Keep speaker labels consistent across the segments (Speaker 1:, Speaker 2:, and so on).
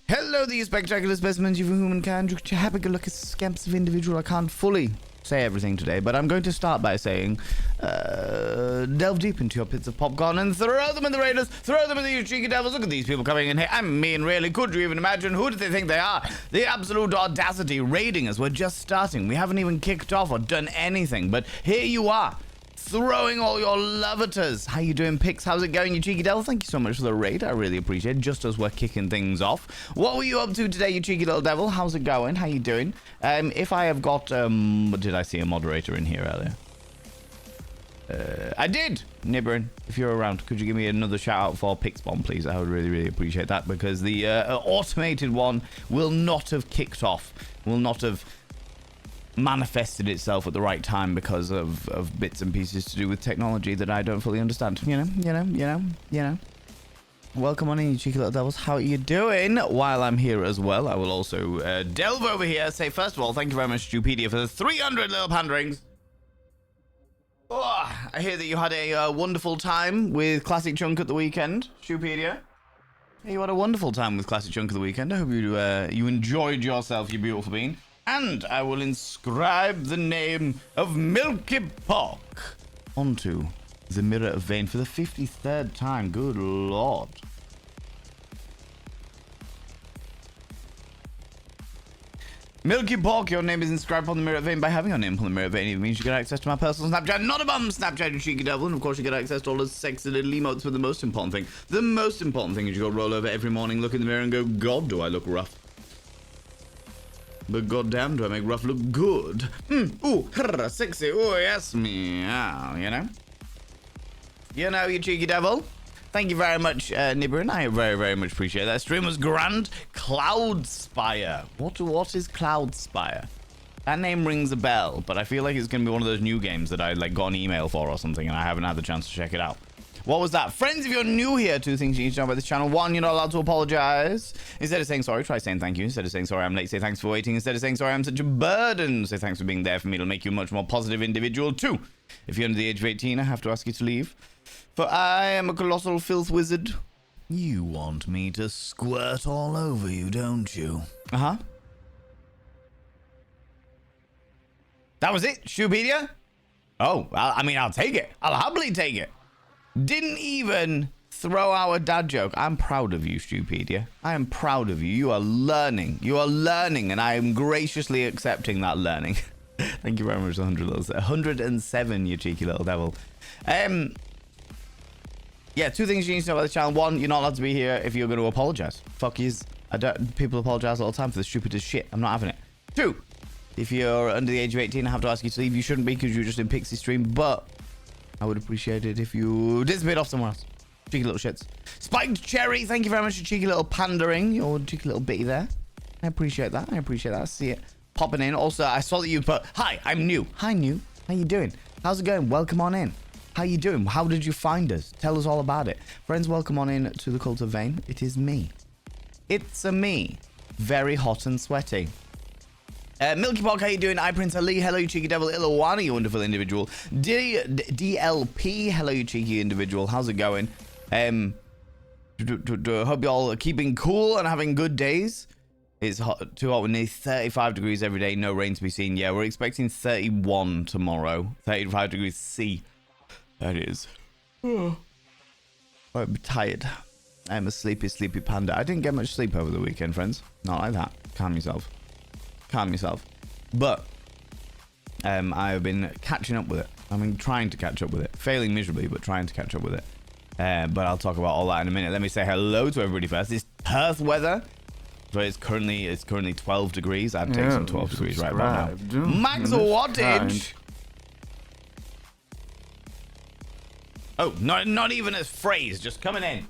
Speaker 1: Hello, these spectacular specimens of humankind. You happy-go-lucky scamps of individual. I can't fully say everything today, but I'm going to start by saying, delve deep into your pits of popcorn and throw them in the raiders, throw them in the cheeky devils. Look at these people coming in here. I mean, really, could you even imagine? Who do they think they are? The absolute audacity raiding us. We're just starting. We haven't even kicked off or done anything, but here you are, throwing all your lovators. How you doing, Pix? How's it going, you cheeky devil? Thank you so much for the raid. I really appreciate it. Just as we're kicking things off, what were you up to today, you cheeky little devil? How's it going? How you doing? If I have got did I see a moderator in here earlier? I did. Nibberin, if you're around, could you give me another shout out for Pixbomb, please? I would really appreciate that, because the automated one will not have kicked off, will not have manifested itself at the right time because of bits and pieces to do with technology that I don't fully understand. You know. Welcome on in, you cheeky little devils. How are you doing? While I'm here as well, I will also delve over here. Say, first of all, thank you very much, Stupedia, for the 300 little panderings. Oh, I hear that you had a wonderful time with Classic Chunk at the weekend, Stupedia. You had a wonderful time with Classic Chunk at the weekend. I hope you enjoyed yourself, you beautiful bean. And I will inscribe the name of Milky Pork onto the Mirror of Vein for the 53rd time. Good lord. Milky Pork, your name is inscribed on the Mirror of Vein. By having your name on the Mirror of Vein, it means you get access to my personal Snapchat. Not a bum Snapchat, you cheeky devil. And of course, you get access to all the sexy little emotes. But the most important thing is you go roll over every morning, look in the mirror and go, God, do I look rough. But goddamn, do I make rough look good? Ooh, sexy, ooh, yes, meow, you know? You know, you cheeky devil. Thank you very much, Nibberin. I very much appreciate that. Stream was grand. Cloudspire. What is Cloudspire? That name rings a bell, but I feel like it's going to be one of those new games that I got an email for or something, and I haven't had the chance to check it out. What was that? Friends, if you're new here, two things you need to know about this channel. One, you're not allowed to apologize. Instead of saying sorry, try saying thank you. Instead of saying sorry, I'm late, say thanks for waiting. Instead of saying sorry, I'm such a burden, say thanks for being there for me. It'll make you a much more positive individual. Two, if you're under the age of 18, I have to ask you to leave. For I am a colossal filth wizard. You want me to squirt all over you, don't you? Uh-huh. That was it, Stupedia? Oh, I mean, I'll take it. I'll happily take it. Didn't even throw our dad joke. I'm proud of you, Stupedia. I am proud of you. You are learning. You are learning, and I am graciously accepting that learning. Thank you very much, 107, you cheeky little devil. Yeah, two things you need to know about the channel. One, you're not allowed to be here if you're going to apologize. Fuck yous. People apologize all the time for the stupidest shit. I'm not having it. Two, if you're under the age of 18, I have to ask you to leave. You shouldn't be because you're just in Pixie stream, but I would appreciate it if you disappeared off somewhere else. Cheeky little shits. Spiked Cherry, thank you very much for cheeky little pandering. Your cheeky little bitty there. I appreciate that. I see it popping in. Also, I saw that you put, hi, I'm new. Hi, new. How you doing? How's it going? Welcome on in. How you doing? How did you find us? Tell us all about it. Friends, welcome on in to the Cult of Vein. It is me. It's a me. Very hot and sweaty. Milky Pork, how you doing? I Prince Ali, hello you cheeky devil. Illawana, you wonderful individual. DLP, hello you cheeky individual. How's it going? Hope y'all are keeping cool and having good days. It's hot, too hot with nearly 35 degrees every day. No rain to be seen. Yeah, we're expecting 31 tomorrow. 35 degrees C. That is. Oh. I'm tired. I'm a sleepy panda. I didn't get much sleep over the weekend, friends. Not like that. Calm yourself. But I've been catching up with it. I mean, trying to catch up with it. Failing miserably, but trying to catch up with it. But I'll talk about all that in a minute. Let me say hello to everybody first. It's Perth weather. So it's currently 12 degrees. I'd take some 12 degrees right about now. Max wattage. Oh, not even as phrase, just coming in.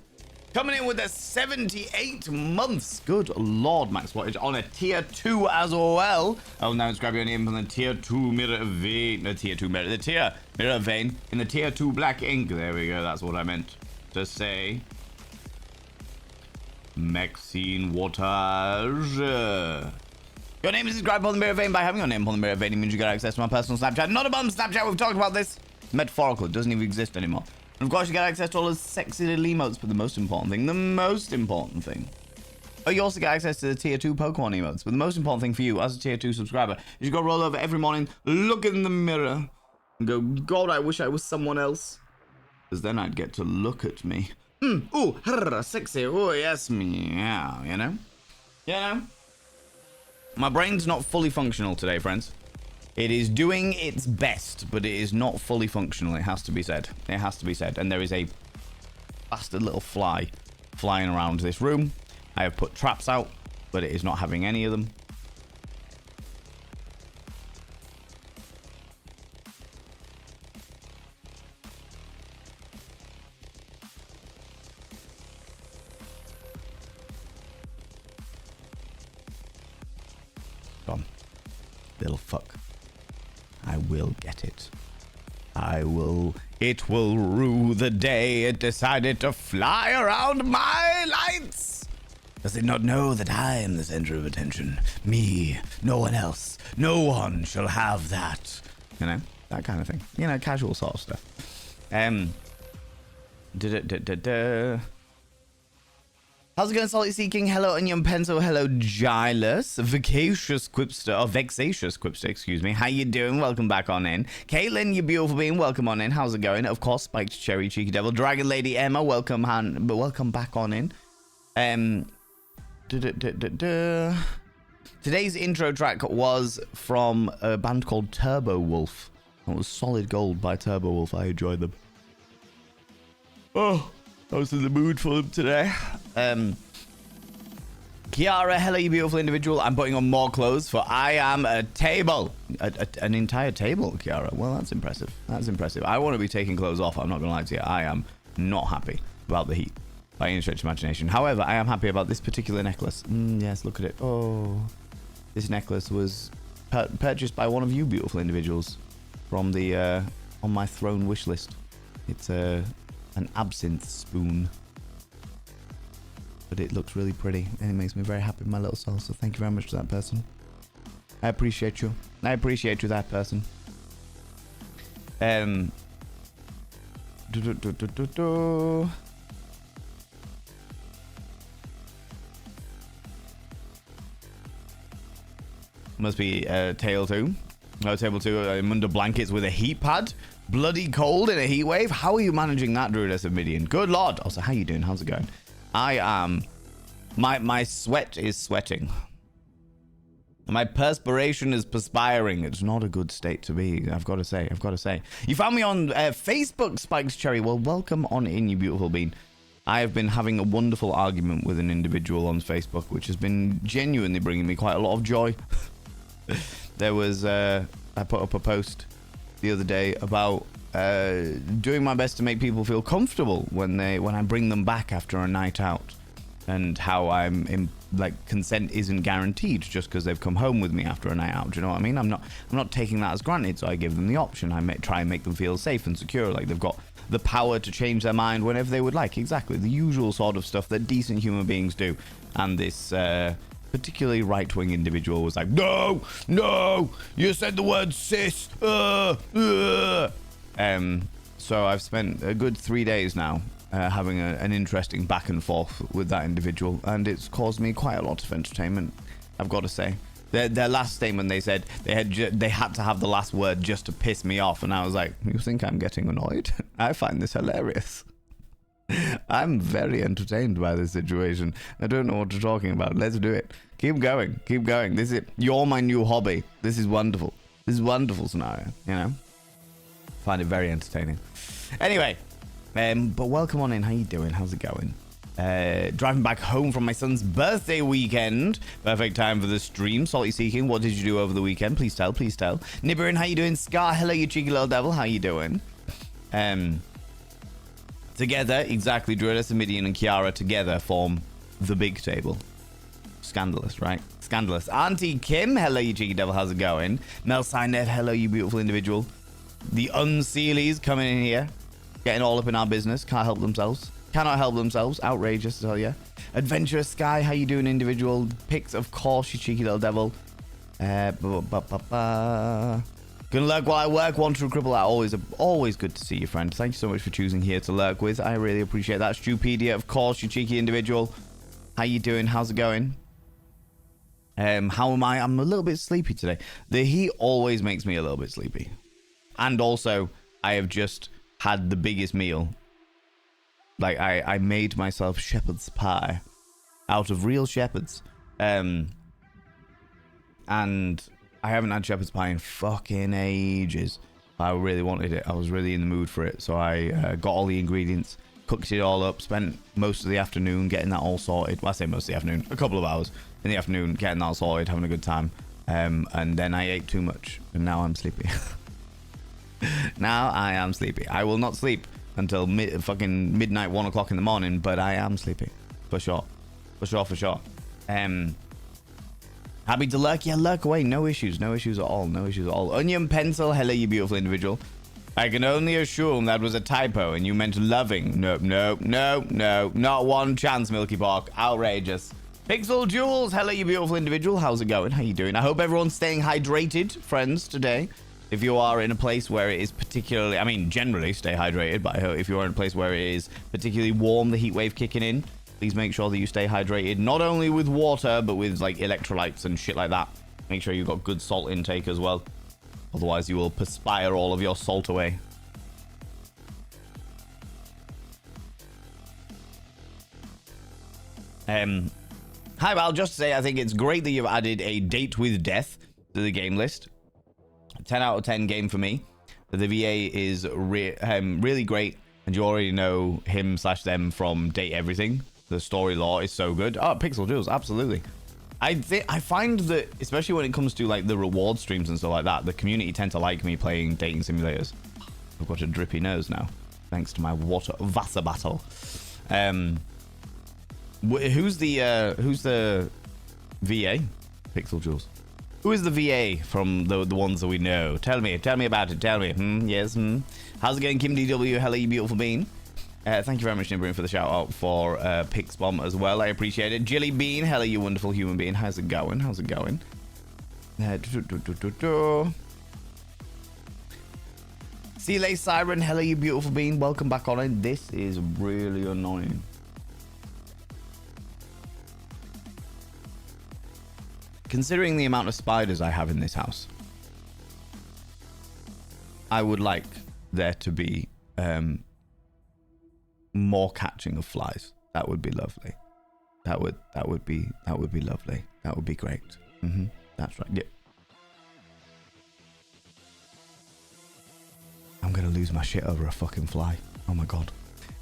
Speaker 1: Coming in with a 78 months. Good lord, max wattage on a tier 2 as well. Oh, now it's grabbing your name from the tier 2 mirror of vein. The tier 2 mirror. The tier mirror of vein in the tier 2 black ink. There we go. That's what I meant to say. Maxine wattage. Your name is inscribed on the mirror of vein. By having your name on the mirror of vein, it means you get access to my personal Snapchat. Not a bum Snapchat. We've talked about this. Metaphorical. It doesn't even exist anymore. And of course, you get access to all those sexy little emotes, but the most important thing Oh, you also get access to the tier 2 Pokemon emotes. But the most important thing for you as a tier 2 subscriber is you go roll over every morning, look in the mirror, and go, God, I wish I was someone else. Because then I'd get to look at me. Ooh, sexy. Oh, yes, meow, you know? You know? My brain's not fully functional today, friends. It is doing its best, but it is not fully functional. It has to be said. It has to be said. And there is a bastard little fly flying around this room. I have put traps out, but it is not having any of them. Come on, little fuck. I will get it. I will. It will rue the day it decided to fly around my lights. Does it not know that I am the center of attention? Me, no one else. No one shall have that. You know, that kind of thing. You know, casual sort of stuff. How's it going, Salty Seeking? Hello, Onion Pencil. Hello, Gilus. Vexatious Quipster, excuse me. How you doing? Welcome back on in. Caitlin, you beautiful being. Welcome on in. How's it going? Of course, Spiked Cherry, Cheeky Devil. Dragon Lady Emma, welcome back on in. Today's intro track was from a band called Turbo Wolf. That was Solid Gold by Turbo Wolf. I enjoyed them. Oh, I was in the mood for them today. Kiara, hello, you beautiful individual. I'm putting on more clothes for I am a table. An entire table, Kiara. Well, that's impressive. That's impressive. I want to be taking clothes off. I'm not going to lie to you. I am not happy about the heat by any stretch of imagination. However, I am happy about this particular necklace. Yes, look at it. Oh, this necklace was purchased by one of you beautiful individuals from the on my throne wish list. It's an absinthe spoon, but it looks really pretty and it makes me very happy in my little soul. So thank you very much to that person. I appreciate you. I appreciate you, that person. Must be Tale 2. No, Table 2. I'm under blankets with a heat pad. Bloody cold in a heat wave. How are you managing that, Druidess of Midian? Good lord. Also, how you doing? How's it going? I am. My sweat is sweating. My perspiration is perspiring. It's not a good state to be. I've got to say. You found me on Facebook, Spikes Cherry. Well, welcome on in, you beautiful bean. I have been having a wonderful argument with an individual on Facebook, which has been genuinely bringing me quite a lot of joy. There was I put up a post the other day about doing my best to make people feel comfortable when I bring them back after a night out, and how like consent isn't guaranteed just because they've come home with me after a night out. Do you know what I mean? I'm not taking that as granted, so I give them the option. I try and make them feel safe and secure, like they've got the power to change their mind whenever they would like. Exactly the usual sort of stuff that decent human beings do. And this particularly right-wing individual was like, no, you said the word cis. So I've spent a good 3 days now having an interesting back and forth with that individual, and it's caused me quite a lot of entertainment, I've got to say. Their last statement, they said they had to have the last word just to piss me off, and I was like, you think I'm getting annoyed? I find this hilarious. I'm very entertained by this situation. I don't know what you're talking about. Let's do it. Keep going. This is it. You're my new hobby. This is wonderful. This is a wonderful scenario, you know? Find it very entertaining. Anyway, but welcome on in. How you doing? How's it going? Driving back home from my son's birthday weekend. Perfect time for the stream. Salty Seeking, what did you do over the weekend? Please tell. Nibirin, how you doing? Scar, hello, you cheeky little devil. How you doing? Together, exactly, Druidess, Midian, and Kiara together form the big table. Scandalous, right? Scandalous. Auntie Kim, hello, you cheeky devil. How's it going? Mel Sinev, hello, you beautiful individual. The Unseelies coming in here, getting all up in our business. Cannot help themselves. Outrageous, I tell you. Adventurous Sky, how you doing, individual? Pics, of course, you cheeky little devil. Gonna lurk while I work. Want to cripple that. Always good to see you, friend. Thank you so much for choosing here to lurk with. I really appreciate that. Stupedia, of course, you cheeky individual. How you doing? How's it going? How am I? I'm a little bit sleepy today. The heat always makes me a little bit sleepy. And also, I have just had the biggest meal. Like, I made myself shepherd's pie out of real shepherds. And I haven't had shepherd's pie in fucking ages. I really wanted it. I was really in the mood for it. So I got all the ingredients, cooked it all up, spent most of the afternoon getting that all sorted. Well, I say most of the afternoon, a couple of hours in the afternoon getting that all sorted, having a good time. And then I ate too much and now I'm sleepy. Now I am sleepy. I will not sleep until fucking midnight, 1 o'clock in the morning, but I am sleepy. For sure. For sure. Happy to lurk. Yeah, lurk away. No issues. No issues at all. No issues at all. Onion pencil. Hello, you beautiful individual. I can only assume that was a typo and you meant loving. No. Not one chance, Milky Park. Outrageous. Pixel Jules. Hello, you beautiful individual. How's it going? How you doing? I hope everyone's staying hydrated, friends, today. If you are in a place where it is particularly, I mean, generally stay hydrated, but I hope if you are in a place where it is particularly warm, the heat wave kicking in, please make sure that you stay hydrated, not only with water, but with like electrolytes and shit like that. Make sure you've got good salt intake as well. Otherwise, you will perspire all of your salt away. Hi, Val. Just to say, I think it's great that you've added a date with death to the game list. 10 out of 10 game for me. The VA is really great, and you already know him/them from Date Everything. The story lore is so good. Oh, Pixel Jules, absolutely. I find that, especially when it comes to like the reward streams and stuff like that, the community tend to like me playing dating simulators. I've got a drippy nose now, thanks to my Wasser battle. Who's the VA? Pixel Jules. Who is the VA from the ones that we know? Tell me about it. Tell me. Yes. How's it going, Kim DW? Hello, you beautiful bean. Thank you very much, Nimbrin, for the shout out for Pix Bomb as well. I appreciate it. Jilly Bean, hello, you wonderful human being. How's it going? Sea Lay Siren, hello, you beautiful bean. Welcome back on it. This is really annoying. Considering the amount of spiders I have in this house, I would like there to be more catching of flies. That would be lovely. That would be lovely. That would be great. That's right. Yeah. I'm gonna lose my shit over a fucking fly. Oh my god.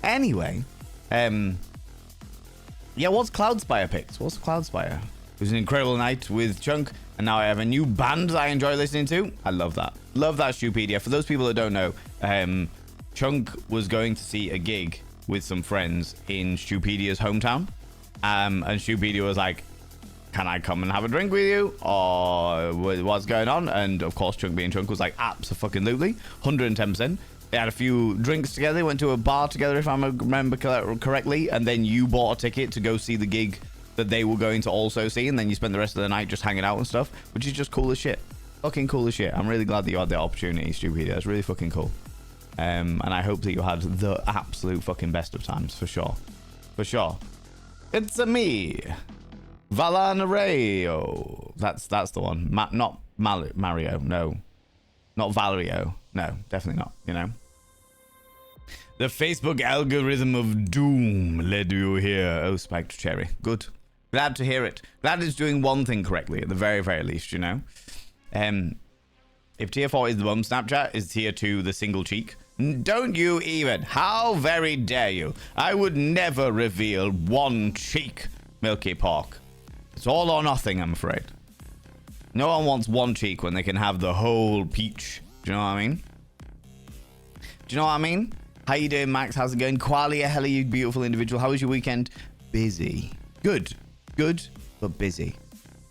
Speaker 1: Anyway, yeah, what's Cloudspire picked? What's Cloudspire? It was an incredible night with Chunk, and now I have a new band that I enjoy listening to. I love that. Love that, Stupedia. For those people that don't know, Chunk was going to see a gig with some friends in Stupedia's hometown. And Stupedia was like, can I come and have a drink with you? Or what's going on? And of course, Chunk being Chunk was like, absolutely, 110%. They had a few drinks together, went to a bar together, if I remember correctly, and then you bought a ticket to go see the gig that they were going to also see, and then you spent the rest of the night just hanging out and stuff, which is just cool as shit. Fucking cool as shit. I'm really glad that you had the opportunity, Stupedia. That's really fucking cool. And I hope that you had the absolute fucking best of times, for sure. For sure. It's a me, Valanario. That's the one. Not Mario. No. Not Valerio. No, definitely not, you know. The Facebook algorithm of doom led you here. Oh, Spiked Cherry. Good. Glad to hear it. Glad it's doing one thing correctly, at the very, very least, you know. If tier 4 is the bum Snapchat, is tier 2 the single cheek? Don't you even. How very dare you. I would never reveal one cheek, Milky Pork. It's all or nothing, I'm afraid. No one wants one cheek when they can have the whole peach. Do you know what I mean? How you doing, Max? How's it going? Qualia, hello, you beautiful individual. How was your weekend? Busy. Good, but busy.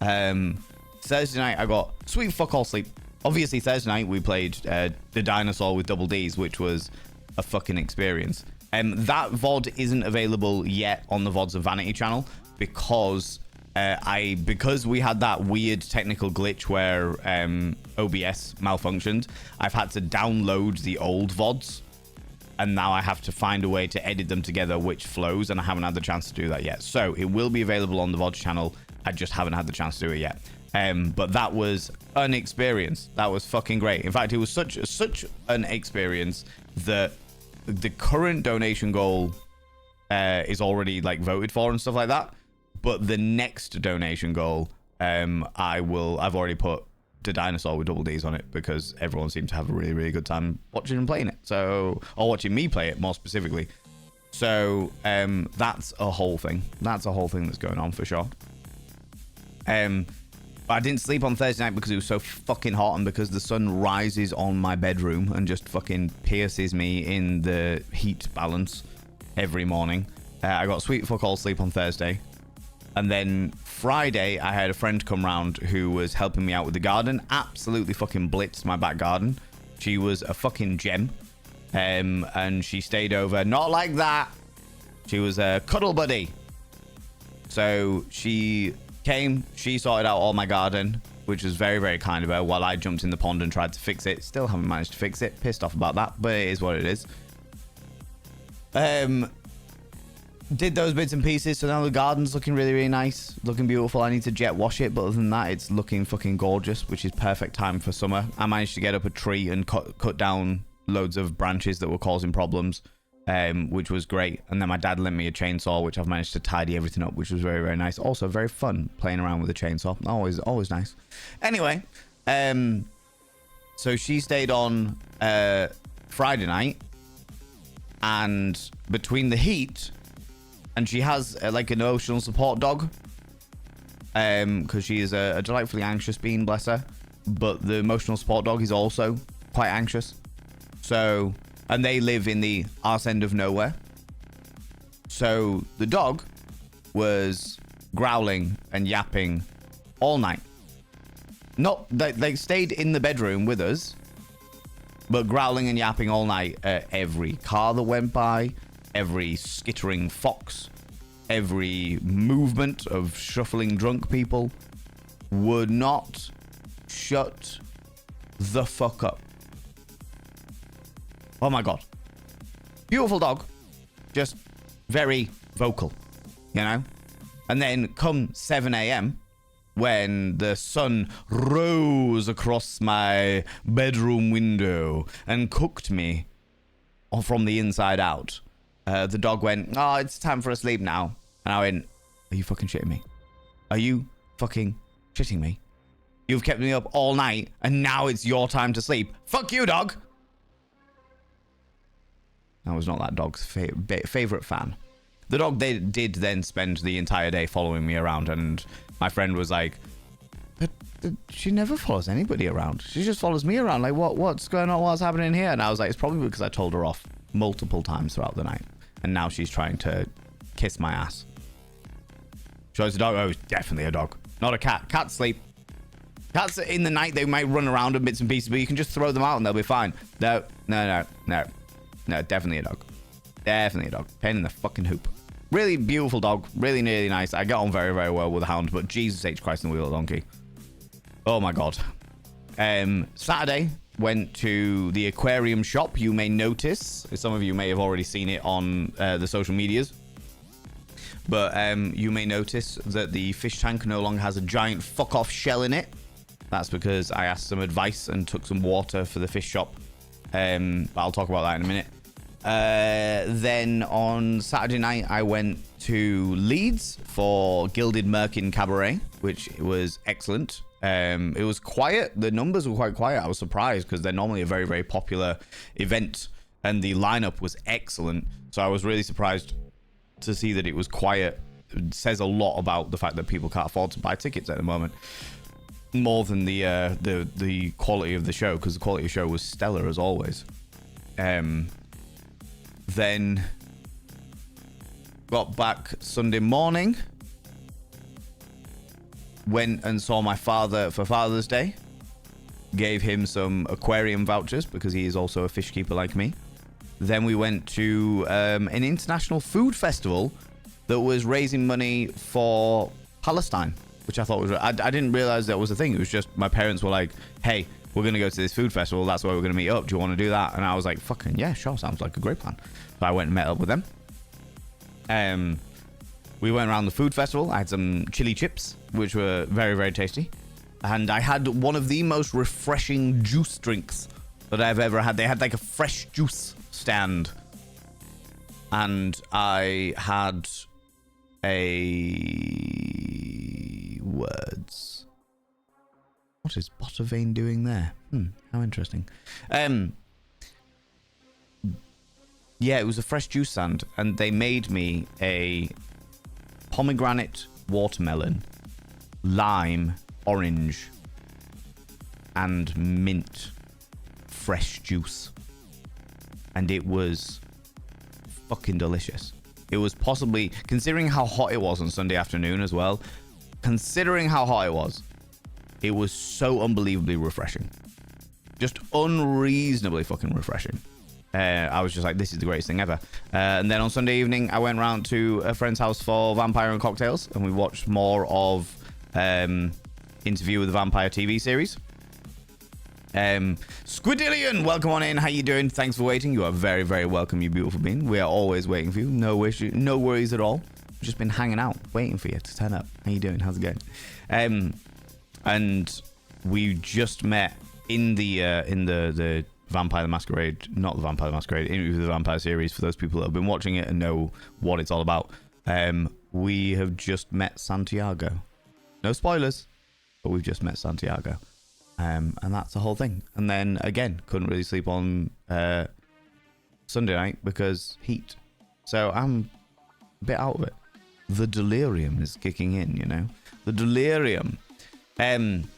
Speaker 1: Thursday night, I got sweet fuck all sleep. Obviously, Thursday night, we played the dinosaur with double Ds, which was a fucking experience. That VOD isn't available yet on the VODs of Vanity channel because we had that weird technical glitch where OBS malfunctioned. I've had to download the old VODs and now I have to find a way to edit them together which flows, and I haven't had the chance to do that yet. So it will be available on the VOD channel. I just haven't had the chance to do it yet. But that was an experience. That was fucking great. In fact, it was such an experience that the current donation goal is already like voted for and stuff like that. But the next donation goal, I've already put the dinosaur with double D's on it, because everyone seemed to have a really, really good time watching and playing it. So, or watching me play it more specifically. So that's a whole thing. That's a whole thing that's going on for sure. But I didn't sleep on Thursday night because it was so fucking hot, and because the sun rises on my bedroom and just fucking pierces me in the heat balance every morning. I got sweet fuck all sleep on Thursday. And then Friday, I had a friend come round who was helping me out with the garden. Absolutely fucking blitzed my back garden. She was a fucking gem. And she stayed over. Not like that. She was a cuddle buddy. So she came, she sorted out all my garden, which was very, very kind of her, while I jumped in the pond and tried to fix it. Still haven't managed to fix it. Pissed off about that, but it is what it is. Did those bits and pieces, so now the garden's looking really, really nice, looking beautiful. I need to jet wash it, but other than that, it's looking fucking gorgeous, which is perfect time for summer. I managed to get up a tree and cut down loads of branches that were causing problems, which was great. And then my dad lent me a chainsaw, which I've managed to tidy everything up, which was very, very nice. Also very fun playing around with a chainsaw. Always nice. Anyway, so she stayed on Friday night, and between the heat, and she has like an emotional support dog, because she is a delightfully anxious being, bless her. But the emotional support dog is also quite anxious. So, and they live in the arse end of nowhere. So the dog was growling and yapping all night. Not, they stayed in the bedroom with us, but growling and yapping all night at every car that went by, every skittering fox, every movement of shuffling drunk people. Would not shut the fuck up. Oh my god. Beautiful dog. Just very vocal, you know? And then come 7 a.m, when the sun rose across my bedroom window and cooked me from the inside out, the dog went, "Oh, it's time for a sleep now." And I went, "Are you fucking shitting me? Are you fucking shitting me? You've kept me up all night, and now it's your time to sleep. Fuck you, dog." I was not that dog's favorite fan. The dog, they did then spend the entire day following me around, and my friend was like, but she never follows anybody around. She just follows me around. Like, what's going on? What's happening here? And I was like, it's probably because I told her off multiple times throughout the night, and now she's trying to kiss my ass. Shows the dog. Oh, it's definitely a dog, not a cat. Cats sleep. Cats in the night, they might run around in bits and pieces, but you can just throw them out and they'll be fine. No, definitely a dog. Definitely a dog. Pain in the fucking hoop. Really beautiful dog. Really, really nice. I get on very, very well with the hound, but Jesus H. Christ and the wheel donkey. Oh my god. Saturday, went to the aquarium shop. You may notice, some of you may have already seen it on the social medias, but you may notice that the fish tank no longer has a giant fuck off shell in it. That's because I asked some advice and took some water for the fish shop. I'll talk about that in a minute. Then on Saturday night, I went to Leeds for Gilded Merkin Cabaret, which was excellent. It was quiet. The numbers were quite quiet. I was surprised because they're normally a very, very popular event, and the lineup was excellent. So I was really surprised to see that it was quiet. It says a lot about the fact that people can't afford to buy tickets at the moment, more than the quality of the show, because the quality of the show was stellar as always. Then got back Sunday morning, went and saw my father for Father's Day, gave him some aquarium vouchers because he is also a fish keeper like me. Then we went to an international food festival that was raising money for Palestine, which I thought was... I didn't realize that was a thing. It was just my parents were like, hey, we're going to go to this food festival. That's where we're going to meet up. Do you want to do that? And I was like, fucking yeah, sure. Sounds like a great plan. So I went and met up with them. We went around the food festival. I had some chili chips, which were very, very tasty. And I had one of the most refreshing juice drinks that I've ever had. They had like a fresh juice stand. And I had words. What is Bottervein doing there? How interesting. Yeah, it was a fresh juice stand, and they made me a pomegranate, watermelon, lime, orange, and mint fresh juice. And it was fucking delicious. It was possibly, considering how hot it was on Sunday afternoon as well, considering how hot it was so unbelievably refreshing. Just unreasonably fucking refreshing. I was just like, this is the greatest thing ever. And then on Sunday evening, I went round to a friend's house for Vampire and Cocktails, and we watched more of Interview with the Vampire TV series. Squidillion, welcome on in. How you doing? Thanks for waiting. You are very, very welcome, you beautiful being. We are always waiting for you. No issue, no worries at all. We've just been hanging out, waiting for you to turn up. How you doing? How's it going? And we just met in the Vampire the Masquerade, not the Vampire the Masquerade, Interview with the Vampire series. For those people that have been watching it and know what it's all about, we have just met Santiago. No spoilers, but we've just met Santiago. And that's the whole thing. And then again, couldn't really sleep on Sunday night because heat. So I'm a bit out of it. The delirium is kicking in, you know. The delirium. And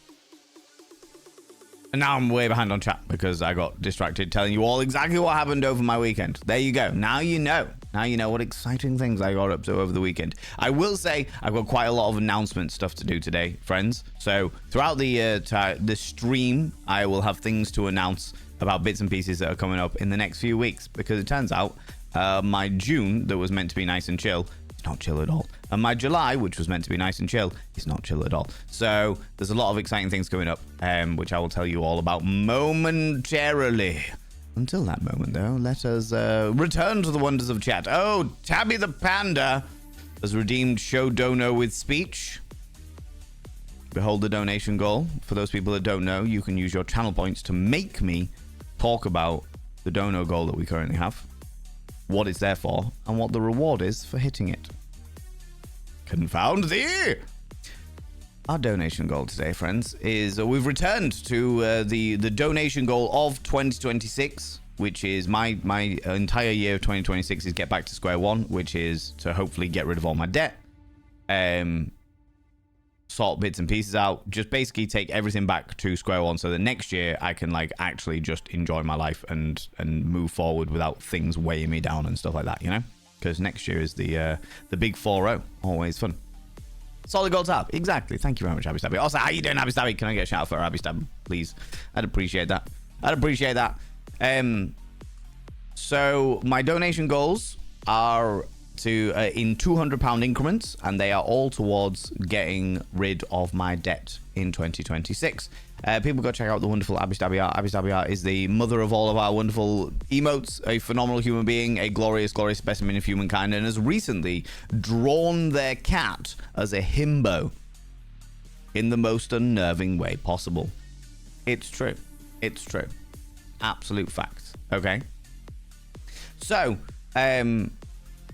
Speaker 1: now I'm way behind on chat because I got distracted telling you all exactly what happened over my weekend. There you go. Now you know. Now you know what exciting things I got up to over the weekend. I will say I've got quite a lot of announcement stuff to do today, friends. So throughout the stream, I will have things to announce about bits and pieces that are coming up in the next few weeks. Because it turns out my June that was meant to be nice and chill, it's not chill at all. And my July, which was meant to be nice and chill, is not chill at all. So there's a lot of exciting things coming up, which I will tell you all about momentarily. Until that moment, though, let us return to the wonders of chat. Oh, Tabby the Panda has redeemed Show Dono with speech. Behold the donation goal. For those people that don't know, you can use your channel points to make me talk about the dono goal that we currently have, what it's there for, and what the reward is for hitting it. Confound thee! Our donation goal today, friends, is we've returned to the donation goal of 2026, which is my entire year of 2026 is get back to square one, which is to hopefully get rid of all my debt, sort bits and pieces out, just basically take everything back to square one so that next year I can like actually just enjoy my life and move forward without things weighing me down and stuff like that, you know? Because next year is the big 4-0, always fun. Solid gold tab. Exactly. Thank you very much, Abby Stabby. Also, how you doing, Abby Stabby? Can I get a shout out for Abby Stabby, please? I'd appreciate that. So my donation goals are to in £200 increments, and they are all towards getting rid of my debt in 2026. People go check out the wonderful Abby Stabby art. Abby Stabby art is the mother of all of our wonderful emotes, a phenomenal human being, a glorious, glorious specimen of humankind, and has recently drawn their cat as a himbo in the most unnerving way possible. It's true. It's true. Absolute facts. Okay? So,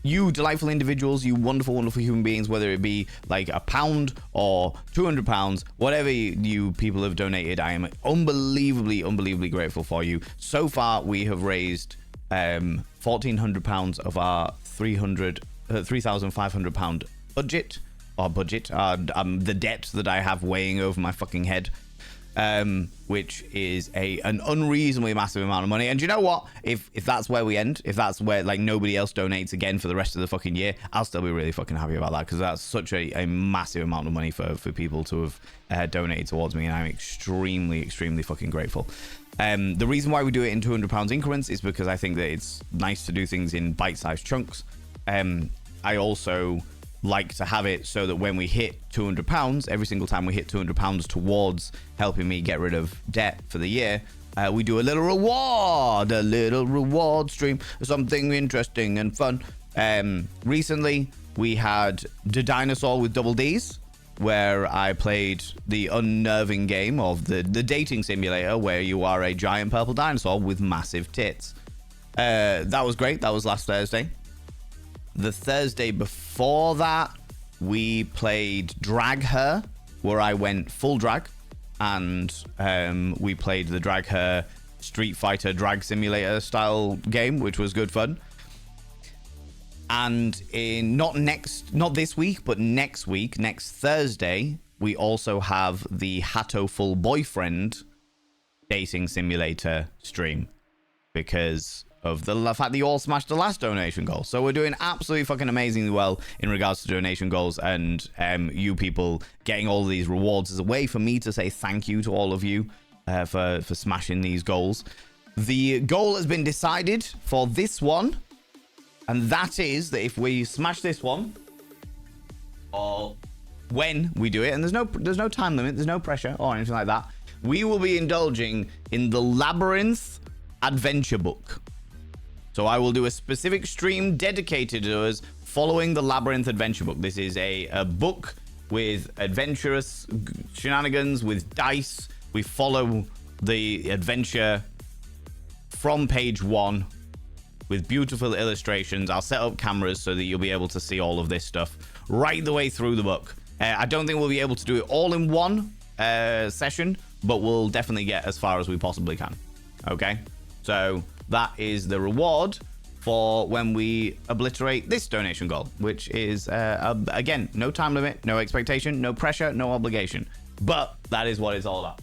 Speaker 1: you delightful individuals, you wonderful, wonderful human beings, whether it be like £1 or £200, whatever you people have donated, I am unbelievably grateful for you. So far, we have raised £1,400 of our £3,500 budget, the debt that I have weighing over my fucking head. Which is an unreasonably massive amount of money. And you know what? If that's where we end, if that's where like nobody else donates again for the rest of the fucking year, I'll still be really fucking happy about that, because that's such a massive amount of money for people to have donated towards me, and I'm extremely fucking grateful. The reason why we do it in £200 increments is because I think that it's nice to do things in bite-sized chunks. I also like to have it so that when we hit £200, every single time we hit £200 towards helping me get rid of debt for the year, we do a little reward stream, something interesting and fun. Recently, we had the dinosaur with double D's, where I played the unnerving game of the dating simulator, where you are a giant purple dinosaur with massive tits. That was great. That was last Thursday. The Thursday before that, we played Drag Her, where I went full drag, and we played the Drag Her Street Fighter drag simulator style game, which was good fun. And not this week, but next week, next Thursday, we also have the Hatoful Boyfriend dating simulator stream, because of the fact that you all smashed the last donation goal. So we're doing absolutely fucking amazingly well in regards to donation goals, and you people getting all of these rewards is a way for me to say thank you to all of you for smashing these goals. The goal has been decided for this one, and that is that if we smash this one, or when we do it, and there's no time limit, there's no pressure or anything like that, we will be indulging in the Labyrinth adventure book. So I will do a specific stream dedicated to us following the Labyrinth adventure book. This is a book with adventurous shenanigans, with dice. We follow the adventure from page 1 with beautiful illustrations. I'll set up cameras so that you'll be able to see all of this stuff right the way through the book. I don't think we'll be able to do it all in one session, but we'll definitely get as far as we possibly can. Okay? So that is the reward for when we obliterate this donation goal, which is, again, no time limit, no expectation, no pressure, no obligation. But that is what it's all about.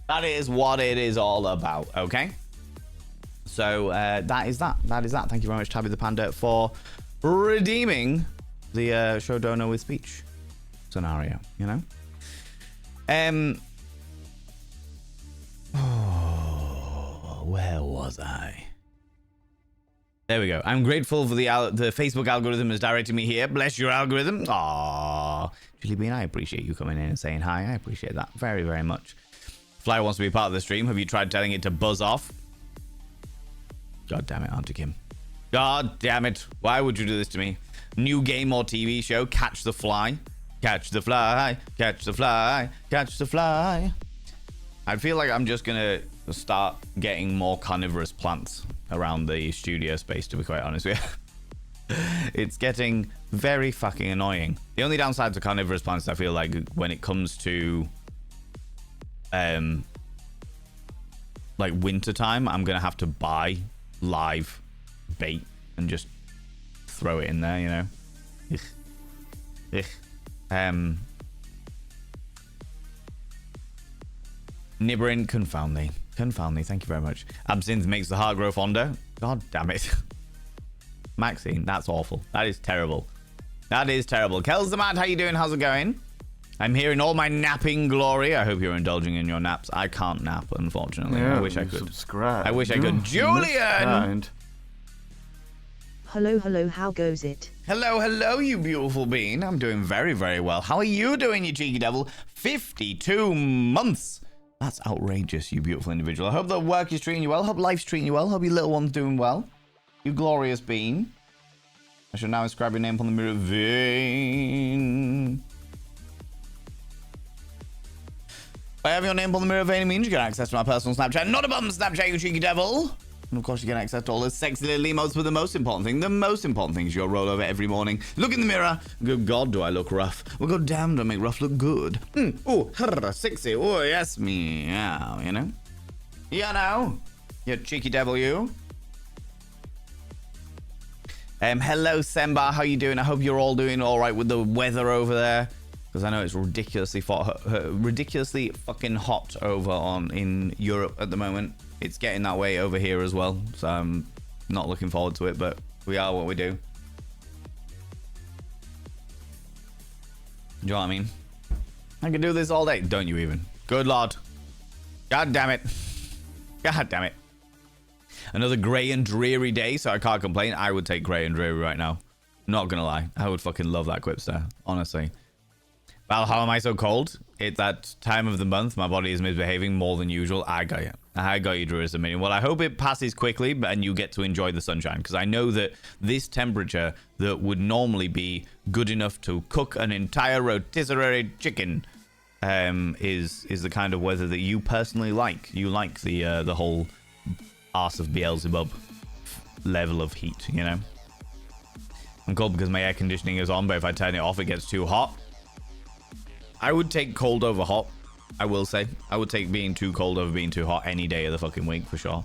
Speaker 1: That is what it is all about, okay? So that is that. That is that. Thank you very much, Tabby the Panda, for redeeming the show donor with speech scenario, you know? Oh, where was I? There we go. I'm grateful for the Facebook algorithm has directed me here. Bless your algorithm. Aww. Julie Bean, I appreciate you coming in and saying hi. I appreciate that very, very much. Fly wants to be part of the stream. Have you tried telling it to buzz off? God damn it, Auntie Kim. God damn it. Why would you do this to me? New game or TV show, Catch the Fly. Catch the fly, catch the fly, catch the fly. I feel like I'm just going to start getting more carnivorous plants around the studio space, to be quite honest with you. It's getting very fucking annoying. The only downside to carnivorous plants, I feel like, when it comes to like winter time, I'm gonna have to buy live bait and just throw it in there, you know. Nibberin, confound me. Confound me. Thank you very much. Absinthe makes the heart grow fonder. God damn it. Maxine, that's awful. That is terrible. That is terrible. Kels the Mad, how you doing? How's it going? I'm here in all my napping glory. I hope you're indulging in your naps. I can't nap, unfortunately.
Speaker 2: Yeah,
Speaker 1: I wish I could.
Speaker 2: Subscribe.
Speaker 1: I wish I could. Julian!
Speaker 3: Hello, hello, how goes it?
Speaker 1: Hello, hello, you beautiful bean. I'm doing very, very well. How are you doing, you cheeky devil? 52 months. That's outrageous, you beautiful individual. I hope the work is treating you well. Hope life's treating you well. Hope your little one's doing well. You glorious bean. I shall now inscribe your name upon the mirror vein. By having your name upon the mirror vein means you get access to my personal Snapchat. Not a bum Snapchat, you cheeky devil. And of course you get access to all those sexy little emotes, but the most important thing is your roll over every morning. Look in the mirror. Good God, do I look rough? Well, god damn, do I make rough look good? Oh, sexy. Oh, yes, meow, you know? You know? You cheeky devil, you. Hello, Semba. How you doing? I hope you're all doing all right with the weather over there. Because I know it's ridiculously fucking hot over in Europe at the moment. It's getting that way over here as well, so I'm not looking forward to it, but we are what we do. Do you know what I mean? I can do this all day. Don't you even? Good Lord. God damn it. God damn it. Another grey and dreary day, so I can't complain. I would take grey and dreary right now. Not gonna lie. I would fucking love that Quipster, honestly. Well, how am I so cold? It's that time of the month. My body is misbehaving more than usual. I got you. I got you, Druidus Dominion. Well, I hope it passes quickly and you get to enjoy the sunshine, because I know that this temperature that would normally be good enough to cook an entire rotisserie chicken is the kind of weather that you personally like. You like the whole arse of Beelzebub level of heat, you know? I'm cold because my air conditioning is on, but if I turn it off, it gets too hot. I would take cold over hot, I will say. I would take being too cold over being too hot any day of the fucking week, for sure.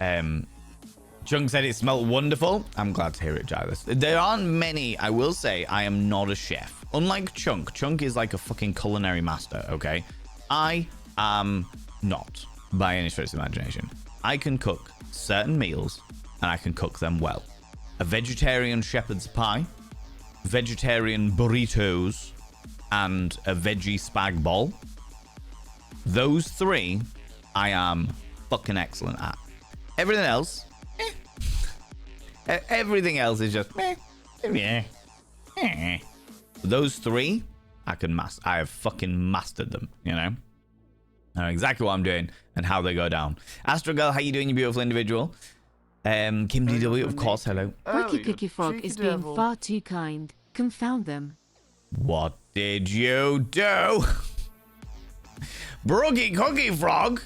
Speaker 1: Chunk said it smelled wonderful. I'm glad to hear it, Giles. There aren't many, I will say, I am not a chef. Unlike Chunk. Chunk is like a fucking culinary master, okay? I am not, by any stretch of the imagination. I can cook certain meals, and I can cook them well. A vegetarian shepherd's pie, vegetarian burritos, and a veggie spag bol. Those three I am fucking excellent at. Everything else, everything else is just Those three I can master. I have fucking mastered them, you know? I know exactly what I'm doing and how they go down. Astro Girl, how you doing, you beautiful individual? Kim DW, of course, hello.
Speaker 2: Quirky Cookie Frog is being far too kind. Confound them.
Speaker 1: What did you do? Brookie Cookie Frog?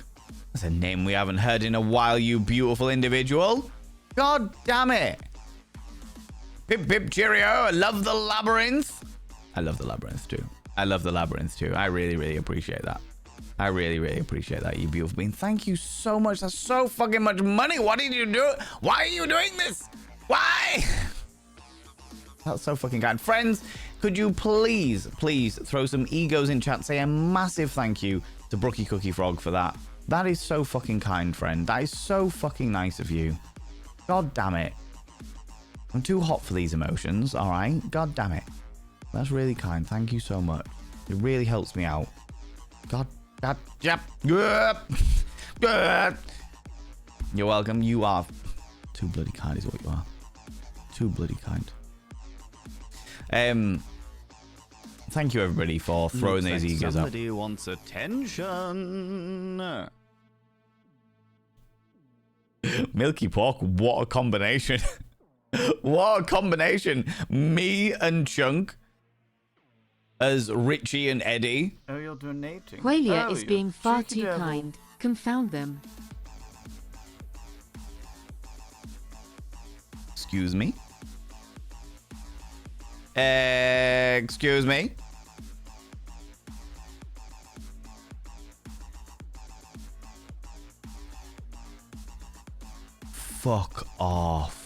Speaker 1: That's a name we haven't heard in a while, you beautiful individual. God damn it. Pip pip cheerio, I love the labyrinth. I love the labyrinth too. I love the labyrinth too. I really, really appreciate that. I really, really appreciate that, you beautiful being. Thank you so much. That's so fucking much money. What did you do? Why are you doing this? Why? That's so fucking kind. Friends, could you please throw some egos in chat? Say a massive thank you to Brookie Cookie Frog for that. That is so fucking kind, friend. That is so fucking nice of you. God damn it. I'm too hot for these emotions, all right? God damn it. That's really kind. Thank you so much. It really helps me out. God. Yep. You're welcome. You are too bloody kind is what you are. Too bloody kind. Thank you everybody for throwing these egos up.
Speaker 3: Somebody wants attention.
Speaker 1: Milky Pork, what a combination. What a combination. Me and Chunk as Richie and Eddie.
Speaker 3: Oh, you're donating.
Speaker 2: Qualia is being far too kind. Confound them.
Speaker 1: Excuse me? Excuse me? Fuck off.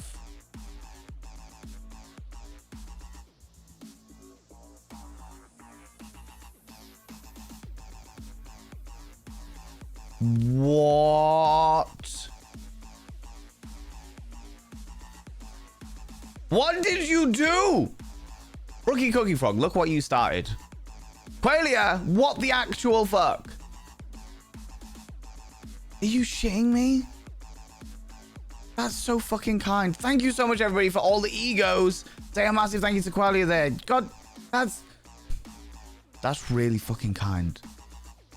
Speaker 1: What? What did you do? Rookie Cookie Frog, look what you started. Qualia, what the actual fuck? Are you shitting me? That's so fucking kind. Thank you so much, everybody, for all the egos. Say a massive thank you to Qualia there. God, that's really fucking kind.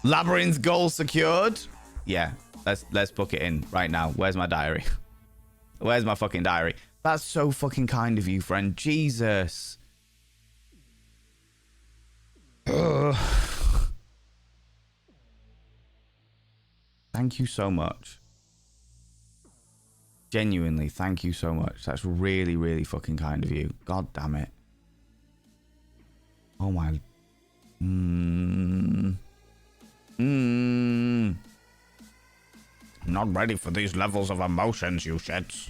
Speaker 1: Labyrinth goal secured. Yeah, let's book it in right now. Where's my diary? Where's my fucking diary? That's so fucking kind of you, friend. Jesus. Thank you so much. Genuinely, thank you so much. That's really, really fucking kind of you. God damn it. Oh my. I'm not ready for these levels of emotions, you shits.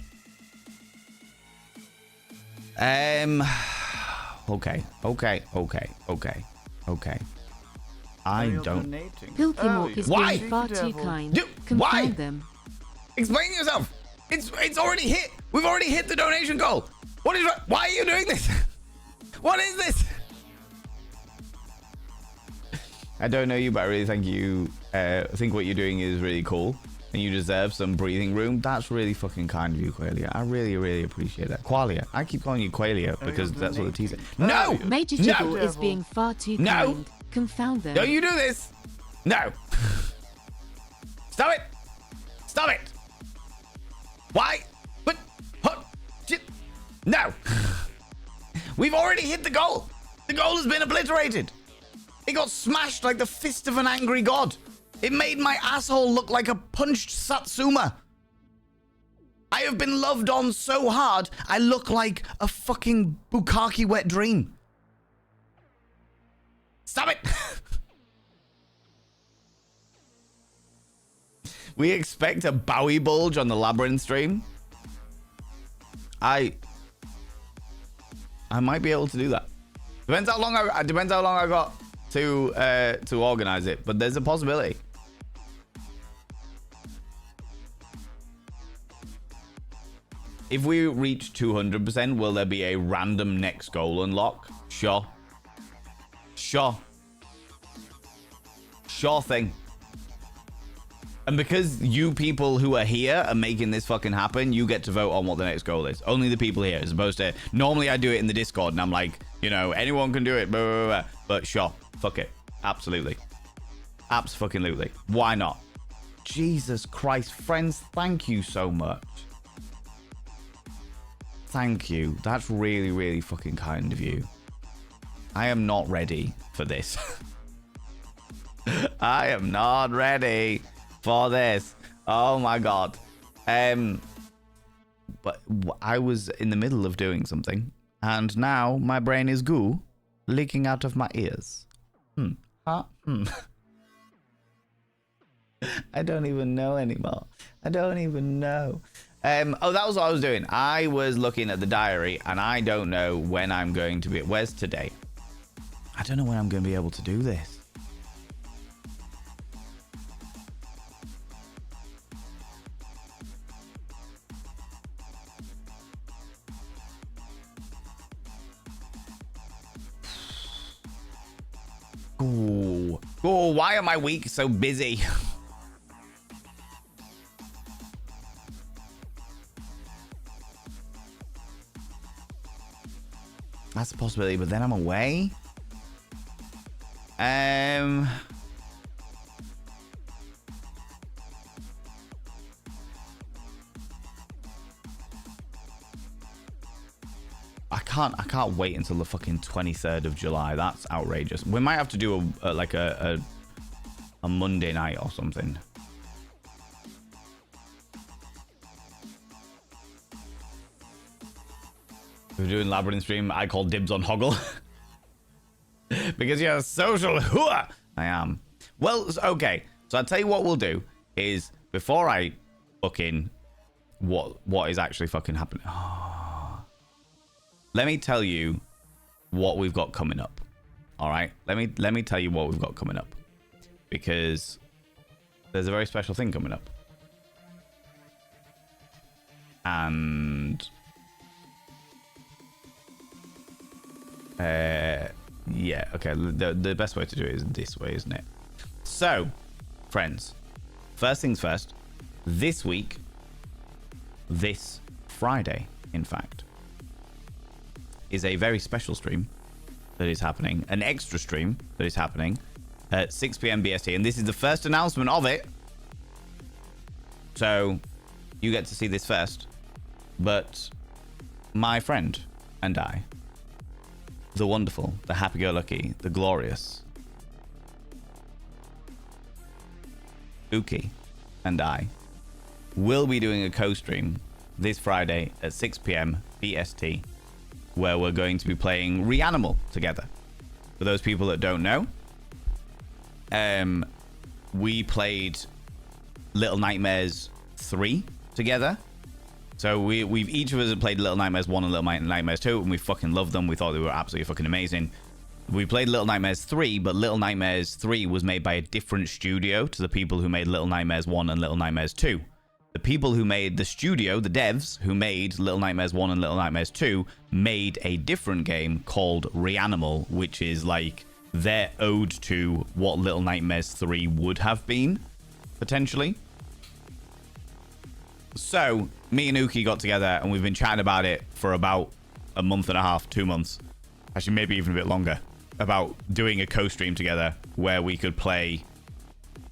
Speaker 1: Okay. I don't.
Speaker 2: Pilky Mork is
Speaker 1: Why?
Speaker 2: being far too kind.
Speaker 1: Why?
Speaker 2: Confound them.
Speaker 1: Explain yourself. It's already hit. We've already hit the donation goal. What is? Why are you doing this? What is this? I don't know you, but I really thank you. I think what you're doing is really cool. and you deserve some breathing room. That's really fucking kind of you, Qualia. I really, really appreciate that. Qualia. I keep calling you Qualia because that's what the teaser. No!
Speaker 2: Major Jiggle is being far too kind. Confound them.
Speaker 1: Don't you do this! No! Stop it! Stop it! Why? But... No! We've already hit the goal! The goal has been obliterated! It got smashed like the fist of an angry god. It made my asshole look like a punched Satsuma. I have been loved on so hard, I look like a fucking Bukkake wet dream. Stop it! We expect a Bowie bulge on the Labyrinth stream. I might be able to do that. Depends how long I got to organize it, but there's a possibility. If we reach 200%, will there be a random next goal unlock? Sure. Sure. Sure thing. And because you people who are here are making this fucking happen, you get to vote on what the next goal is. Only the people here, as opposed to... Normally I do it in the Discord, and I'm like, you know, anyone can do it, blah, blah, blah. But sure, fuck it. Absolutely. Abs-fucking-lutely. Why not? Jesus Christ, friends, thank you so much. Thank you. That's really, really fucking kind of you. I am not ready for this. I am not ready for this. Oh my god. But I was in the middle of doing something, and now my brain is goo leaking out of my ears. I don't even know anymore. I don't even know. Oh, that was what I was doing. I was looking at the diary, and I don't know when I'm going to be. Where's today? I don't know when I'm going to be able to do this. Ooh. Oh, why are my weeks so busy? That's a possibility, but then I'm away. I can't wait until the fucking 23rd of July. That's outrageous. We might have to do a Monday night or something. We're doing Labyrinth stream. I call dibs on Hoggle. Because you're a social hooah. I am. Well, okay. So I'll tell you what we'll do is, before I fucking what is actually fucking happening. Oh. Let me tell you what we've got coming up. All right? Let me tell you what we've got coming up. Because there's a very special thing coming up. And yeah, okay. The best way to do it is this way, isn't it? So, friends, first things first. This week, this Friday, in fact, is a very special stream that is happening. An extra stream that is happening at 6 p.m. BST. And this is the first announcement of it. So, you get to see this first. But my friend and I, the wonderful, the happy-go-lucky, the glorious Uki and I will be doing a co-stream this Friday at 6 p.m. BST, where we're going to be playing Reanimal together. For those people that don't know, we played Little Nightmares 3 together. So we've each of us have played Little Nightmares 1 and Little Nightmares 2, and we fucking loved them. We thought they were absolutely fucking amazing. We played Little Nightmares 3, but Little Nightmares 3 was made by a different studio to the people who made Little Nightmares 1 and Little Nightmares 2. The people who made the studio, the devs who made Little Nightmares 1 and Little Nightmares 2, made a different game called Reanimal, which is like their ode to what Little Nightmares 3 would have been, potentially. So me and Uki got together and we've been chatting about it for about a month and a half, 2 months. Actually, maybe even a bit longer. About doing a co-stream together where we could play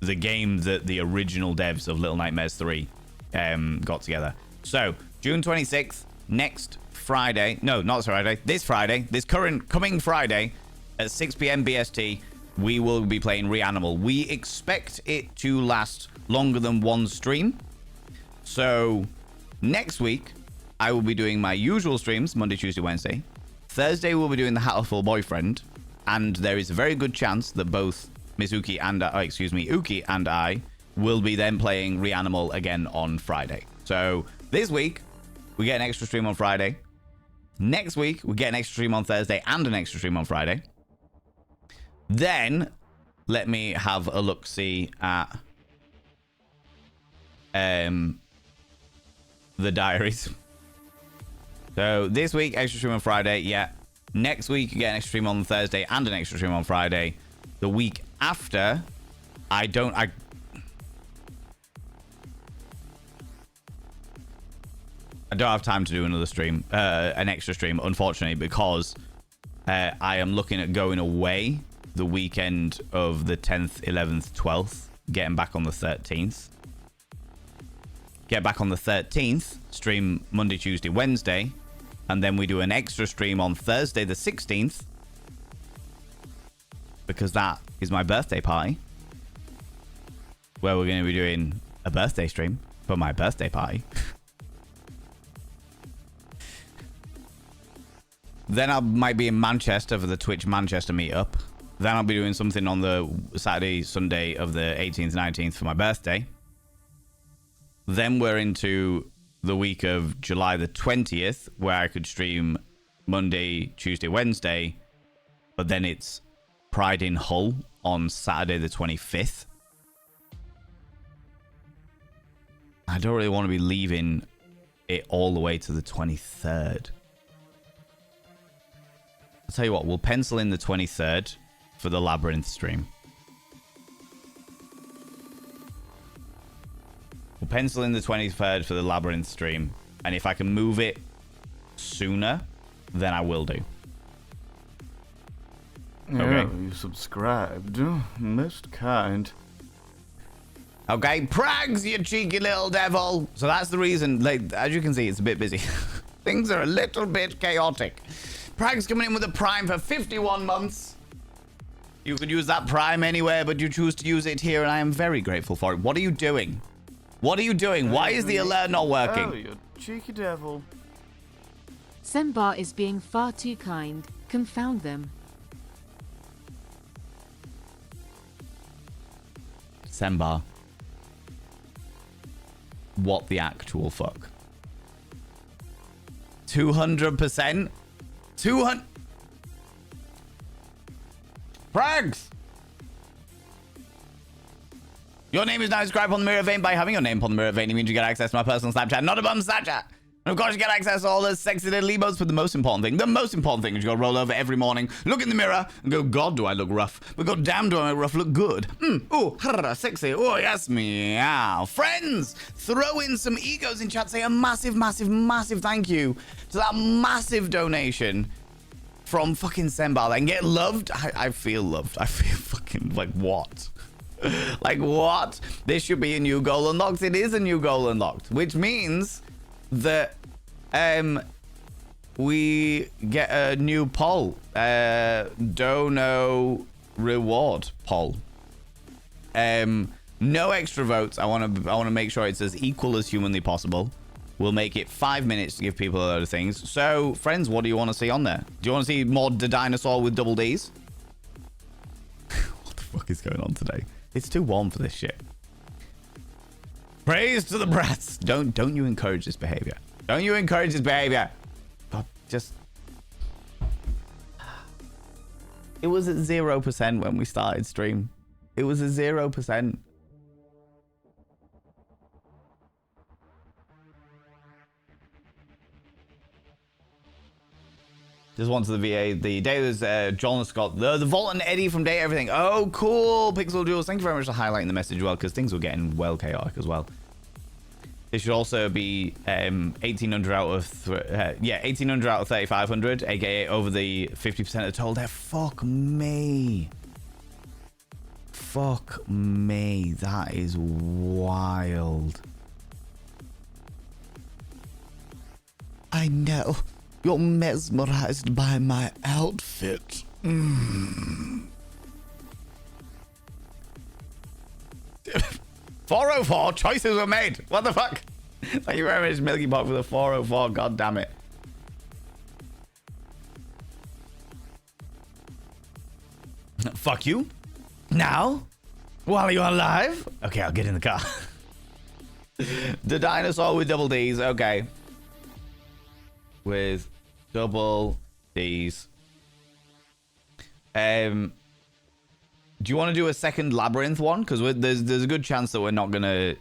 Speaker 1: the game that the original devs of Little Nightmares 3 got together. So June 26th, next Friday. No, not Friday. This Friday. This coming Friday at 6 p.m. BST, we will be playing Reanimal. We expect it to last longer than one stream. So next week, I will be doing my usual streams, Monday, Tuesday, Wednesday. Thursday, we'll be doing the Hatful Boyfriend. And there is a very good chance that both Miss Uki and, Uki and I will be then playing Reanimal again on Friday. So this week, we get an extra stream on Friday. Next week, we get an extra stream on Thursday and an extra stream on Friday. Then, let me have a look-see at the diaries. So this week, extra stream on Friday, yeah. Next week, you get an extra stream on Thursday and an extra stream on Friday. The week after, I don't have time to do another stream, an extra stream, unfortunately, because I am looking at going away the weekend of the 10th, 11th, 12th, getting back on the 13th. Get back on the 13th, stream Monday, Tuesday, Wednesday, and then we do an extra stream on Thursday the 16th, because that is my birthday party, where we're going to be doing a birthday stream for my birthday party. Then I might be in Manchester for the Twitch Manchester meetup. Then I'll be doing something on the Saturday, Sunday of the 18th, 19th for my birthday. Then we're into the week of July the 20th, where I could stream Monday, Tuesday, Wednesday. But then it's Pride in Hull on Saturday the 25th. I don't really want to be leaving it all the way to the 23rd. I'll tell you what, we'll pencil in the 23rd for the Labyrinth stream. We'll pencil in the 23rd for the Labyrinth stream. And if I can move it sooner, then I will do.
Speaker 3: Yeah,
Speaker 1: Okay.
Speaker 3: you subscribed. Most kind.
Speaker 1: Okay, Prags, you cheeky little devil. So that's the reason, like, as you can see, it's a bit busy. Things are a little bit chaotic. Prags coming in with a Prime for 51 months. You could use that Prime anywhere, but you choose to use it here, and I am very grateful for it. What are you doing? What are you doing? Why is the alert not working?
Speaker 3: Oh, you cheeky devil.
Speaker 2: Sembar is being far too kind. Confound them.
Speaker 1: Sembar. What the actual fuck? 200%? 200... Prags! Your name is now described on the mirror vein. By having your name upon the mirror vein, it means you get access to my personal Snapchat, not a bum Snapchat. And of course, you get access to all those sexy little emos. But the most important thing is you gotta roll over every morning, look in the mirror, and go, God, do I look rough? But God damn, do I look rough? Look good. Ooh, sexy. Oh, yes, meow. Friends, throw in some egos in chat. Say a massive, massive, massive thank you to that massive donation from fucking Sembar. And get loved. I feel loved. I feel fucking like what? Like what? This should be a new goal unlocked. It is a new goal unlocked, which means that we get a new poll, dono reward poll. No extra votes. I want to make sure it's as equal as humanly possible. We'll make it 5 minutes to give people a load of things. So, friends, what do you want to see on there? Do you want to see more the dinosaur with double D's? What the fuck is going on today? It's too warm for this shit. Praise to the brats. Don't you encourage this behavior. Don't you encourage this behavior. But just... It was at 0% when we started stream. It was at 0%. Just went to the VA. The day was John Scott. The Vault and Eddie from Day Everything. Oh, cool. Pixel Jules. Thank you very much for highlighting the message as well, because things were getting well chaotic as well. It should also be 1800 out of 1800 out of 3500, aka over the 50% of total debt. Fuck me. Fuck me. That is wild. I know. You're mesmerized by my outfit. 404 choices were made. What the fuck? Thank you very much, Milky Bot, for the 404. God damn it. Fuck you. Now? While you're alive? Okay, I'll get in the car. The dinosaur with double D's. Okay. With double D's. Do you want to do a second labyrinth one? Because there's a good chance that we're not gonna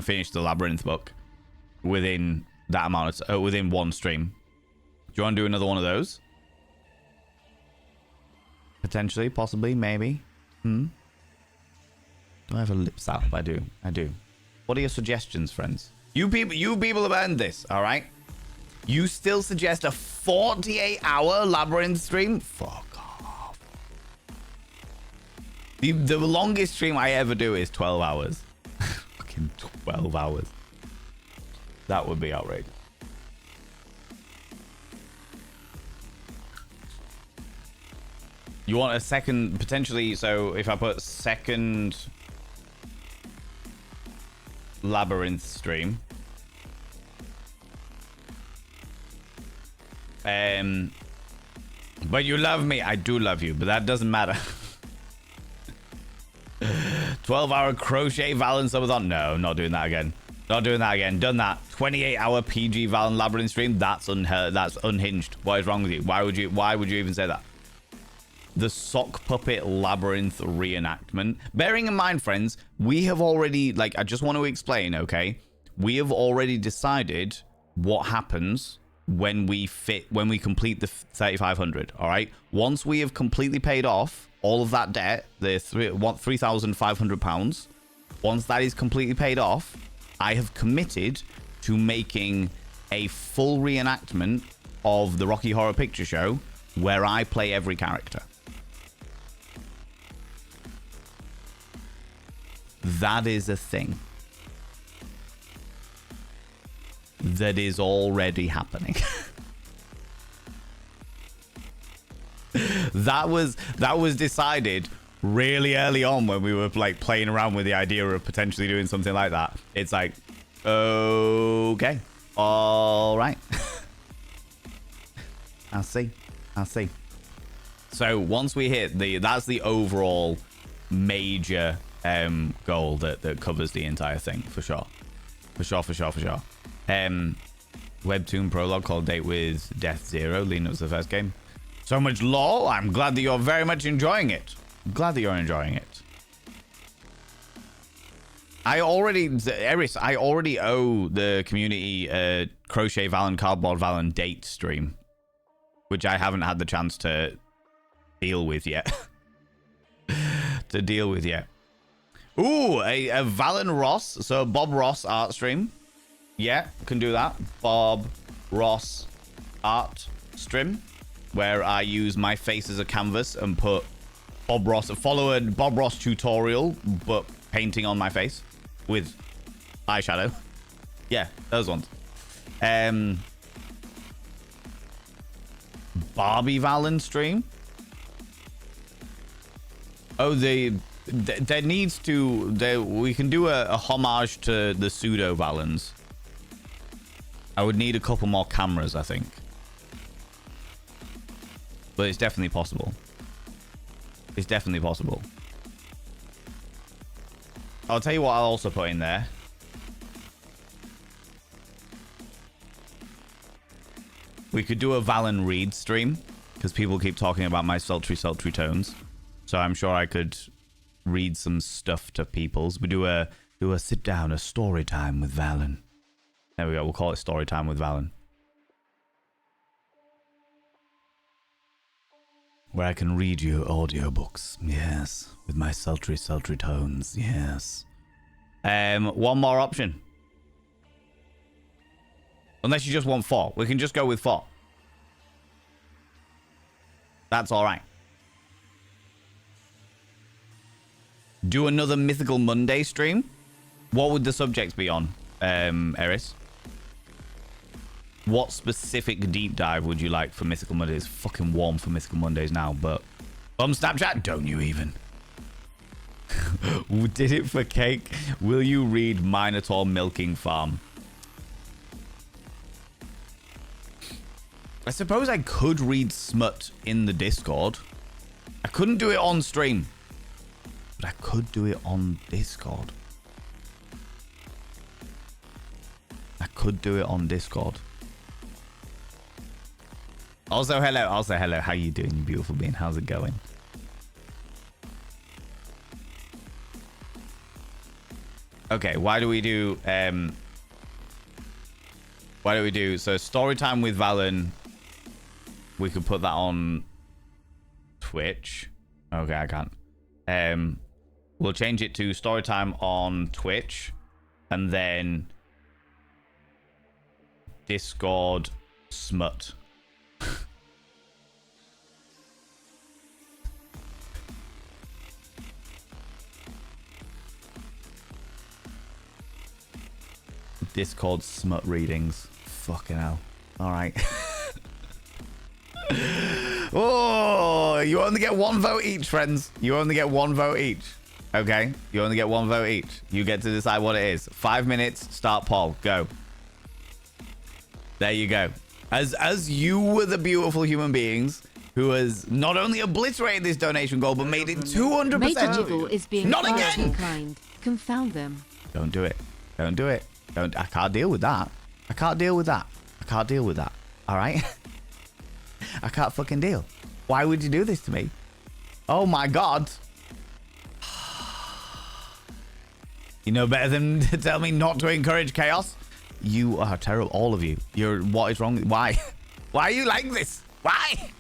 Speaker 1: finish the labyrinth book within that amount of within one stream. Do you want to do another one of those? Potentially, possibly, maybe. Do I have a lip salve? I do. What are your suggestions, friends? You people have earned this, all right? You still suggest a 48-hour labyrinth stream? Fuck off. The longest stream I ever do is 12 hours. Fucking 12 hours. That would be outrageous. You want a second, potentially, so if I put second labyrinth stream. But you love me. I do love you, but that doesn't matter. 12-hour crochet Valen subathon. No, not doing that again. Not doing that again. Done that. 28-hour PG Valen labyrinth stream. That's unhinged. What is wrong with you? Why would you even say that? The sock puppet labyrinth reenactment. Bearing in mind, friends, we have already, like, I just want to explain, okay? We have already decided what happens when we complete the 3500, all right? Once we have completely paid off all of that debt, the 3,500 pounds, once that is completely paid off, I have committed to making a full reenactment of the Rocky Horror Picture Show where I play every character. That is a thing that is already happening. that was decided really early on when we were like playing around with the idea of potentially doing something like that. It's like, okay, all right. I'll see. So once we hit that's the overall major goal that covers the entire thing, for sure. Webtoon prologue called Date with Death Zero, leading up to the first game. So much lore. I'm glad that you're very much enjoying it. I'm glad that you're enjoying it. Eris, I already owe the community Crochet Valen, Cardboard Valen date stream, which I haven't had the chance to deal with yet. Ooh, a Valen Ross, so Bob Ross art stream. Yeah, can do that. Bob Ross art stream, where I use my face as a canvas and put follow a Bob Ross tutorial, but painting on my face with eyeshadow. Yeah, those ones. Barbie Valen stream. Oh, there needs to we can do a homage to the pseudo Valens. I would need a couple more cameras, I think, but it's definitely possible. I'll tell you what I'll also put in there. We could do a Valen Reed stream, because people keep talking about my sultry tones, so I'm sure I could read some stuff to peoples. We do a sit down, a story time with Valen. There we go. We'll call it story time with Valen, where I can read you audiobooks. Yes, with my sultry tones. Yes. One more option. Unless you just want 4. We can just go with 4. That's all right. Do another Mythical Monday stream. What would the subjects be on, Eris? What specific deep dive would you like for Mythical Mondays? It's fucking warm for Mythical Mondays now, but... Snapchat? Don't you even. Did it for cake? Will you read Minotaur Milking Farm? I suppose I could read Smut in the Discord. I couldn't do it on stream. But I could do it on Discord. I could do it on Discord. Also, hello. Also, hello. How you doing, you beautiful being? How's it going? Okay, why do we do so story time with Valen? We could put that on Twitch. Okay, I can't. We'll change it to story time on Twitch and then Discord Smut. Discord Smut readings. Fucking hell. All right. Oh, you only get 1 vote each, friends. You only get 1 vote each. Okay? You only get 1 vote each. You get to decide what it is. 5 minutes, start poll. Go. There you go. As you were the beautiful human beings who has not only obliterated this donation goal, but made it 200%.
Speaker 2: Major Jiggle is being
Speaker 1: Not
Speaker 2: far
Speaker 1: again!
Speaker 2: too kind. Confound them.
Speaker 1: Don't do it. Don't do it. Don't. I can't deal with that. I can't deal with that. I can't deal with that. All right? I can't fucking deal. Why would you do this to me? Oh my god. You know better than to tell me not to encourage chaos? You are terrible. All of you. What is wrong? Why? Why are you like this? Why?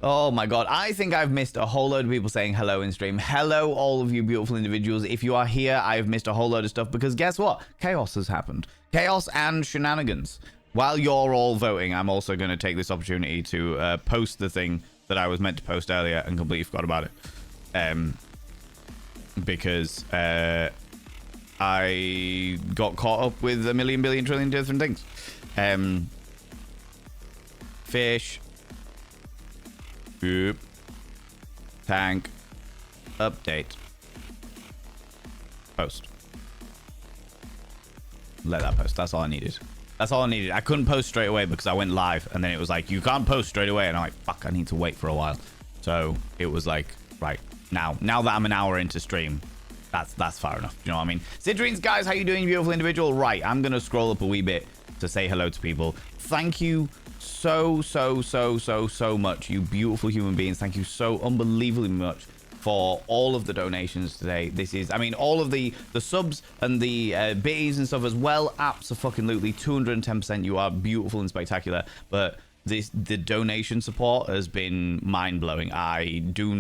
Speaker 1: Oh my god. I think I've missed a whole load of people saying hello in stream. Hello, all of you beautiful individuals. If you are here, I've missed a whole load of stuff because guess what? Chaos has happened. Chaos and shenanigans. While you're all voting, I'm also going to take this opportunity to post the thing that I was meant to post earlier and completely forgot about it. Because I got caught up with a million, billion, trillion different things. Fish. Oop. Tank. Update. Post. Let that post. That's all I needed. That's all I needed. I couldn't post straight away because I went live and then it was like, you can't post straight away. And I'm like, fuck, I need to wait for a while. So it was like, right, now that I'm an hour into stream, that's far enough. You know what I mean? Citrines, guys, how you doing, beautiful individual? Right, I'm going to scroll up a wee bit to say hello to people. Thank you so much, you beautiful human beings. Thank you so unbelievably much for all of the donations today. This is, I mean, all of the subs and the biddies and stuff as well. Absolutely 210%. You are beautiful and spectacular. But the donation support has been mind-blowing. I don't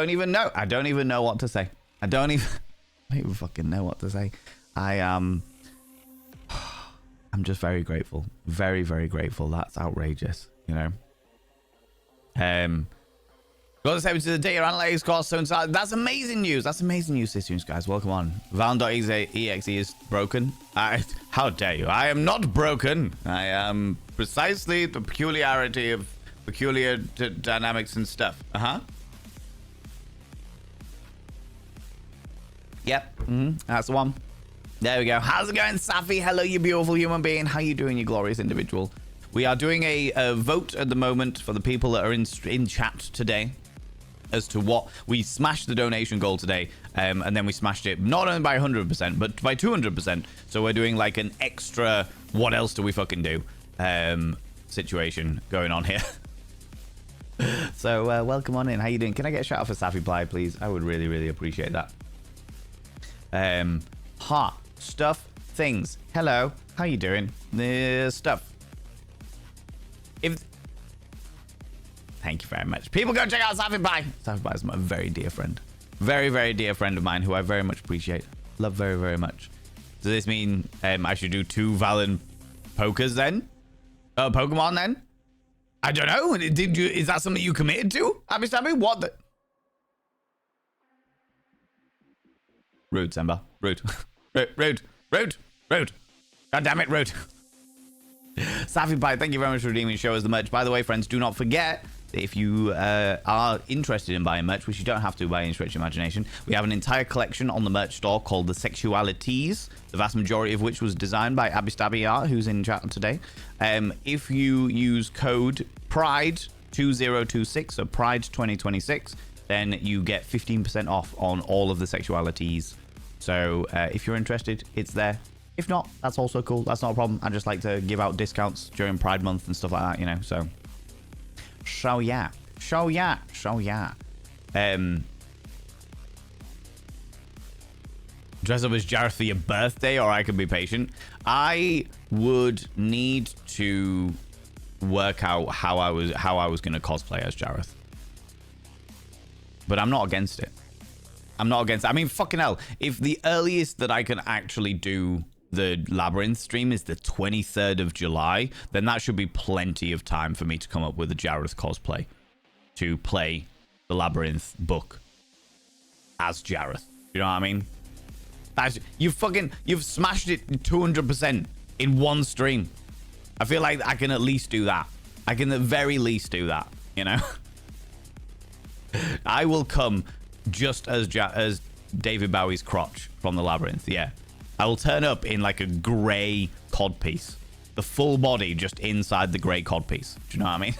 Speaker 1: even know. I don't even know what to say. I don't even fucking know what to say. I'm just very grateful. Very, very grateful. That's outrageous, you know. Got to say to the data analytics course. So that's amazing news. That's amazing news, systems guys. Welcome on. Val.exe is broken. How dare you? I am not broken. I am precisely the peculiarity of peculiar dynamics and stuff. Yep. That's the one. There we go. How's it going, Safi? Hello, you beautiful human being. How you doing, you glorious individual? We are doing a vote at the moment for the people that are in chat today as to what we smashed the donation goal today, and then we smashed it not only by 100% but by 200%. So we're doing like an extra what else do we fucking do situation going on here. So welcome on in. How you doing? Can I get a shout out for Safi Ply, please? I would really appreciate that. Stuff things. Hello, how you doing? The stuff. If Thank you very much. People go check out Savvy Pie. Savvy Pie is my very dear friend. Very, very dear friend of mine who I very much appreciate. Love very, very much. Does this mean I should do 2 Valen pokers then? Pokemon then? I don't know. Is that something you committed to? Abby Stabby? What the? Rude, Semba. Rude. Rude. God damn it, rude. Savvy Pie, thank you very much for redeeming show as the merch. By the way, friends, do not forget that if you are interested in buying merch, which you don't have to by any stretch of imagination, we have an entire collection on the merch store called the Sexualities, the vast majority of which was designed by Abby Stabby Art, who's in chat today. If you use code PRIDE2026, so PRIDE2026, then you get 15% off on all of the Sexualities. So if you're interested, it's there. If not, that's also cool. That's not a problem. I just like to give out discounts during Pride Month and stuff like that, you know. So yeah. Dress up as Jareth for your birthday, or I can be patient. I would need to work out how I was going to cosplay as Jareth, but I'm not against it. I'm not against it. I mean, fucking hell. If the earliest that I can actually do the Labyrinth stream is the 23rd of July, then that should be plenty of time for me to come up with a Jareth cosplay to play the Labyrinth book as Jareth. You know what I mean? You've smashed it 200% in one stream. I feel like I can at least do that. I can at the very least do that, you know? I will come just as David Bowie's crotch from the Labyrinth, yeah. I will turn up in like a grey codpiece. The full body just inside the grey codpiece. Do you know what I mean?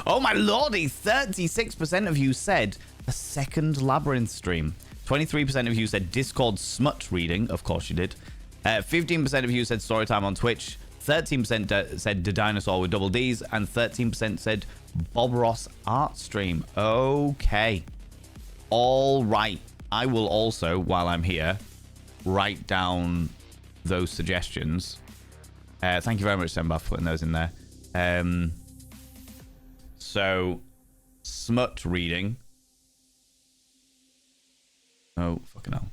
Speaker 1: Oh my lordy, 36% of you said a second Labyrinth stream. 23% of you said Discord smut reading. Of course you did. 15% of you said storytime on Twitch. 13% said the dinosaur with double D's. And 13% said Bob Ross art stream. Okay. All right. I will also, while I'm here, write down those suggestions. Thank you very much, Semba, for putting those in there. So, smut reading. Oh, fucking hell.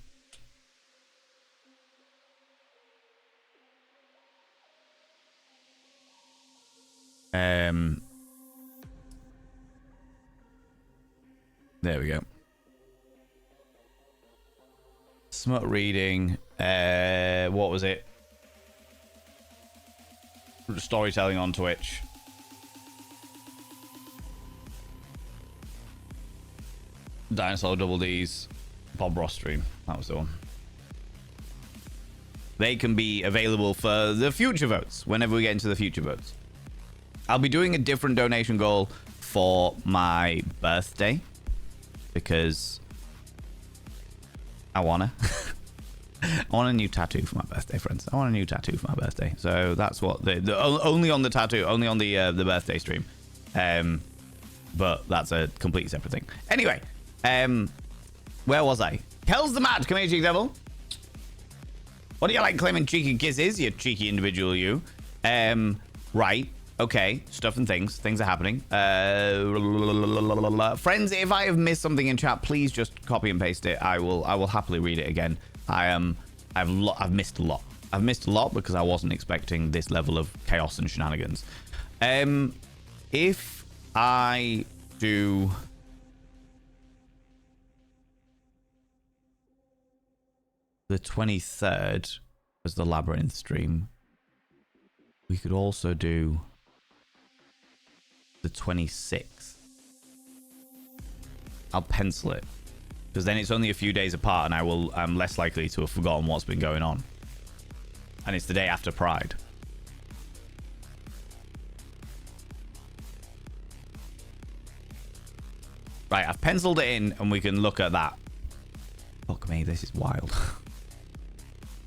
Speaker 1: There we go. Smut reading. What was it? Storytelling on Twitch. Dinosaur double D's. Bob Ross stream. That was the one. They can be available for the future votes whenever we get into the future votes. I'll be doing a different donation goal for my birthday because I wanna. I want a new tattoo for my birthday, friends. I want a new tattoo for my birthday. So that's what only on the tattoo, only on the birthday stream. But that's a completely separate thing. Anyway, where was I? Hell's the Mad, come here, cheeky devil. What do you like claiming cheeky kisses, you cheeky individual, you? Right. Okay, stuff and things. Things are happening. Friends, if I have missed something in chat, please just copy and paste it. I will happily read it again. I've missed a lot. I've missed a lot because I wasn't expecting this level of chaos and shenanigans. If I do the 23rd as the Labyrinth stream, we could also do the 26th. I'll pencil it because then it's only a few days apart and I'm less likely to have forgotten what's been going on, and it's the day after Pride. Right, I've penciled it in and we can look at that. Fuck me, this is wild.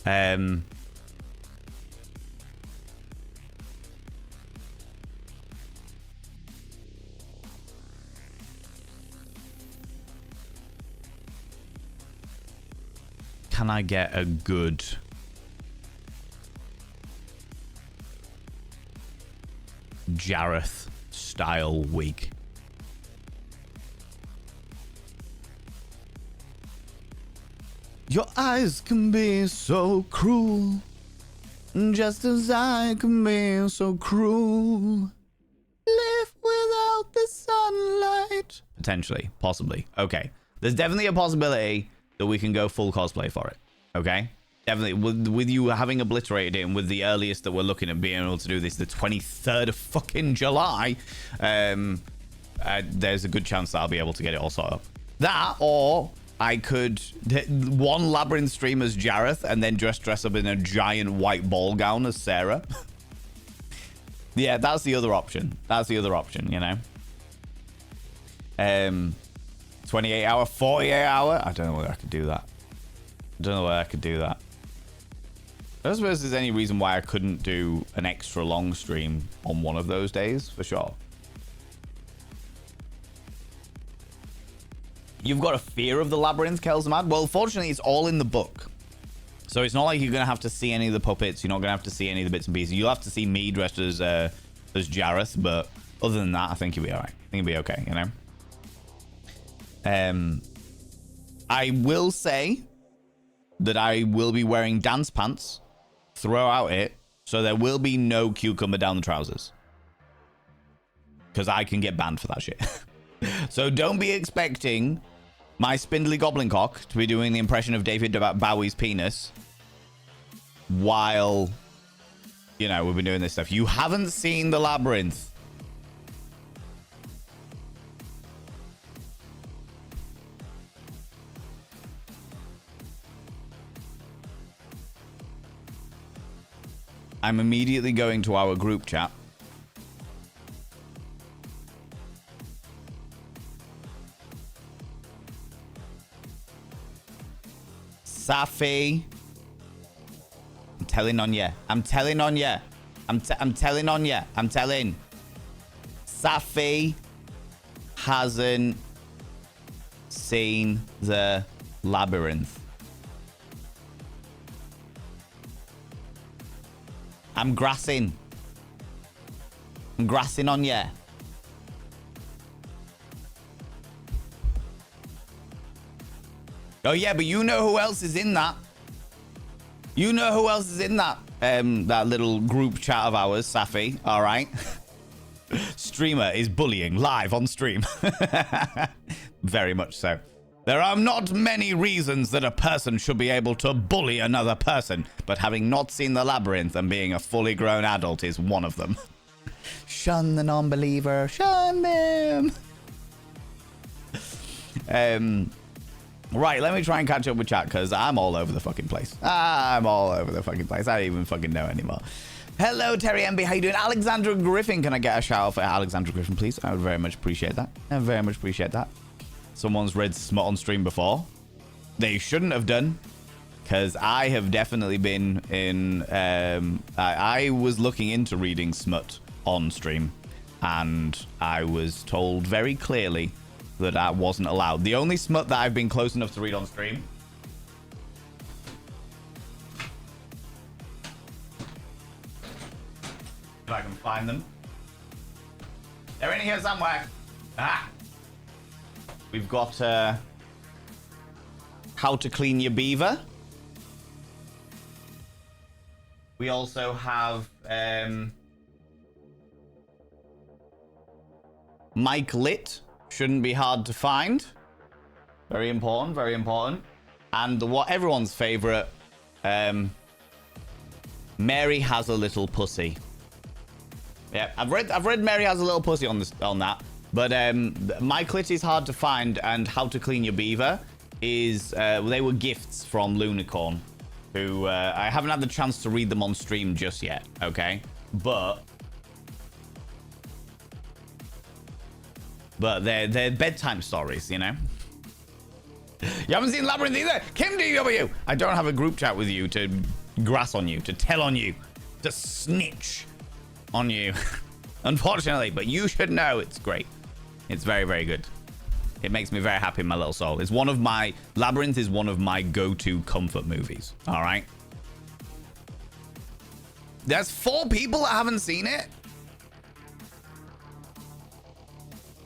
Speaker 1: Can I get a good Jareth style wig? Your eyes can be so cruel, just as I can be so cruel. Live without the sunlight. Potentially, possibly. Okay. There's definitely a possibility that we can go full cosplay for it. Okay? Definitely. With you having obliterated it and with the earliest that we're looking at being able to do this, the 23rd of fucking July, there's a good chance that I'll be able to get it all sorted up. That, or I could one Labyrinth stream as Jareth and then just dress up in a giant white ball gown as Sarah. Yeah, that's the other option. That's the other option, you know. 28 hour, 48 hour. I don't know whether I could do that. I don't know whether I could do that. I don't suppose there's any reason why I couldn't do an extra long stream on one of those days, for sure. You've got a fear of the labyrinth, Kelsmad? Well, fortunately, it's all in the book. So it's not like you're going to have to see any of the puppets. You're not going to have to see any of the bits and pieces. You'll have to see me dressed as Jareth, but other than that, I think you'll be all right. I think you'll be okay, you know? I will say that I will be wearing dance pants throughout it, so there will be no cucumber down the trousers. Because I can get banned for that shit. So don't be expecting my spindly goblin cock to be doing the impression of David Bowie's penis while, you know, we've been doing this stuff. You haven't seen the labyrinth. I'm immediately going to our group chat. Safi. I'm telling on ya. I'm telling on ya. I'm telling on ya. I'm telling. Safi hasn't seen the labyrinth. I'm grassing. I'm grassing on ya. Oh yeah, but you know who else is in that. You know who else is in that that little group chat of ours, Safi. All right. Streamer is bullying live on stream. Very much so. There are not many reasons that a person should be able to bully another person, but having not seen the labyrinth and being a fully grown adult is one of them. Shun the non-believer. Shun them. Right, let me try and catch up with chat because I'm all over the fucking place. I'm all over the fucking place. I don't even fucking know anymore. Hello, Terry MB. How you doing? Alexandra Griffin. Can I get a shout out for Alexandra Griffin, please? I would very much appreciate that. I very much appreciate that. Someone's read Smut on stream before. They shouldn't have done, because I have definitely been in... I was looking into reading Smut on stream, and I was told very clearly that I wasn't allowed. The only Smut that I've been close enough to read on stream... If I can find them. They're in here somewhere. Ah! We've got How to Clean Your Beaver. We also have Mike Lit. Shouldn't be hard to find. Very important, very important. And what everyone's favorite, Mary Has a Little Pussy. Yeah, I've read Mary Has a Little Pussy on that. But Mike Lit is hard to find, and How to Clean Your Beaver is they were gifts from Lunicorn, who I haven't had the chance to read them on stream just yet. Okay, but they're bedtime stories, you know. You haven't seen Labyrinth either, Kim DW. I don't have a group chat with you to grass on you, to tell on you, to snitch on you, unfortunately. But you should know it's great. It's very, very good. It makes me very happy in my little soul. It's one of my... Labyrinth is one of my go-to comfort movies. All right? There's 4 people that haven't seen it?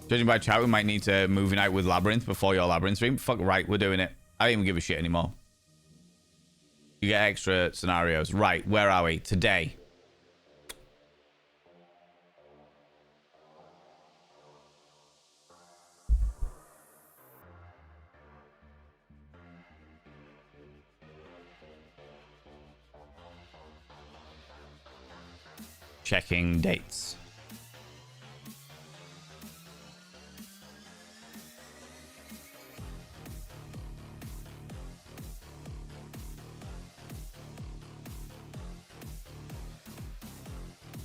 Speaker 1: Judging by chat, we might need to move out with Labyrinth before your Labyrinth stream. Fuck right, we're doing it. I don't even give a shit anymore. You get extra scenarios. Right, where are we? Today. Checking dates.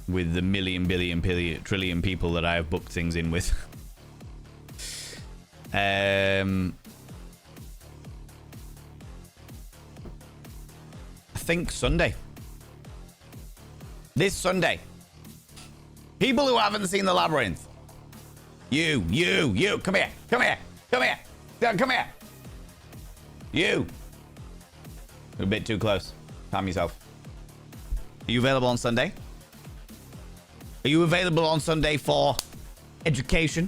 Speaker 1: With the million, billion, trillion people that I have booked things in with. I think Sunday. This Sunday. People who haven't seen the labyrinth. You, come here, come here, come here, come here. You. A bit too close. Calm yourself. Are you available on Sunday? Are you available on Sunday for education?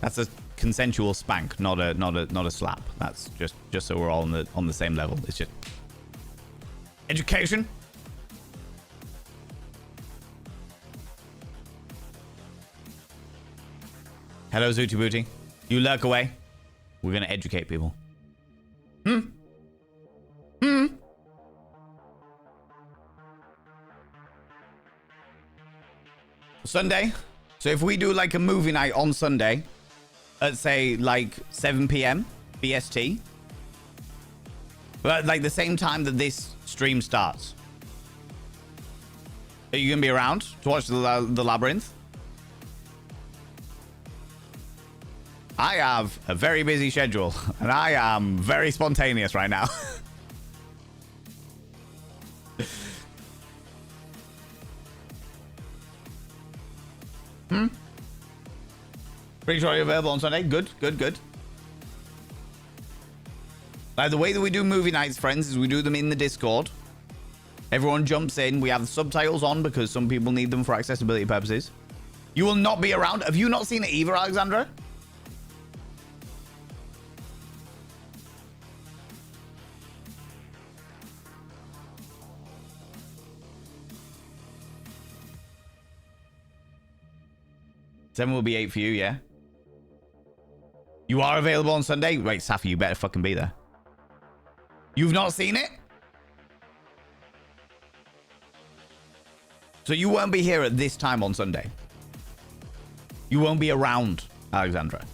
Speaker 1: That's a consensual spank, not a slap. That's just so we're all on the same level. It's just education. Hello, Zooty Booty. You lurk away. We're gonna educate people. Sunday. So if we do like a movie night on Sunday at say like 7 p.m. BST, but like the same time that this stream starts, are you gonna be around to watch the labyrinth? I have a very busy schedule and I am very spontaneous right now. Pretty sure you're available on Sunday. Good. Like the way that we do movie nights, friends, is we do them in the Discord. Everyone jumps in. We have the subtitles on because some people need them for accessibility purposes. You will not be around. Have you not seen it either, Alexandra? Seven will be 8 for you, yeah? You are available on Sunday? Wait, Safi, you better fucking be there. You've not seen it? So you won't be here at this time on Sunday. You won't be around, Alexandra.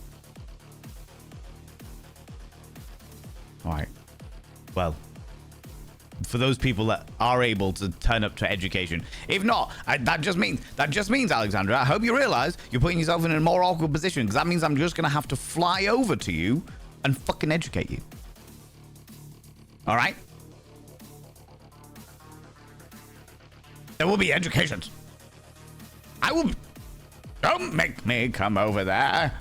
Speaker 1: All right. Well, for those people that are able to turn up to education. If not, that just means, Alexandra, I hope you realize you're putting yourself in a more awkward position, because that means I'm just going to have to fly over to you and fucking educate you. All right? There will be educations. Don't make me come over there.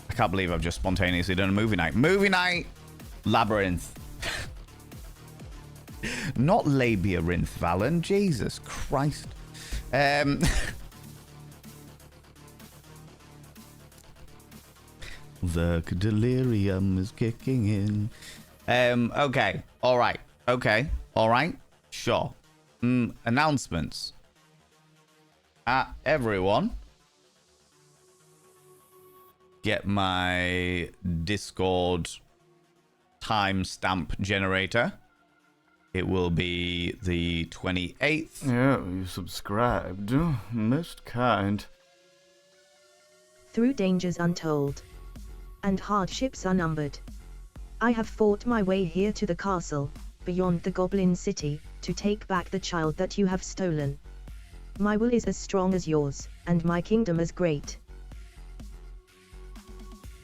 Speaker 1: I can't believe I've just spontaneously done a movie night. Movie night, labyrinth. Not labyrinth, Valen. Jesus Christ. The delirium is kicking in. Okay. All right. Okay. All right. Sure. Announcements. Everyone. Get my Discord timestamp generator. It will be the 28th.
Speaker 3: Yeah, you subscribed. Most kind.
Speaker 4: Through dangers untold and hardships unnumbered, I have fought my way here to the castle, beyond the Goblin City, to take back the child that you have stolen. My will is as strong as yours, and my kingdom as great.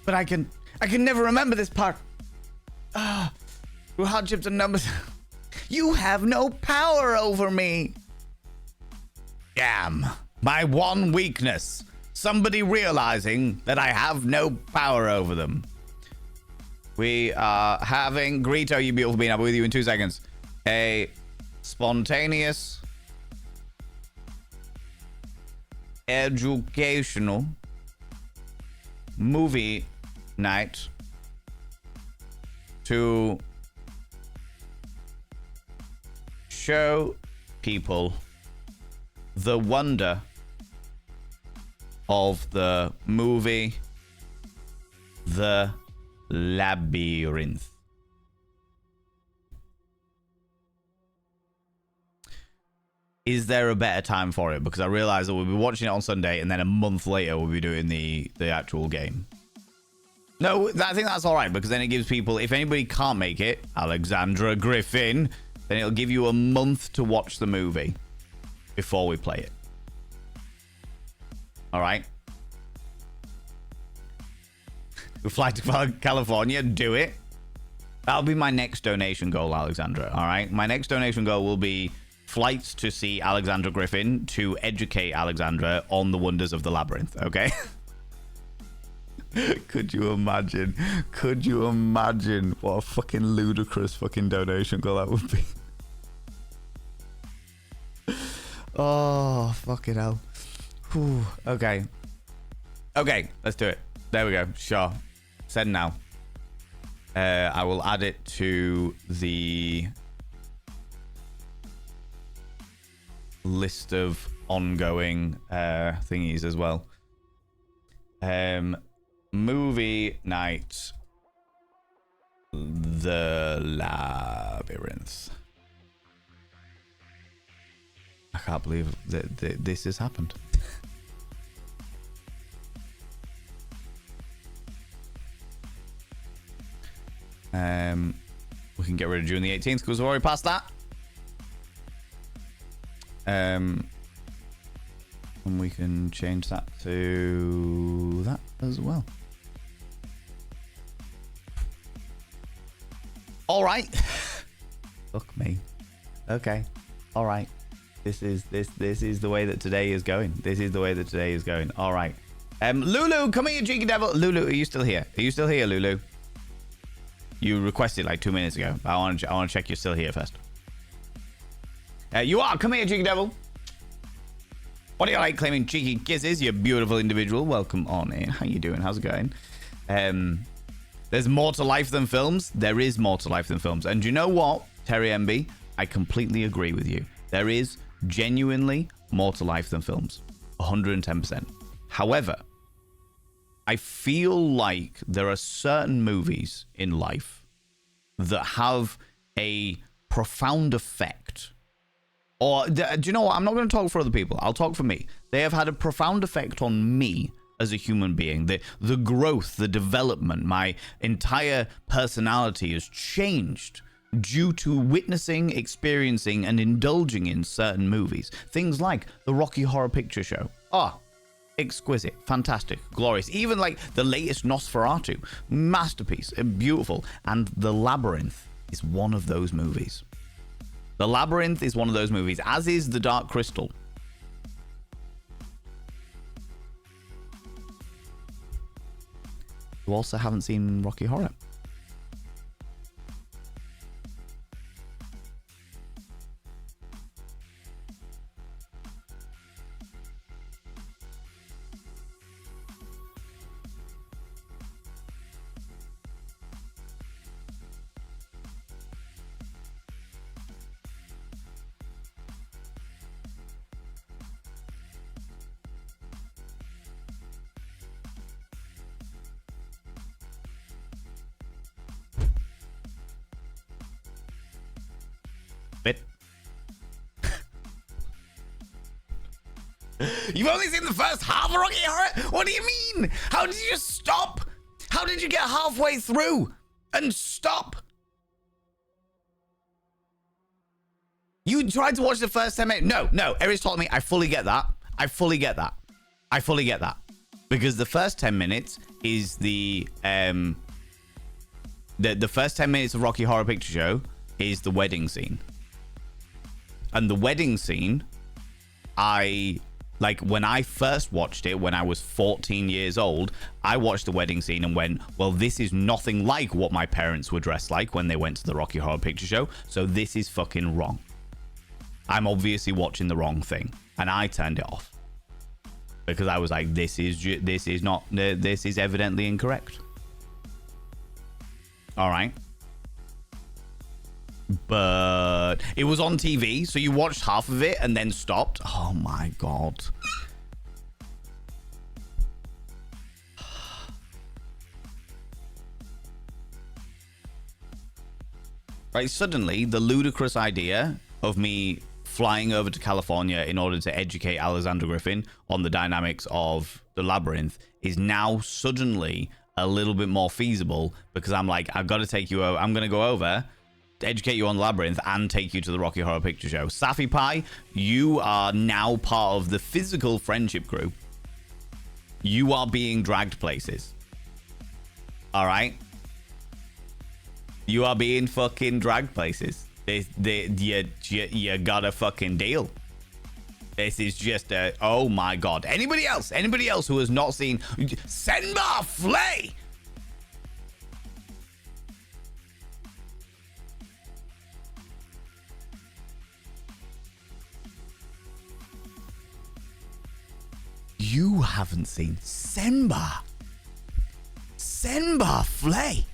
Speaker 1: But I can never remember this part. Through hardships and numbers. You have no power over me. Damn. My one weakness. Somebody realizing that I have no power over them. We are having... Grito, you beautiful being. I'll be with you in 2 seconds. A spontaneous... educational... movie night... to show people the wonder of the movie The Labyrinth. Is there a better time for it? Because I realize that we'll be watching it on Sunday and then a month later we'll be doing the actual game. No, I think that's all right, because then it gives people, if anybody can't make it, Alexandra Griffin, then it'll give you a month to watch the movie before we play it. All right. We fly to California, do it. That'll be my next donation goal, Alexandra. All right. My next donation goal will be flights to see Alexandra Griffin to educate Alexandra on the wonders of the labyrinth. Okay. Could you imagine? Could you imagine what a fucking ludicrous fucking donation goal that would be? Oh, fucking hell. Whew. Okay. Okay, let's do it. There we go. Sure. Send now. I will add it to the list of ongoing thingies as well. Movie night. The Labyrinth. I can't believe that this has happened. We can get rid of June the 18th because we've already passed that. And we can change that to that as well. All right. Fuck me. Okay. All right. This is the way that today is going. This is the way that today is going. All right. Lulu, come here, cheeky devil. Lulu, are you still here? Are you still here, Lulu? You requested like 2 minutes ago. I want to check you're still here first. You are. Come here, cheeky devil. What do you like claiming cheeky kisses? You beautiful individual. Welcome on in. How you doing? How's it going? There's more to life than films. There is more to life than films. And you know what, Terry MB? I completely agree with you. There is genuinely more to life than films. 110%. However, I feel like there are certain movies in life that have a profound effect. Or, do you know what? I'm not going to talk for other people. I'll talk for me. They have had a profound effect on me as a human being. The growth, the development, my entire personality has changed due to witnessing, experiencing, and indulging in certain movies. Things like the Rocky Horror Picture Show. Oh, exquisite, fantastic, glorious. Even like the latest Nosferatu, masterpiece, beautiful. And The Labyrinth is one of those movies. The Labyrinth is one of those movies, as is The Dark Crystal. You also haven't seen Rocky Horror. You've only seen the first half of Rocky Horror? What do you mean? How did you stop? How did you get halfway through and stop? You tried to watch the first 10 minutes. No, Eric's told me. I fully get that. I fully get that. Because the first 10 minutes is the first 10 minutes of Rocky Horror Picture Show is the wedding scene. And the wedding scene, like when I first watched it when I was 14 years old, I watched the wedding scene and went, well, this is nothing like what my parents were dressed like when they went to the Rocky Horror Picture Show. So this is fucking wrong. I'm obviously watching the wrong thing. And I turned it off. Because I was like, this is evidently incorrect. All right. But it was on TV, so you watched half of it and then stopped. Oh my God. Right, suddenly the ludicrous idea of me flying over to California in order to educate Alexander Griffin on the dynamics of the labyrinth is now suddenly a little bit more feasible, because I'm like, I've got to take you over. I'm going to go over to educate you on the labyrinth and take you to the Rocky Horror Picture Show. Safi Pie, you are now part of the physical friendship group. You are being dragged places. All right? You are being fucking dragged places. You got a fucking deal. This is just a... Oh my God. Anybody else who has not seen... Senbar Flay! You haven't seen Senbar Flay.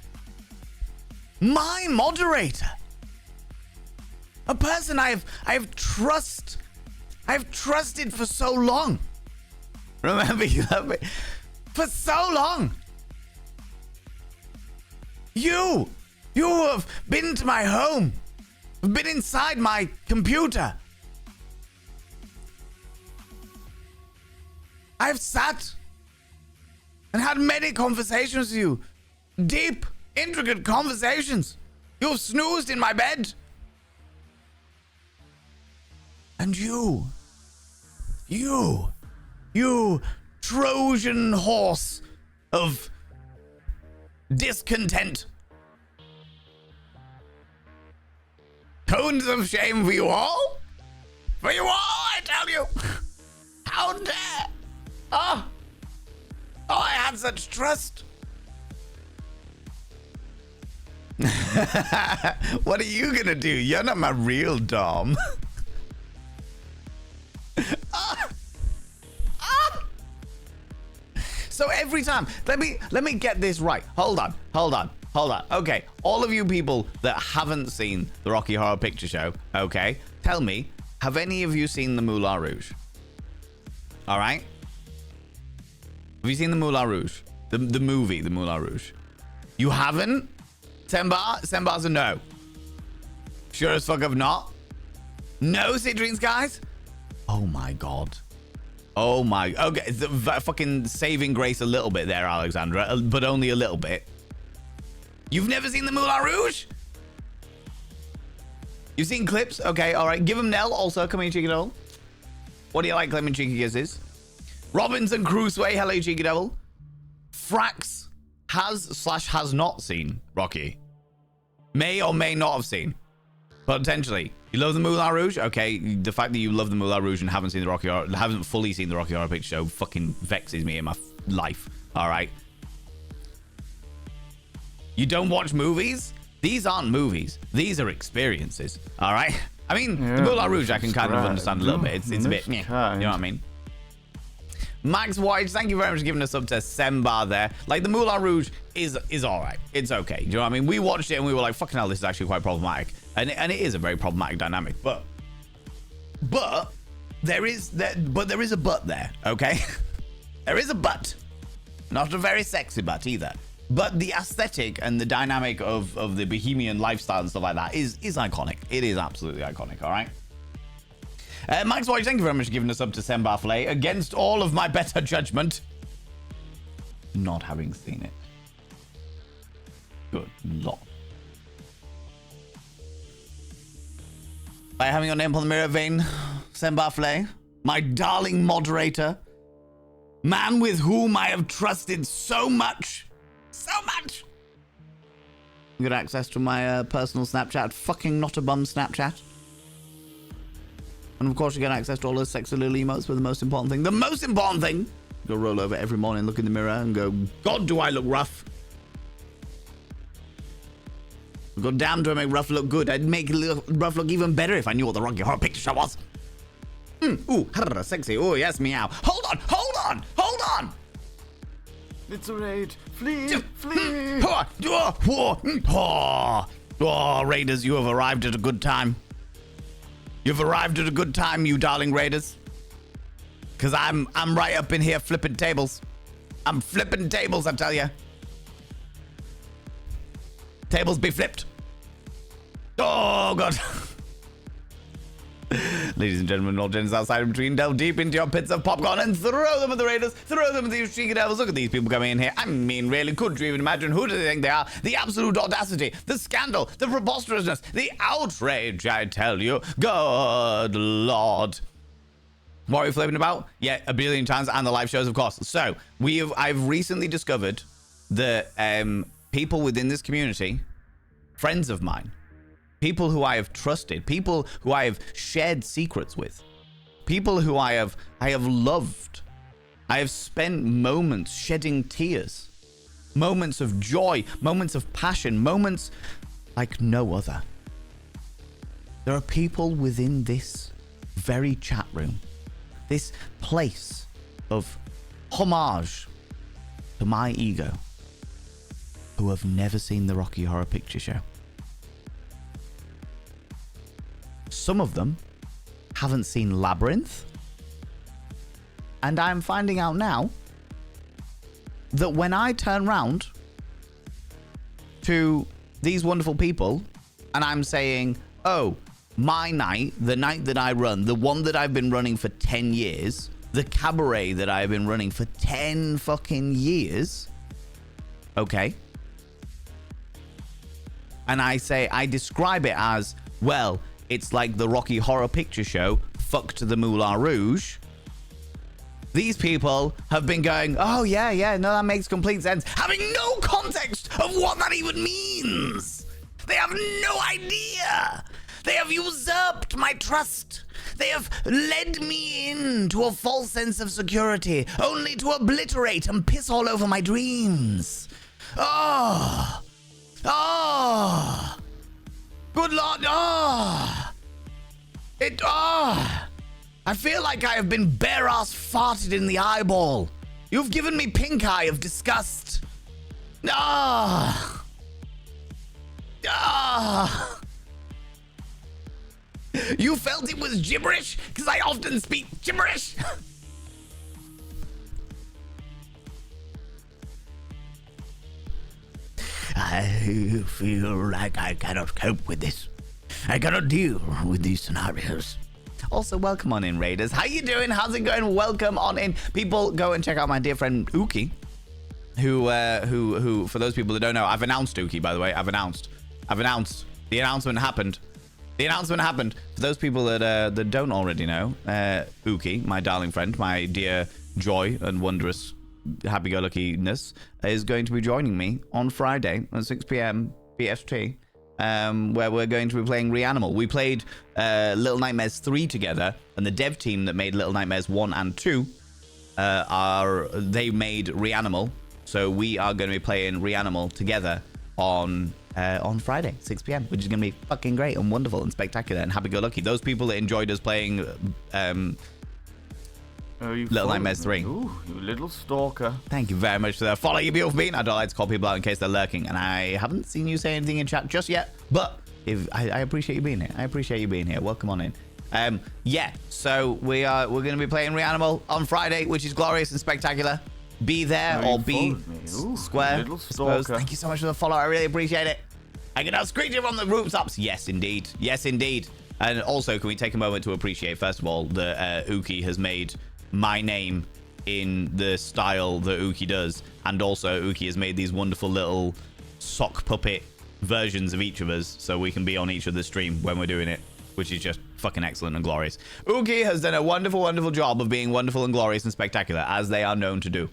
Speaker 1: My moderator. A person I've trusted for so long. Remember, you love me for so long. You have been to my home, been inside my computer. I've sat and had many conversations with you. Deep, intricate conversations. You've snoozed in my bed. And you Trojan horse of discontent. Tones of shame for you all. For you all, I tell you. How dare. Oh, I had such trust. What are you gonna do? You're not my real Dom. So every time, let me get this right. Hold on. Okay, all of you people that haven't seen the Rocky Horror Picture Show, okay, tell me, have any of you seen the Moulin Rouge? All right. Have you seen the Moulin Rouge? The movie, the Moulin Rouge? You haven't? Sembar's a no. Sure as fuck have not. No, Citrines, guys? Oh my God. Oh my. Okay, fucking saving grace a little bit there, Alexandra, but only a little bit. You've never seen the Moulin Rouge? You've seen clips? Okay, all right. Give him Nell also. Come in, Cheeky Devil. What do you like, Clement Cheeky Kisses? Robinson Crusoe. Hello, Cheeky Devil. Frax has not seen Rocky. May or may not have seen. Potentially. You love the Moulin Rouge? Okay, the fact that you love the Moulin Rouge and haven't fully seen the Rocky Horror Picture Show fucking vexes me in my life. All right. You don't watch movies? These aren't movies. These are experiences. All right. I mean, the Moulin Rouge I can kind of understand a little bit. It's a bit, you know what I mean? Max White, thank you very much for giving us up to Sembar there. Like, the Moulin Rouge is all right. It's okay. Do you know what I mean? We watched it and we were like, fucking hell, this is actually quite problematic. And it is a very problematic dynamic. But there is a but there, okay? There is a but. Not a very sexy but either. But the aesthetic and the dynamic of the bohemian lifestyle and stuff like that is iconic. It is absolutely iconic, all right? Max White, thank you very much for giving us up to Sembar Flay against all of my better judgment. Not having seen it. Good lord. By having your name on the mirror vein, Sembar Flay, my darling moderator, man with whom I have trusted so much. So much. You got access to my personal Snapchat, fucking not a bum Snapchat. And of course you get access to all those sexy little emotes, but the most important thing, go roll over every morning, look in the mirror and go, God, do I look rough? God damn, do I make rough look good? I'd make rough look even better if I knew what the Rocky Horror Picture Show was. Ooh, sexy. Oh, yes, meow. Hold on.
Speaker 3: It's a raid. Flee.
Speaker 1: Oh, Raiders, you have arrived at a good time. You've arrived at a good time, you darling Raiders. Because I'm right up in here flipping tables. I'm flipping tables, I tell you. Tables be flipped. Oh, God. Ladies and gentlemen, all gents outside in between, delve deep into your pits of popcorn and throw them at the Raiders. Throw them at these cheeky devils. Look at these people coming in here. I mean, really, could you even imagine who do they think they are? The absolute audacity, the scandal, the preposterousness, the outrage, I tell you. Good Lord. What are we flipping about? Yeah, a billion times, and the live shows, of course. So, I've recently discovered that people within this community, friends of mine, people who I have trusted, people who I have shared secrets with, people who I have loved, I have spent moments shedding tears, moments of joy, moments of passion, moments like no other. There are people within this very chat room, this place of homage to my ego, who have never seen the Rocky Horror Picture Show. Some of them haven't seen Labyrinth. And I'm finding out now that when I turn round to these wonderful people and I'm saying, oh, my night, the night that I run, the one that I've been running for 10 years, the cabaret that I've been running for 10 fucking years, okay? And I describe it as, well, it's like the Rocky Horror Picture Show, fucked the Moulin Rouge. These people have been going, oh, yeah, no, that makes complete sense. Having no context of what that even means. They have no idea. They have usurped my trust. They have led me into a false sense of security, only to obliterate and piss all over my dreams. Oh. Good Lord, I feel like I have been bare-ass farted in the eyeball. You've given me pink eye of disgust. You felt it was gibberish? Because I often speak gibberish. I feel like I cannot cope with this. I cannot deal with these scenarios. Also, welcome on in, Raiders. How you doing? How's it going? Welcome on in. People, go and check out my dear friend Uki, who, for those people that don't know, I've announced Uki, by the way. I've announced. The announcement happened. For those people that don't already know, Uki, my darling friend, my dear joy and wondrous happy-go-luckiness, is going to be joining me on Friday at 6 p.m. BST, where we're going to be playing Reanimal. We played Little Nightmares 3 together, and the dev team that made Little Nightmares 1 and 2 they made Reanimal, so we are going to be playing Reanimal together on Friday, 6 p.m., which is going to be fucking great and wonderful and spectacular and happy-go-lucky. Those people that enjoyed us playing Little Nightmares 3.
Speaker 3: Ooh, you little stalker.
Speaker 1: Thank you very much for that. Follow you, beautiful bean. I don't like to call people out in case they're lurking, and I haven't seen you say anything in chat just yet, but if I appreciate you being here. Welcome on in. Yeah, so we're going to be playing Reanimal on Friday, which is glorious and spectacular. Be there or be square.
Speaker 3: Little stalker.
Speaker 1: Thank you so much for the follow. I really appreciate it. I can now screech you from the rooftops. Yes, indeed. And also, can we take a moment to appreciate, first of all, that Uki has made my name in the style that Uki does, and also Uki has made these wonderful little sock puppet versions of each of us so we can be on each other's stream when we're doing it, which is just fucking excellent and glorious. Uki has done a wonderful job of being wonderful and glorious and spectacular, as they are known to do.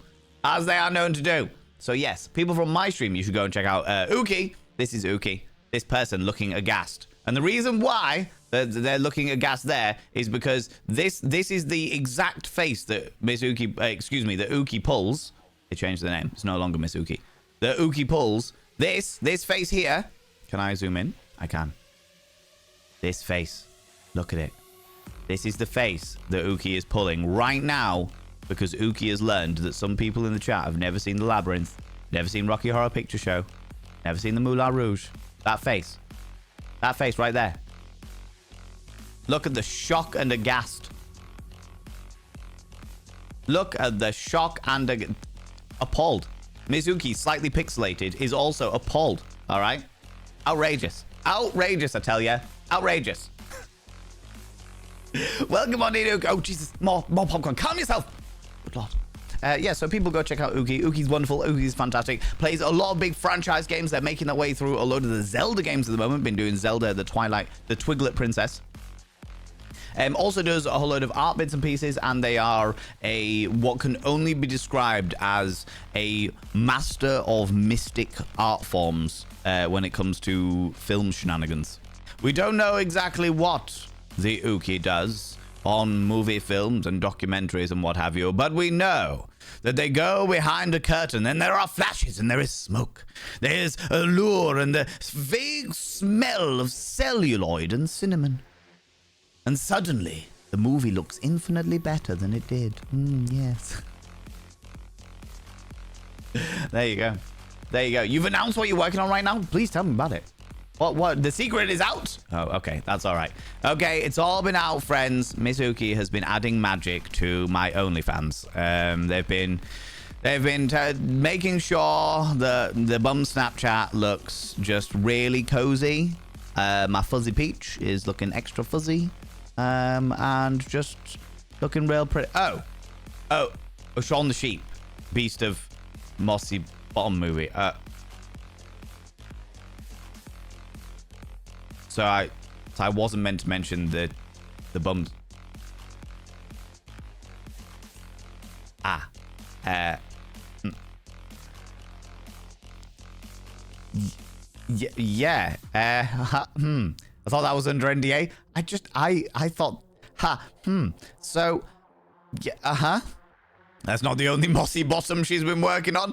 Speaker 1: So yes, people from my stream, you should go and check out Uki. This is Uki, this person looking aghast, and the reason why they're looking aghast there is because this is the exact face that Miss Uki, that Uki pulls. They changed the name. It's no longer Miss Uki. The Uki pulls this face here. Can I zoom in? I can. This face. Look at it. This is the face that Uki is pulling right now because Uki has learned that some people in the chat have never seen The Labyrinth, never seen Rocky Horror Picture Show, never seen the Moulin Rouge. That face. That face right there. Look at the shock and aghast. Look at the shock and appalled. Mizuki, slightly pixelated, is also appalled. All right? Outrageous. Outrageous, I tell ya. Outrageous. Welcome on in, Uki. Oh, Jesus. More popcorn. Calm yourself. Good Lord. Yeah, so people go check out Uki. Uki's wonderful. Uki's fantastic. Plays a lot of big franchise games. They're making their way through a load of the Zelda games at the moment. Been doing Zelda, the Twiglet Princess. Also does a whole load of art bits and pieces, and they are what can only be described as a master of mystic art forms when it comes to film shenanigans. We don't know exactly what the Uki does on movie films and documentaries and what have you, but we know that they go behind a curtain, then there are flashes and there is smoke. There's a lure and the vague smell of celluloid and cinnamon. And suddenly, the movie looks infinitely better than it did. Yes. There you go. There you go. You've announced what you're working on right now? Please tell me about it. What? The secret is out? Oh, okay. That's all right. Okay, it's all been out, friends. Mizuki has been adding magic to my OnlyFans. They've been making sure the bum Snapchat looks just really cozy. My fuzzy peach is looking extra fuzzy. And just looking real pretty. Oh, Shaun the Sheep, Beast of Mossy Bottom movie. So I wasn't meant to mention the bums. Yeah. I thought that was under NDA. I thought, So, yeah, That's not the only mossy bottom she's been working on.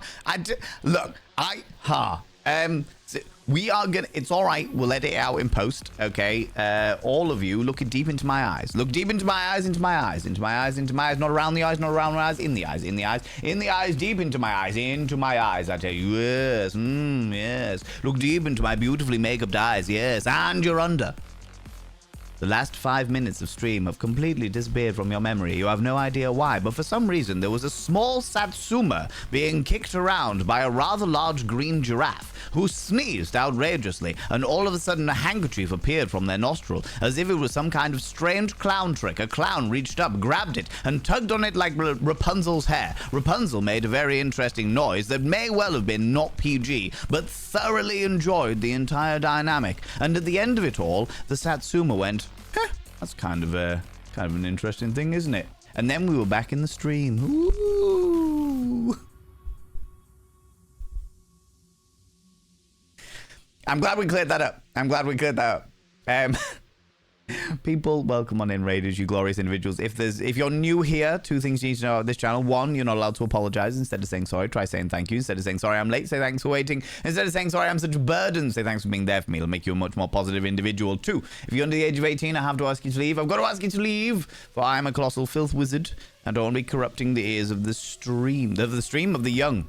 Speaker 1: We are gonna, it's all right. We'll edit it out in post. Okay. All of you looking deep into my eyes. Look deep into my eyes, into my eyes, into my eyes, into my eyes, not around the eyes, not around my eyes, in the eyes, in the eyes, in the eyes, deep into my eyes, I tell you. Yes. Yes. Look deep into my beautifully make-upped eyes. Yes. And you're under. The last 5 minutes of stream have completely disappeared from your memory. You have no idea why, but for some reason there was a small Satsuma being kicked around by a rather large green giraffe who sneezed outrageously, and all of a sudden a handkerchief appeared from their nostril, as if it was some kind of strange clown trick. A clown reached up, grabbed it, and tugged on it like Rapunzel's hair. Rapunzel made a very interesting noise that may well have been not PG, but thoroughly enjoyed the entire dynamic. And at the end of it all, the Satsuma went, that's kind of an interesting thing, isn't it? And then we were back in the stream. Ooh. I'm glad we cleared that up. People, welcome on in, raiders, you glorious individuals. If you're new here, 2 things you need to know about this channel. 1, you're not allowed to apologize. Instead of saying sorry, try saying thank you. Instead of saying sorry, I'm late, say thanks for waiting. Instead of saying sorry, I'm such a burden, say thanks for being there for me. It'll make you a much more positive individual. 2, if you're under the age of 18, I have to ask you to leave. I've got to ask you to leave, for I am a colossal filth wizard, and don't be corrupting the ears of the stream. The stream of the young.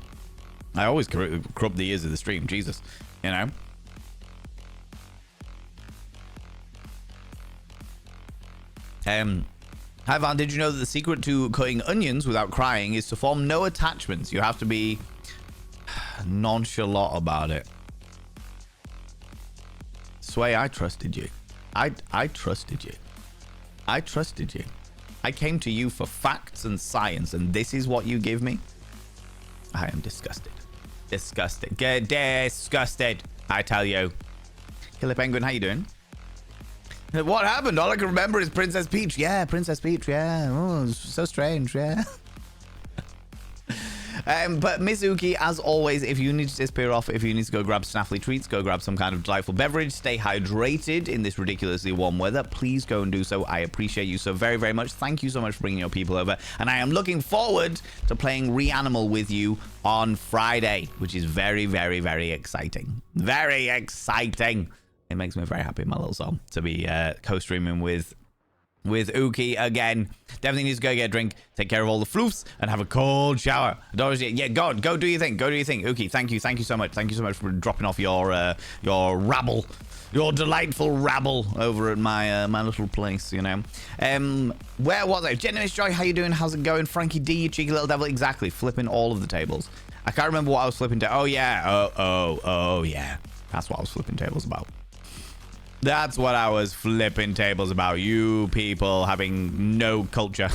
Speaker 1: I always corrupt the ears of the stream, Jesus. You know? Hi Van, did you know that the secret to cutting onions without crying is to form no attachments? You have to be nonchalant about it. Sway, I trusted you. I trusted you. I trusted you. I came to you for facts and science, and this is what you give me? I am disgusted. Disgusted. Get disgusted, I tell you. Killer Penguin, how you doing? What happened? All I can remember is Princess Peach. Yeah, Princess Peach. Yeah. Oh, so strange. Yeah. But Mizuki, as always, if you need to disappear off, if you need to go grab snaffly treats, go grab some kind of delightful beverage, stay hydrated in this ridiculously warm weather, please go and do so. I appreciate you so very, very much. Thank you so much for bringing your people over. And I am looking forward to playing Reanimal with you on Friday, which is very, very, very exciting. Very exciting. It makes me very happy, my little soul, to be co-streaming with with Uki again. Definitely needs to go get a drink, take care of all the floofs, and have a cold shower. Yeah, go do your thing. Go do your thing. Uki, thank you so much. Thank you so much for dropping off your rabble. Your delightful rabble over at my my little place, you know. Where was I? Genuine Joy, how you doing? How's it going? Frankie D, you cheeky little devil. Exactly, flipping all of the tables. I can't remember what I was flipping to. Oh yeah, oh yeah. That's what I was flipping tables about. That's what I was flipping tables about. You people having no culture.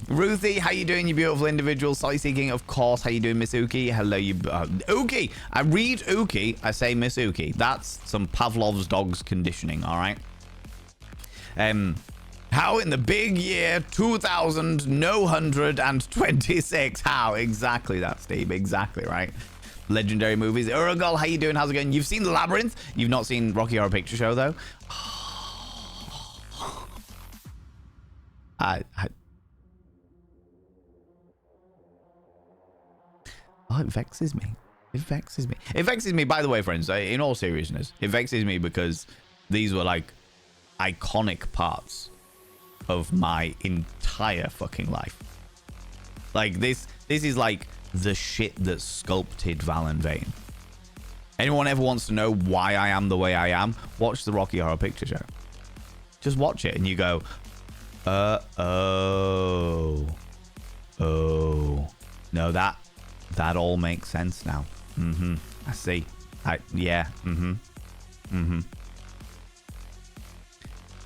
Speaker 1: Ruthie, how you doing, you beautiful individual? Solly seeking, of course. How you doing, Miss Uki? Hello, you... Uki! I read Uki, I say Miss Uki. That's some Pavlov's dog's conditioning, all right? How in the big year 2026? How? Exactly that, Steve. Exactly, right? Legendary movies. Uragol, how you doing? How's it going? You've seen The Labyrinth? You've not seen Rocky Horror Picture Show, though? Oh, it vexes me. It vexes me. It vexes me, by the way, friends, in all seriousness. It vexes me because these were, like, iconic parts of my entire fucking life. Like, this is, like, the shit that sculpted Val and Vane. Anyone ever wants to know why I am the way I am? Watch the Rocky Horror Picture Show. Just watch it and you go, oh. No, that all makes sense now. I see. Yeah.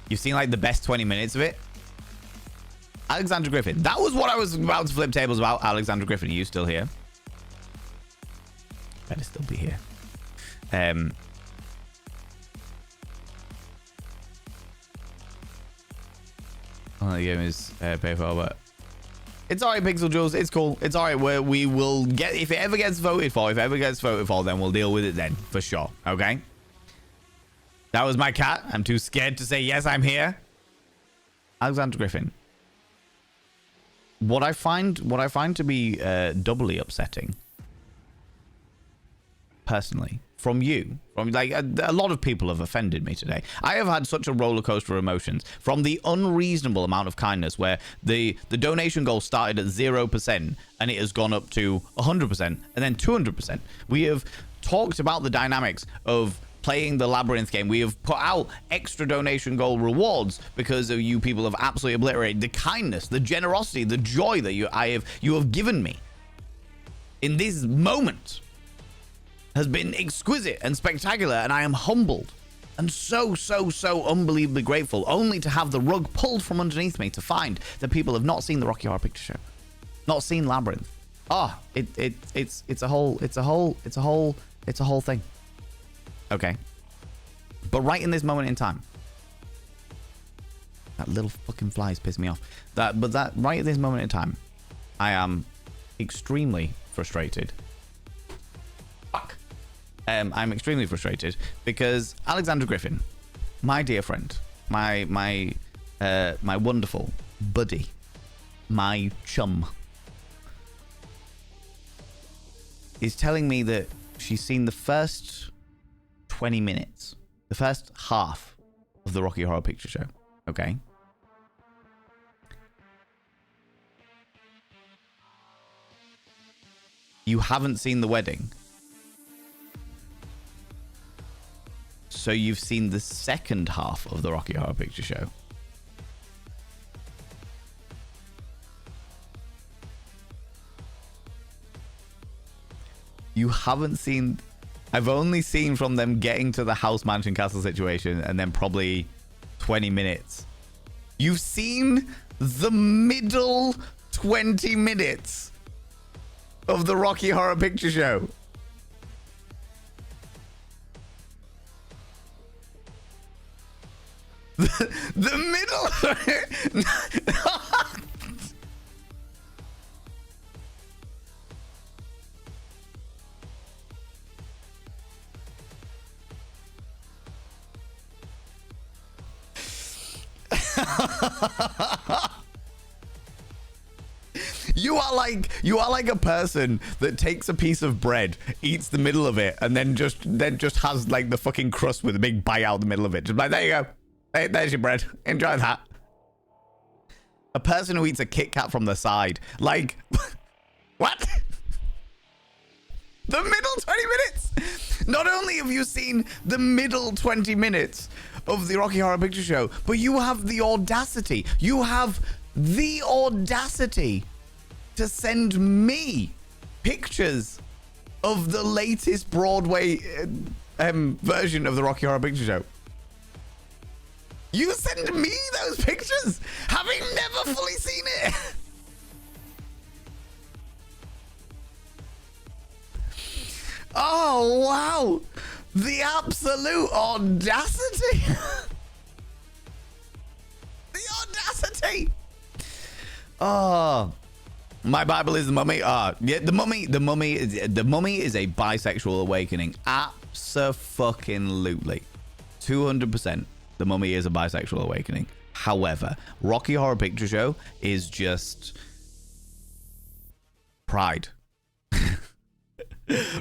Speaker 1: You've seen like the best 20 minutes of it. Alexander Griffin. That was what I was about to flip tables about. Alexander Griffin, are you still here? Better still be here. Well, the game is pay for, but it's all right, Pixel Jules. It's cool. It's all right. We will get, if it ever gets voted for, then we'll deal with it then, for sure. Okay? That was my cat. I'm too scared to say, yes, I'm here. Alexander Griffin. What I find to be doubly upsetting, personally, from like a lot of people have offended me today. I have had such a roller coaster of emotions from the unreasonable amount of kindness where the donation goal started at 0% and it has gone up to 100% and then 200%. We have talked about the dynamics of playing the Labyrinth game. We have put out extra donation goal rewards because of you people have absolutely obliterated the kindness, the generosity, the joy that you have given me in this moment has been exquisite and spectacular, and I am humbled and so unbelievably grateful only to have the rug pulled from underneath me to find that people have not seen the Rocky Horror Picture Show, not seen Labyrinth. It's a whole thing. Okay. But right in this moment in time, that little fucking flies piss me off. But right at this moment in time, I am extremely frustrated. Fuck. I'm extremely frustrated because Alexander Griffin, my dear friend, my wonderful buddy, my chum, is telling me that she's seen the first 20 minutes, the first half of the Rocky Horror Picture Show. Okay. You haven't seen the wedding. So you've seen the second half of the Rocky Horror Picture Show. You haven't seen... I've only seen from them getting to the house, mansion, castle situation and then probably 20 minutes. You've seen the middle 20 minutes of the Rocky Horror Picture Show. The middle... You are like a person that takes a piece of bread, eats the middle of it, and then just has like the fucking crust with a big bite out the middle of it. Just like, there you go. Hey, there's your bread. Enjoy that. A person who eats a Kit Kat from the side. Like, what? The middle 20 minutes. Not only have you seen the middle 20 minutes of the Rocky Horror Picture Show, but you have the audacity. You have the audacity to send me pictures of the latest Broadway version of the Rocky Horror Picture Show. You send me those pictures, having never fully seen it. Oh, wow. The absolute audacity. The audacity. Oh, my Bible is the Mummy. Yeah, the Mummy is a bisexual awakening. Abso-fucking-lutely. 200%. The Mummy is a bisexual awakening. However, Rocky Horror Picture Show is just pride.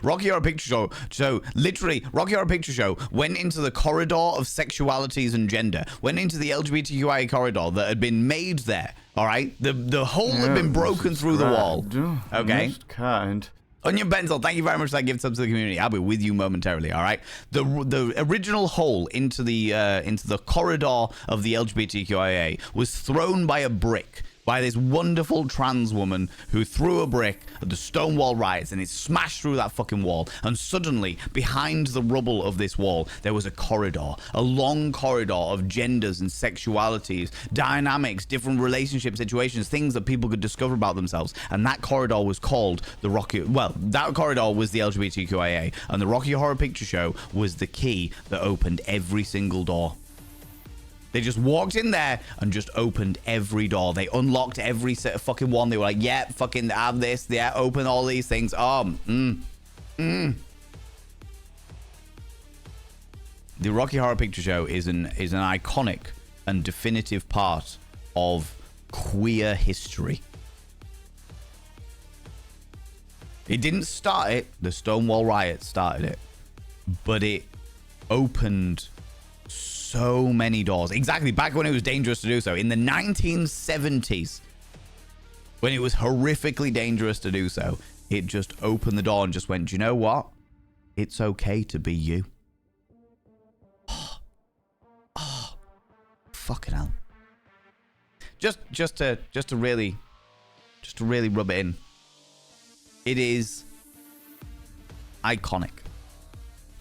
Speaker 1: Rocky Horror Picture Show. So literally, Rocky Horror Picture Show went into the corridor of sexualities and gender. Went into the LGBTQIA corridor that had been made there. All right, the hole had been broken through the wall. Okay.
Speaker 3: Most kind.
Speaker 1: Onion Benzel, thank you very much for that gift sub to the community. I'll be with you momentarily. All right. The original hole into the corridor of the LGBTQIA was thrown by a brick. By this wonderful trans woman who threw a brick at the Stonewall riots, and it smashed through that fucking wall. And suddenly, behind the rubble of this wall, there was a corridor, a long corridor of genders and sexualities, dynamics, different relationship situations, things that people could discover about themselves. And that corridor was called the Rocky. Well, that corridor was the LGBTQIA, and the Rocky Horror Picture Show was the key that opened every single door. They just walked in there and just opened every door. They unlocked every fucking one. They were like, yeah, fucking have this. Yeah, open all these things. The Rocky Horror Picture Show is an iconic and definitive part of queer history. It didn't start it. The Stonewall riots started it. But it opened so many doors. Exactly, back when it was dangerous to do so. In the 1970s, when it was horrifically dangerous to do so, it just opened the door and just went, do you know what? It's okay to be you. Oh, fucking hell. Just to really rub it in. It is iconic.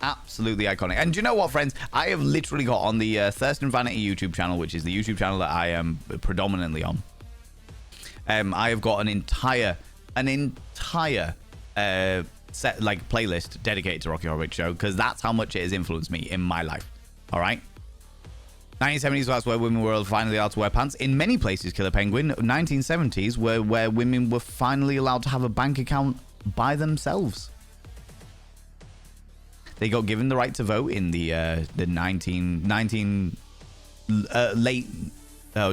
Speaker 1: Absolutely iconic. And do you know what, friends? I have literally got on the Thurston Vanity YouTube channel, which is the YouTube channel that I am predominantly on. I have got an entire set, like, playlist dedicated to Rocky Horror Picture Show, because that's how much it has influenced me in my life. All right. 1970s, that's where women were finally allowed to wear pants. In many places, Killer Penguin, 1970s, where women were finally allowed to have a bank account by themselves. They got given the right to vote in the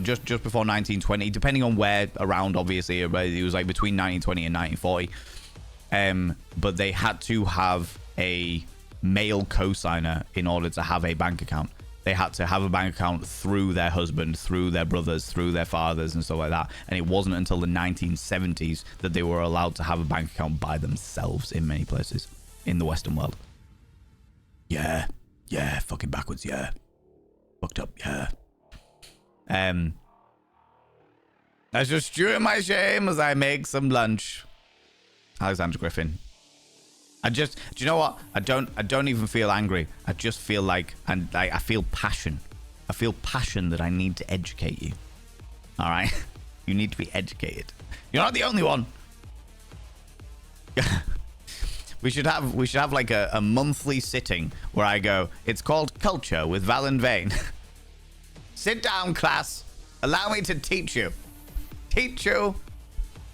Speaker 1: just before 1920, depending on where around, obviously. It was like between 1920 and 1940. But they had to have a male co-signer in order to have a bank account. They had to have a bank account through their husband, through their brothers, through their fathers, and stuff like that. And it wasn't until the 1970s that they were allowed to have a bank account by themselves in many places in the Western world. Yeah, fucking backwards, yeah. Fucked up, yeah. I just stew in my shame as I make some lunch. Alexander Griffin. Do you know what? I don't even feel angry. I just feel like, I feel passion. I feel passion that I need to educate you. All right? You need to be educated. You're not the only one. We should have like a monthly sitting where I go, it's called Culture with Val and Vane. Sit down, class. Allow me to teach you. Teach you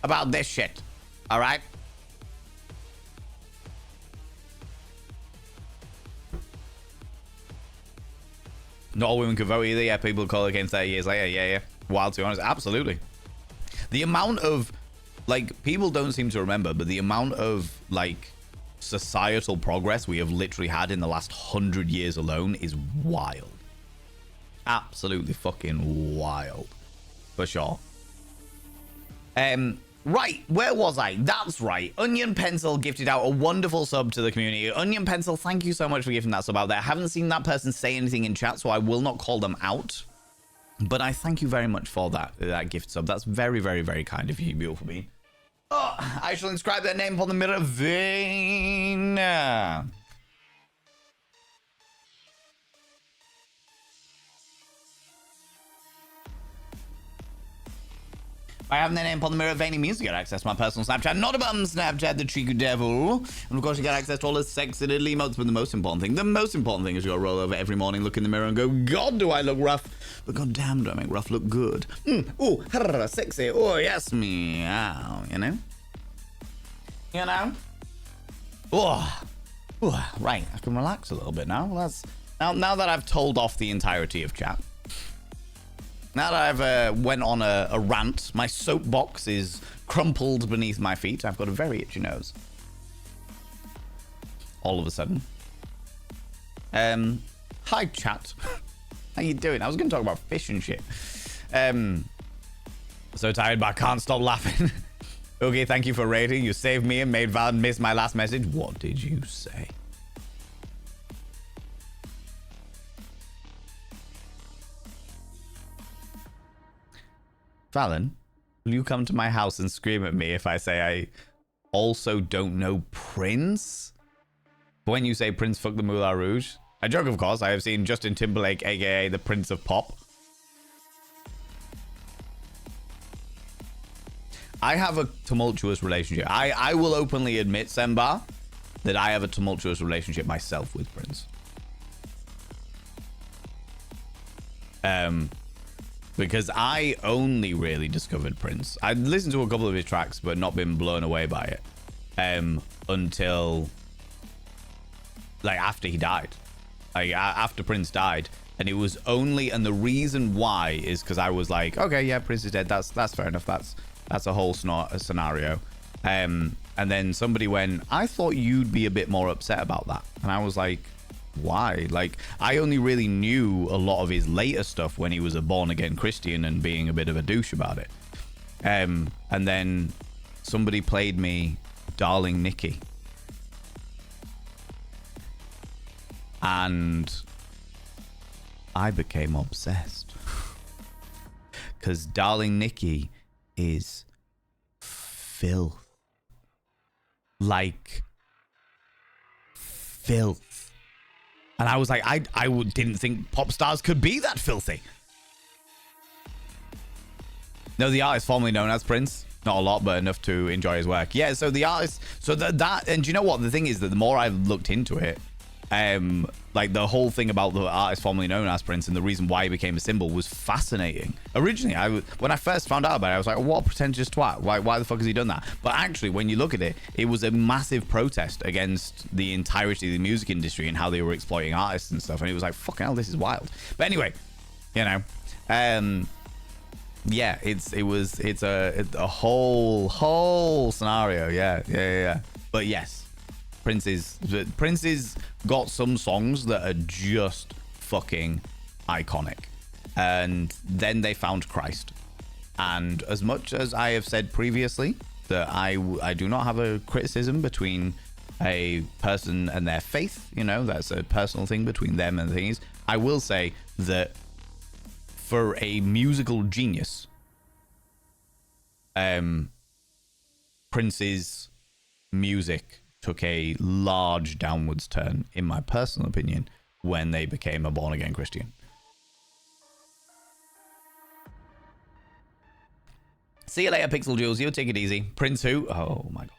Speaker 1: about this shit. All right? Not all women can vote either. Yeah, people call again 30 years later. Yeah. Wild, to be honest. Absolutely. The amount of, like, people don't seem to remember, but the amount of, like, societal progress we have literally had in the last 100 years alone is wild. Absolutely fucking wild. For sure. Right, where was I? That's right. Onion Pencil gifted out a wonderful sub to the community. Onion Pencil, thank you so much for giving that sub out there. I haven't seen that person say anything in chat, so I will not call them out. But I thank you very much for that gift sub. That's very, very, very kind of you, beautiful being. Oh, I shall inscribe their name upon the mirror vein. I have their name upon the mirror vein. It means to get access to my personal Snapchat, not a bum Snapchat, the Triku Devil. And of course, you get access to all the sexy little emotes. But the most important thing is you roll over every morning, look in the mirror, and go, God, do I look rough? But God damn, do I make rough look good? Ooh, sexy. Oh, yes, meow. You know? You know? Oh, right. I can relax a little bit now. Now that I've told off the entirety of chat. Now that I've went on a rant, my soapbox is crumpled beneath my feet. I've got a very itchy nose. All of a sudden. Hi, chat. How you doing? I was going to talk about fish and shit. So tired, but I can't stop laughing. Okay, thank you for rating. You saved me and made Val miss my last message. What did you say? Fallon, will you come to my house and scream at me if I say I also don't know Prince? When you say Prince fuck the Moulin Rouge. I joke, of course. I have seen Justin Timberlake, aka the Prince of Pop. I have a tumultuous relationship. I will openly admit, Sembar, that I have a tumultuous relationship myself with Prince. Because I only really discovered Prince. I'd listened to a couple of his tracks, but not been blown away by it until like after he died, like after Prince died. And it was only, and the reason why is because I was like, okay, yeah, Prince is dead. That's fair enough. That's a whole scenario. And then somebody went, I thought you'd be a bit more upset about that. And I was like, why? Like, I only really knew a lot of his later stuff when he was a born-again Christian and being a bit of a douche about it. And then somebody played me Darling Nikki. And I became obsessed. Because Darling Nikki is filth. Like, filth. And I was like, I didn't think pop stars could be that filthy. No, the artist formerly known as Prince. Not a lot, but enough to enjoy his work. Yeah, so the artist... So that... And do you know what? The thing is that the more I've looked into it, like the whole thing about the artist formerly known as Prince and the reason why he became a symbol was fascinating. Originally, when I first found out about it, I was like, what a pretentious twat. Why the fuck has he done that? But actually, when you look at it, it was a massive protest against the entirety of the music industry and how they were exploiting artists and stuff. And it was like, fucking hell, this is wild. But anyway, you know, yeah, it's a whole scenario. Yeah. But yes. Prince's got some songs that are just fucking iconic. And then they found Christ. And as much as I have said previously that I do not have a criticism between a person and their faith, you know, that's a personal thing between them and things, I will say that for a musical genius, Prince's music took a large downwards turn, in my personal opinion, when they became a born-again Christian. See you later, Pixel Jules. You take it easy. Prince who? Oh, my God.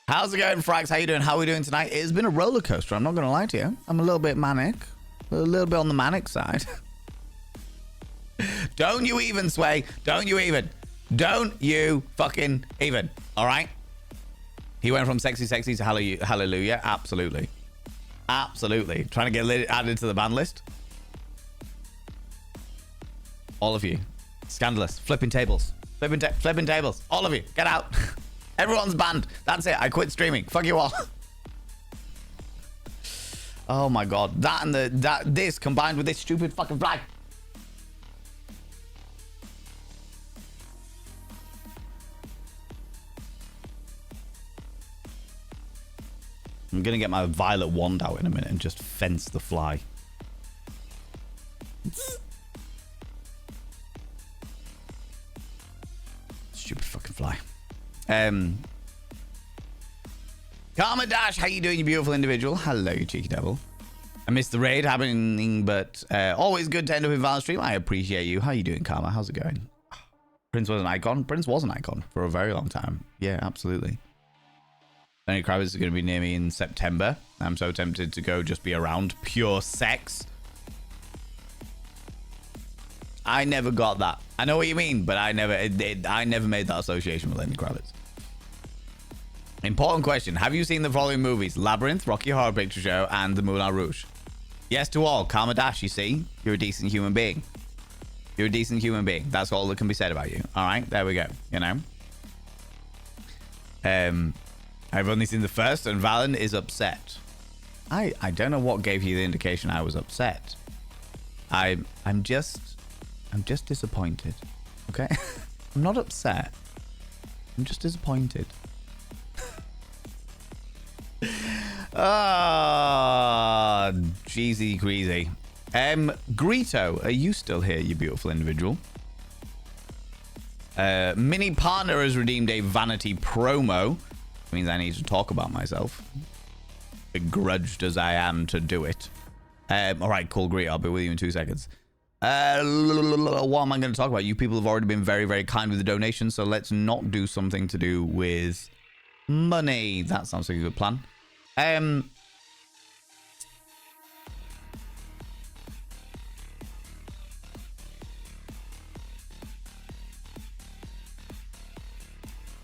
Speaker 1: How's it going, Frags? How you doing? How are we doing tonight? It's been a roller coaster. I'm not going to lie to you. I'm a little bit manic. A little bit on the manic side. Don't you even, Sway. Don't you even. Don't you fucking even. All right? He went from sexy to hallelujah. Absolutely. Absolutely. Trying to get added to the ban list. All of you. Scandalous. Flipping tables. Flipping tables. All of you. Get out. Everyone's banned. That's it. I quit streaming. Fuck you all. Oh my god. That and this combined with this stupid fucking flag. I'm gonna get my violet wand out in a minute and just fence the fly. Stupid fucking fly. Karma Dash, how you doing, you beautiful individual? Hello, you cheeky devil. I missed the raid happening, but always good to end up in Val's stream. I appreciate you. How you doing, Karma? How's it going? Prince was an icon. Prince was an icon for a very long time. Yeah, absolutely. Lenny Kravitz is going to be near me in September. I'm so tempted to go just be around pure sex. I never got that. I know what you mean, but I never made that association with Lenny Kravitz. Important question. Have you seen the following movies? Labyrinth, Rocky Horror Picture Show, and The Moulin Rouge? Yes to all. Karma Dash, you see? You're a decent human being. You're a decent human being. That's all that can be said about you. All right? There we go. You know? I've only seen the first, and Valen is upset. I don't know what gave you the indication I was upset. I'm just disappointed. Okay? I'm not upset. I'm just disappointed. Ah, jeezy greasy. Greeto, are you still here, you beautiful individual? Mini Partner has redeemed a vanity promo. Means I need to talk about myself. Begrudged as I am to do it. All right, cool, great. I'll be with you in 2 seconds. What am I going to talk about? You people have already been very, very kind with the donation, so let's not do something to do with money. That sounds like a good plan. I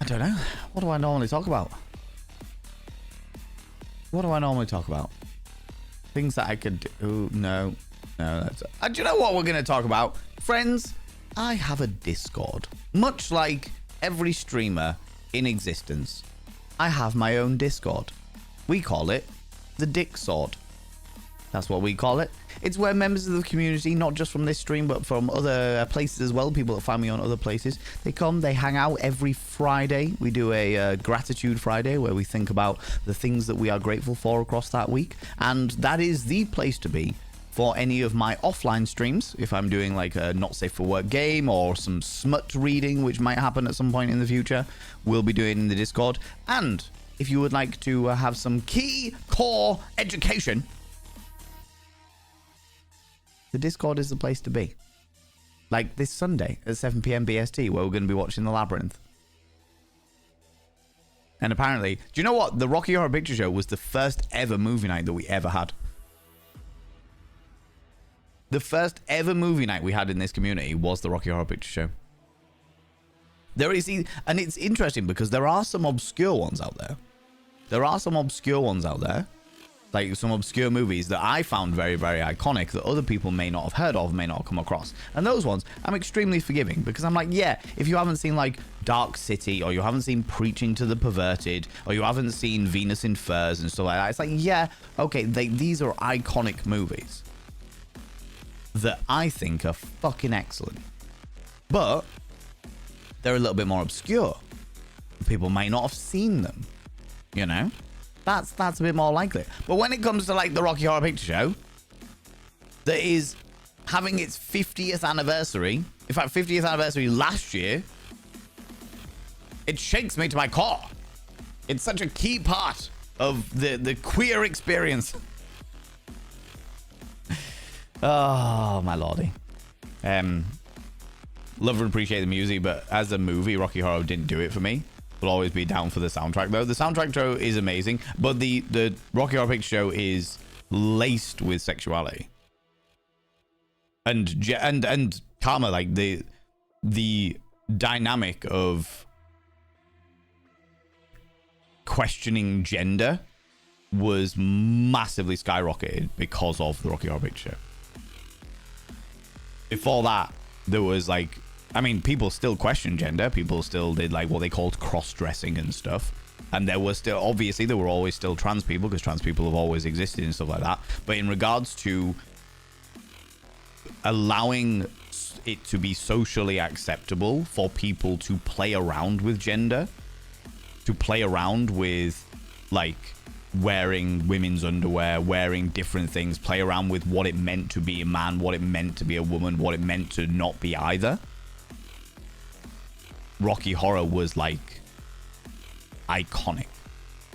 Speaker 1: don't know. What do I normally talk about? What do I normally talk about? Things that I could do. Ooh, no. No, that's... do you know what we're going to talk about? Friends, I have a Discord. Much like every streamer in existence, I have my own Discord. We call it the Dick Sword. That's what we call it. It's where members of the community, not just from this stream, but from other places as well, people that find me on other places, they come, they hang out every Friday. We do a Gratitude Friday where we think about the things that we are grateful for across that week. And that is the place to be for any of my offline streams. If I'm doing like a not safe for work game or some smut reading, which might happen at some point in the future, we'll be doing in the Discord. And if you would like to have some key core education, the Discord is the place to be. Like this Sunday at 7 p.m. BST, where we're going to be watching The Labyrinth. And apparently, do you know what? The Rocky Horror Picture Show was the first ever movie night that we ever had. The first ever movie night we had in this community was the Rocky Horror Picture Show. There is, and it's interesting because there are some obscure ones out there. There are some obscure ones out there. Like some obscure movies that I found very, very iconic that other people may not have heard of, may not have come across. And those ones, I'm extremely forgiving because I'm like, yeah, if you haven't seen like Dark City or you haven't seen Preaching to the Perverted or you haven't seen Venus in Furs and stuff like that, it's like, yeah, okay, these are iconic movies that I think are fucking excellent. But they're a little bit more obscure. People may not have seen them, you know? That's a bit more likely. But when it comes to like the Rocky Horror Picture Show, that is having its 50th anniversary, in fact 50th anniversary last year, it shakes me to my core. It's such a key part of the queer experience. Oh my lordy. Love and appreciate the music, but as a movie, Rocky Horror didn't do it for me. Will always be down for the soundtrack though. The soundtrack show is amazing, but the Rocky Horror Picture Show is laced with sexuality and karma. Like the dynamic of questioning gender was massively skyrocketed because of the Rocky Horror Picture Show. Before that, there was like, I mean, people still question gender. People still did like what they called cross-dressing and stuff. And there were still, obviously, there were always still trans people, because trans people have always existed and stuff like that. But in regards to allowing it to be socially acceptable for people to play around with gender, to play around with, like, wearing women's underwear, wearing different things, play around with what it meant to be a man, what it meant to be a woman, what it meant to not be either. Rocky Horror was, like, iconic.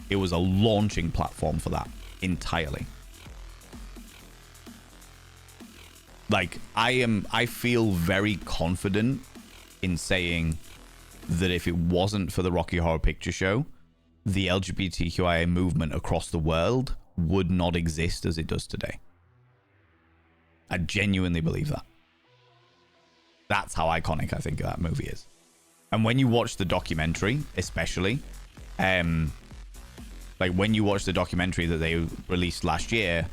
Speaker 1: It was a launching platform for that entirely. Like, I feel very confident in saying that if it wasn't for the Rocky Horror Picture Show, the LGBTQIA movement across the world would not exist as it does today. I genuinely believe that. That's how iconic I think that movie is. And when you watch the documentary, especially, like when you watch the documentary that they released last year,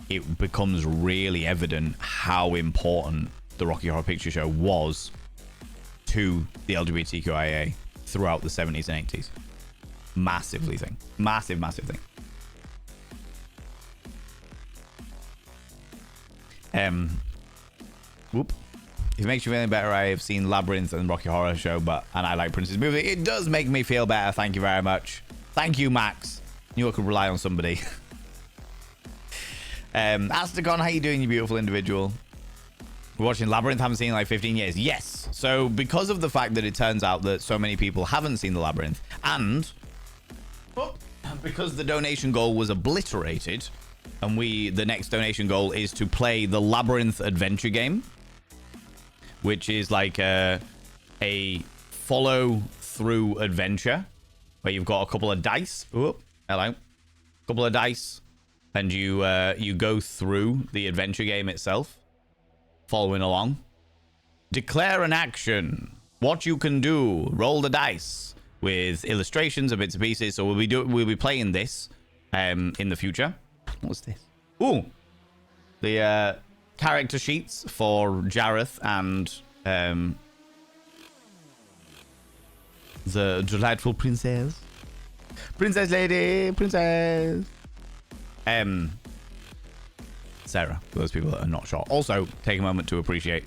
Speaker 1: it becomes really evident how important the Rocky Horror Picture Show was to the LGBTQIA throughout the 70s and 80s. Massively thing. Massive thing. Whoop. If it makes you feeling better, I have seen Labyrinth and Rocky Horror Show, and I like Prince's movie. It does make me feel better. Thank you very much. Thank you, Max. Knew I could rely on somebody. Astacon, how you doing, you beautiful individual? We're watching Labyrinth, haven't seen it in like 15 years. Yes. So because of the fact that it turns out that so many people haven't seen the Labyrinth, and because the donation goal was obliterated, and the next donation goal is to play the Labyrinth adventure game, which is like a follow-through adventure where you've got a couple of dice. Oh, hello. Couple of dice. And you go through the adventure game itself, following along. Declare an action. What you can do. Roll the dice with illustrations and bits and pieces. So we'll be playing this in the future. What's this? Ooh. The character sheets for Jareth and the delightful princess. Princess lady. Princess. Sarah, for those people that are not sure. Also, take a moment to appreciate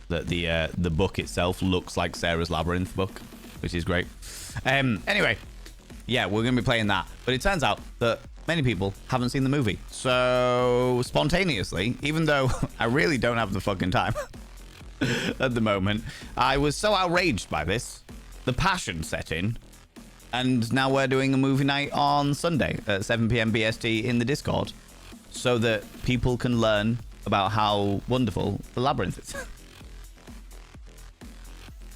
Speaker 1: that the book itself looks like Sarah's Labyrinth book, which is great. Anyway, yeah, we're going to be playing that. But it turns out that many people haven't seen the movie. So, spontaneously, even though I really don't have the fucking time at the moment, I was so outraged by this. The passion set in. And now we're doing a movie night on Sunday at 7 p.m. BST in the Discord, so that people can learn about how wonderful the Labyrinth is.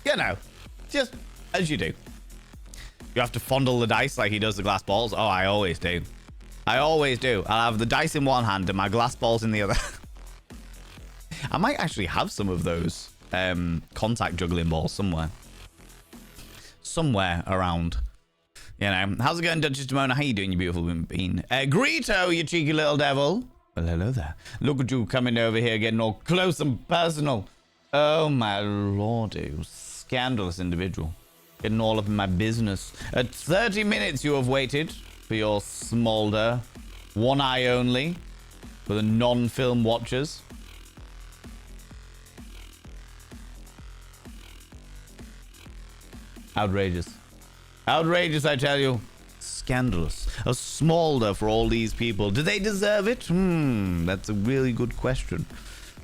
Speaker 1: You know, just as you do. You have to fondle the dice like he does the glass balls. Oh, I always do. I always do. I'll have the dice in one hand and my glass balls in the other. I might actually have some of those contact juggling balls somewhere. Somewhere around. You know, how's it going, Duchess Demona? How you doing, you beautiful bean? Greeto, you cheeky little devil. Well, hello there. Look at you coming over here, getting all close and personal. Oh, my lord, you scandalous individual. Getting all up in my business. At 30 minutes you have waited for your smolder. One eye only. For the non-film watchers. Outrageous. Outrageous, I tell you. Scandalous. A smolder for all these people. Do they deserve it? That's a really good question.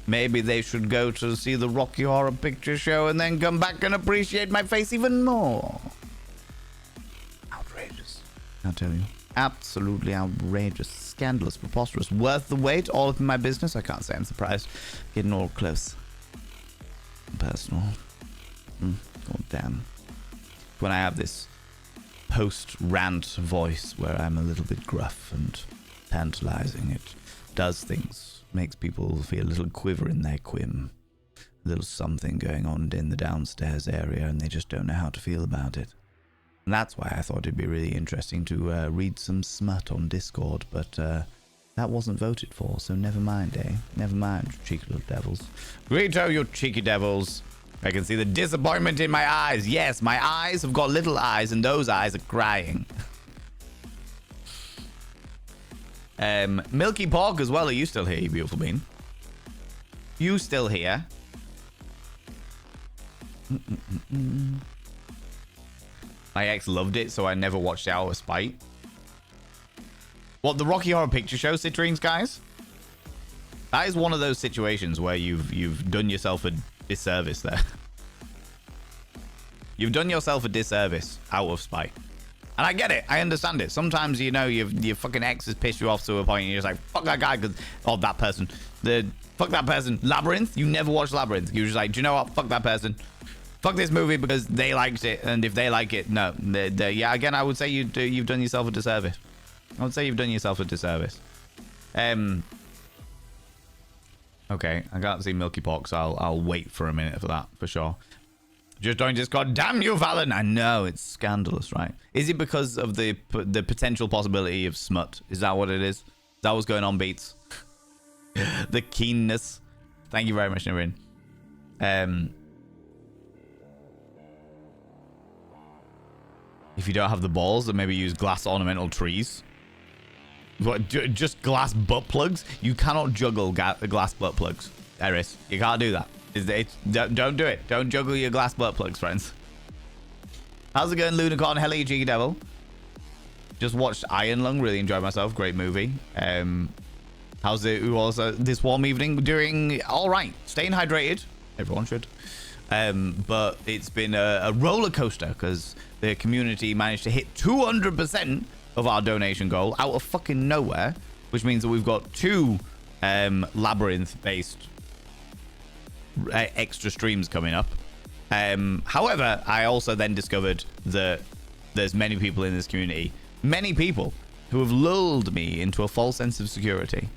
Speaker 1: Maybe they should go to see the Rocky Horror Picture Show and then come back and appreciate my face even more. Outrageous. I'll tell you. Absolutely outrageous. Scandalous. Preposterous. Worth the wait. All up in my business. I can't say I'm surprised. Getting all close. Personal. God damn. When I have this post-rant voice where I'm a little bit gruff and tantalizing, it does things, makes people feel a little quiver in their quim, a little something going on in the downstairs area, and they just don't know how to feel about it. And that's why I thought it'd be really interesting to read some smut on Discord, but that wasn't voted for, so never mind, eh? Never mind, cheeky little devils. Greeto, you cheeky devils. I can see the disappointment in my eyes. Yes, my eyes have got little eyes, and those eyes are crying. Milky Pork as well. Are you still here, you beautiful bean? You still here? My ex loved it, so I never watched it out of spite. What, the Rocky Horror Picture Show, Citrines, guys? That is one of those situations where you've done yourself a disservice there. You've done yourself a disservice out of spite. And I get it. I understand it. Sometimes, you know, your fucking ex has pissed you off to a point and you're just like, fuck that guy, or that person. Fuck that person. Labyrinth? You never watched Labyrinth. You're just like, do you know what? Fuck that person. Fuck this movie because they liked it. And if they like it, no. Yeah, again, I would say you've done yourself a disservice. I would say you've done yourself a disservice. Okay, I can't see Milky Pork, so I'll wait for a minute for that, for sure. Just joined Discord. Damn you, Valen. I know, it's scandalous, right? Is it because of the potential possibility of smut? Is that what it is? Is that what's going on, Beats? The keenness. Thank you very much, Navin. If you don't have the balls, then maybe use glass ornamental trees. What, just glass butt plugs? You cannot juggle glass butt plugs, Eris. You can't do that. Don't do it. Don't juggle your glass butt plugs, friends. How's it going, Lunicorn? Hello, you cheeky devil. Just watched Iron Lung. Really enjoyed myself. Great movie. How's it? Also, this warm evening? Doing all right. Staying hydrated. Everyone should. But it's been a roller coaster because the community managed to hit 200% of our donation goal out of fucking nowhere, which means that we've got 2 Labyrinth-based extra streams coming up. However, I also then discovered that there's many people in this community, many people who have lulled me into a false sense of security,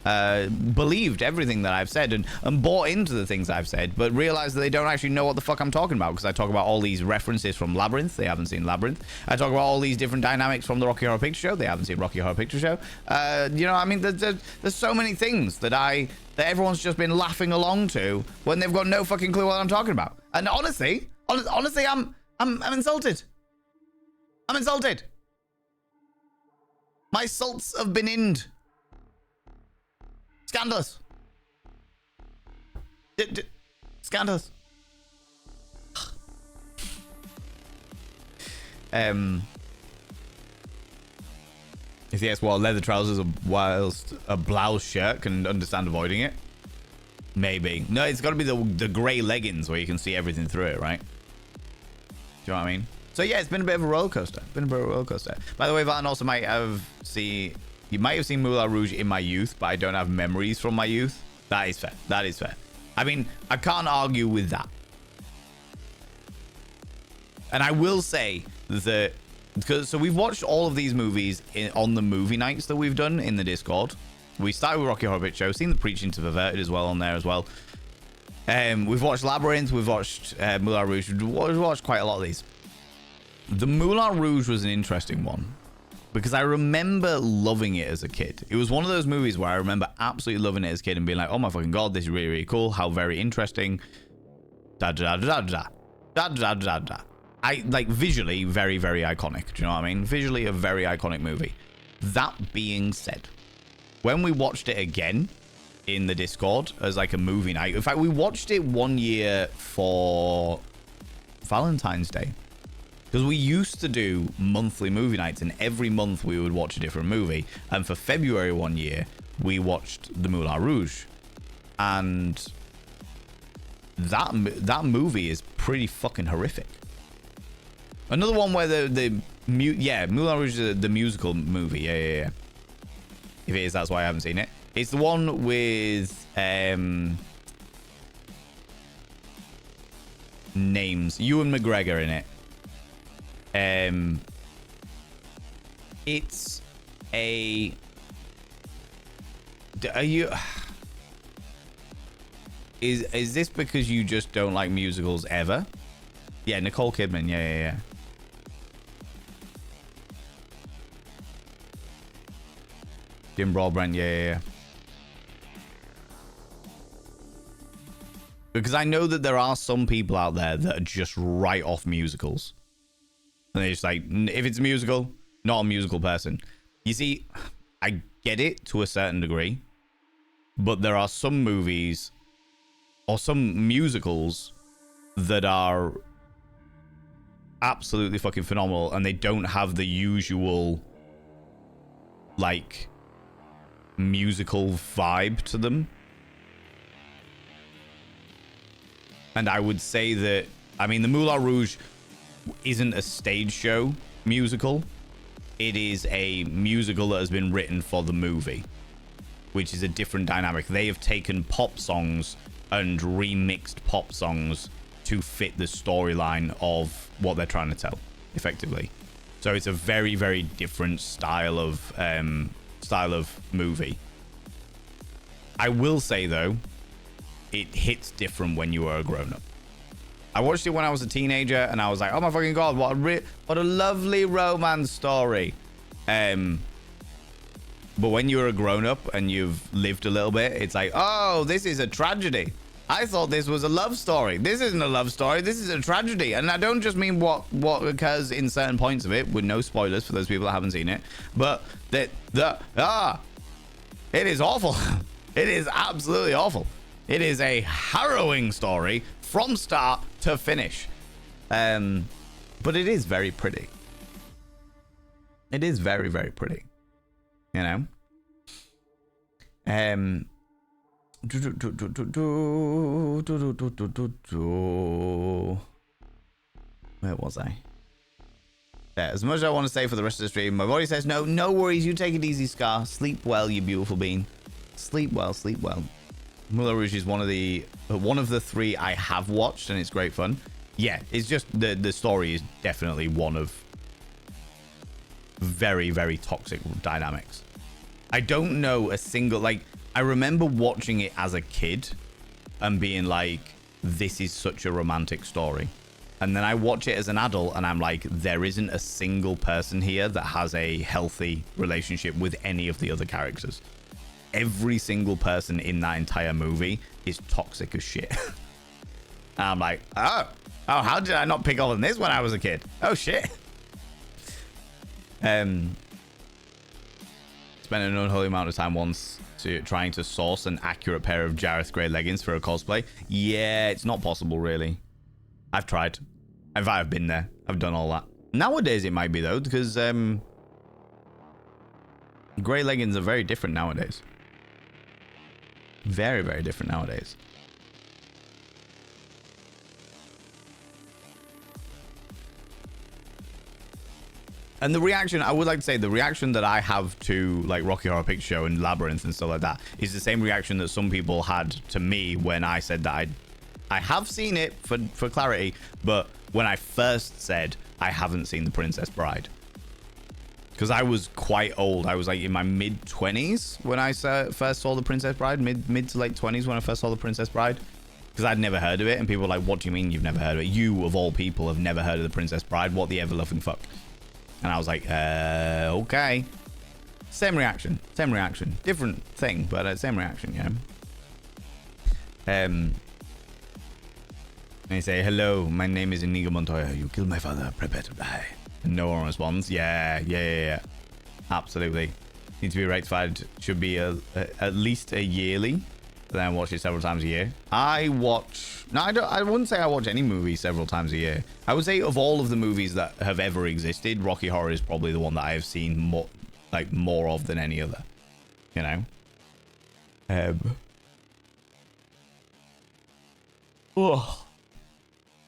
Speaker 1: believed everything that I've said and bought into the things I've said, but realized that they don't actually know what the fuck I'm talking about, because I talk about all these references from Labyrinth. They haven't seen Labyrinth. I talk about all these different dynamics from the Rocky Horror Picture Show. They haven't seen Rocky Horror Picture Show. You know, I mean, there's so many things that everyone's just been laughing along to when they've got no fucking clue what I'm talking about. And honestly, I'm insulted. I'm insulted. My salts have been inned. Scandalous. Scandalous. If yes, well, leather trousers whilst a blouse shirt can understand avoiding it. Maybe. No, it's got to be the grey leggings where you can see everything through it, right? Do you know what I mean? So yeah, it's been a bit of a roller coaster. By the way, Van also might have seen... You might have seen Moulin Rouge in my youth, but I don't have memories from my youth. That is fair. That is fair. I mean, I can't argue with that. And I will say that... So we've watched all of these movies on the movie nights that we've done in the Discord. We started with Rocky Horror Picture Show. Seen the Preaching to Perverted as well on there as well. We've watched Labyrinth. We've watched Moulin Rouge. We've watched quite a lot of these. The Moulin Rouge was an interesting one, because I remember loving it as a kid. It was one of those movies where I remember absolutely loving it as a kid and being like, oh my fucking god, this is really, really cool. How very interesting. Da da da da da. Da da da da. I like visually very, very iconic. Do you know what I mean? Visually a very iconic movie. That being said, when we watched it again in the Discord as like a movie night, in fact, we watched it one year for Valentine's Day. Because we used to do monthly movie nights, and every month we would watch a different movie. And for February one year, we watched the Moulin Rouge. And that movie is pretty fucking horrific. Another one where Moulin Rouge is the musical movie. Yeah. If it is, that's why I haven't seen it. It's the one with names. Ewan McGregor in it. It's a... Are you... Is this because you just don't like musicals ever? Yeah, Nicole Kidman. Yeah. Jim Broadbent. Yeah. Because I know that there are some people out there that are just write off musicals. And they're just like, if it's a musical, not a musical person. You see, I get it to a certain degree. But there are some movies or some musicals that are absolutely fucking phenomenal, and they don't have the usual like musical vibe to them. And I would say that, I mean, the Moulin Rouge isn't a stage show musical. It is a musical that has been written for the movie, which is a different dynamic. They have taken pop songs and remixed pop songs to fit the storyline of what they're trying to tell, effectively. So it's a very, very different style of movie. I will say though, it hits different when you are a grown-up. I watched it when I was a teenager, and I was like, "Oh my fucking god, what a lovely romance story." But when you're a grown-up and you've lived a little bit, it's like, "Oh, this is a tragedy. I thought this was a love story. This isn't a love story. This is a tragedy." And I don't just mean what occurs in certain points of it, with no spoilers for those people that haven't seen it, but it is awful. It is absolutely awful. It is a harrowing story from start to finish. But it is very pretty. It is very, very pretty. You know? Where was I? Yeah, as much as I want to say for the rest of the stream, my body says no. No worries, you take it easy, Scar. Sleep well, you beautiful bean. Sleep well, sleep well. Moulin Rouge is one of the three I have watched, and it's great fun. Yeah, it's just the story is definitely one of very, very toxic dynamics. I don't know a single, like, I remember watching it as a kid and being like, this is such a romantic story. And then I watch it as an adult and I'm like, there isn't a single person here that has a healthy relationship with any of the other characters. Every single person in that entire movie is toxic as shit. And I'm like, oh, how did I not pick up on this when I was a kid? Oh shit. Spent an unholy amount of time once trying to source an accurate pair of Jareth Grey leggings for a cosplay. Yeah, it's not possible, really. I've tried. I've been there. I've done all that. Nowadays, it might be, though, because grey leggings are very different nowadays. Very, very different nowadays. And the reaction, I would like to say, the reaction that I have to like Rocky Horror Picture Show and Labyrinth and stuff like that is the same reaction that some people had to me when I said that I have seen it for clarity, but when I first said I haven't seen The Princess Bride. Because I was quite old. I was like in my mid-20s when I first saw The Princess Bride. Mid to late 20s when I first saw The Princess Bride. Because I'd never heard of it. And people were like, what do you mean you've never heard of it? You, of all people, have never heard of The Princess Bride. What the ever-loving fuck? And I was like, okay. Same reaction. Same reaction. Different thing, but same reaction, you know? And they say, hello, my name is Inigo Montoya. You killed my father. Prepare to die. And no one responds. Yeah. Absolutely. Needs to be rectified. Should be at least a yearly. Then I watch it several times a year. I wouldn't say I watch any movie several times a year. I would say of all of the movies that have ever existed, Rocky Horror is probably the one that I have seen more of than any other. You know? I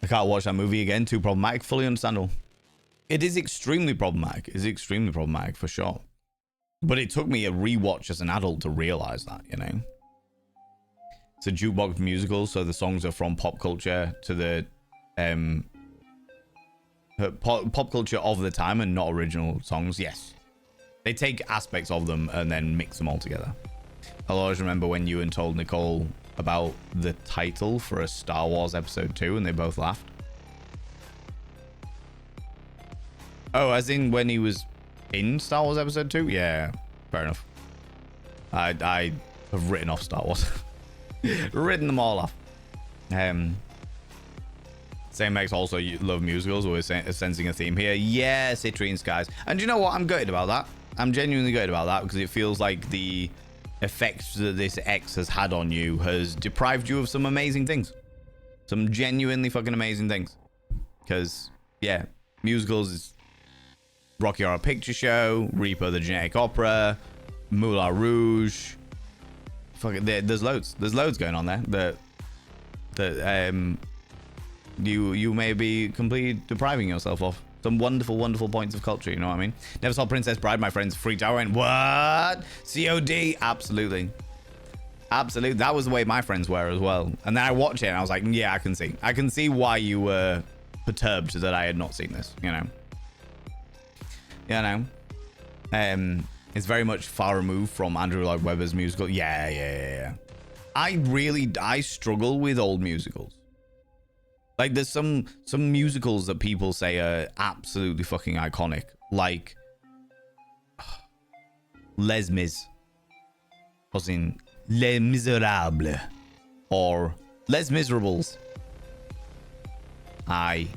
Speaker 1: can't watch that movie again. Too problematic. Fully understandable. It is extremely problematic. It's extremely problematic for sure. But it took me a rewatch as an adult to realize that, you know? It's a jukebox musical, so the songs are from pop culture to the pop culture of the time and not original songs. Yes, they take aspects of them and then mix them all together. I'll always remember when Ewan told Nicole about the title for a Star Wars episode 2 and they both laughed. Oh, as in when he was in Star Wars episode 2? Yeah, fair enough. I have written off Star Wars. Written them all off. Same Max also love musicals. We're sensing a theme here. Yeah, Citrine Skies. And you know what? I'm gutted about that. I'm genuinely gutted about that because it feels like the effect that this X has had on you has deprived you of some amazing things. Some genuinely fucking amazing things. Because, yeah, musicals is Rocky Horror Picture Show, Reaper the Genetic Opera, Moulin Rouge. Fucking, there's loads. There's loads going on there that you may be completely depriving yourself of. Some wonderful, wonderful points of culture, you know what I mean? Never saw Princess Bride, my friends freaked out and what? COD? Absolutely. Absolutely. That was the way my friends were as well. And then I watched it and I was like, yeah, I can see. I can see why you were perturbed that I had not seen this, you know? You know? It's very much far removed from Andrew Lloyd Webber's musical. Yeah. I struggle with old musicals. Like, there's some musicals that people say are absolutely fucking iconic. Like, Les Mis. Was in Les Miserables. Or Les Miserables. I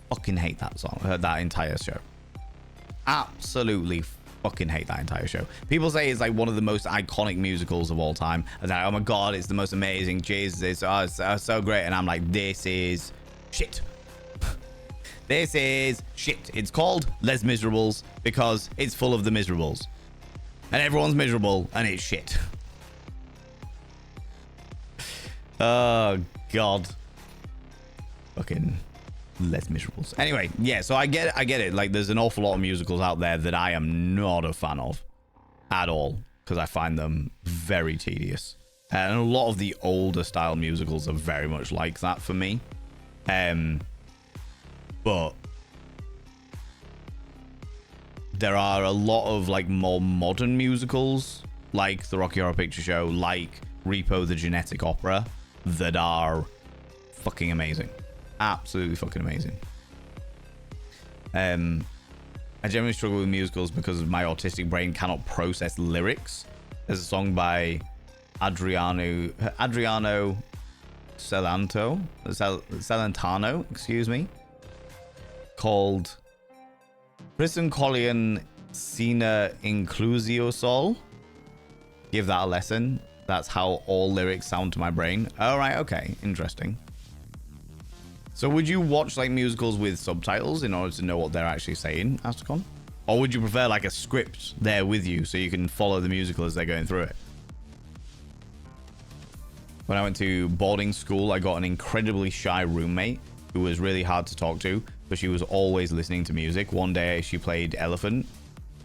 Speaker 1: fucking hate that song. That entire show. Absolutely fucking hate that entire show. People say it's like one of the most iconic musicals of all time. And like, oh my god, it's the most amazing. Jesus, it's so great. And I'm like, this is shit. This is shit. It's called Les Miserables because it's full of the miserables. And everyone's miserable and it's shit. Oh god. Fucking Les Miserables. Anyway, yeah, so I get it. Like, there's an awful lot of musicals out there that I am not a fan of at all because I find them very tedious. And a lot of the older style musicals are very much like that for me. But there are a lot of like more modern musicals, like the Rocky Horror Picture Show, like Repo the Genetic Opera, that are fucking amazing. Absolutely fucking amazing. I generally struggle with musicals because my autistic brain cannot process lyrics. There's a song by Adriano Celentano, excuse me, called Prison Collian Sina Inclusio Sol. Give that a lesson. That's how all lyrics sound to my brain. All right, okay, interesting. So would you watch like musicals with subtitles in order to know what they're actually saying, Astacon? Or would you prefer like a script there with you so you can follow the musical as they're going through it? When I went to boarding school, I got an incredibly shy roommate who was really hard to talk to, but she was always listening to music. One day she played Elephant.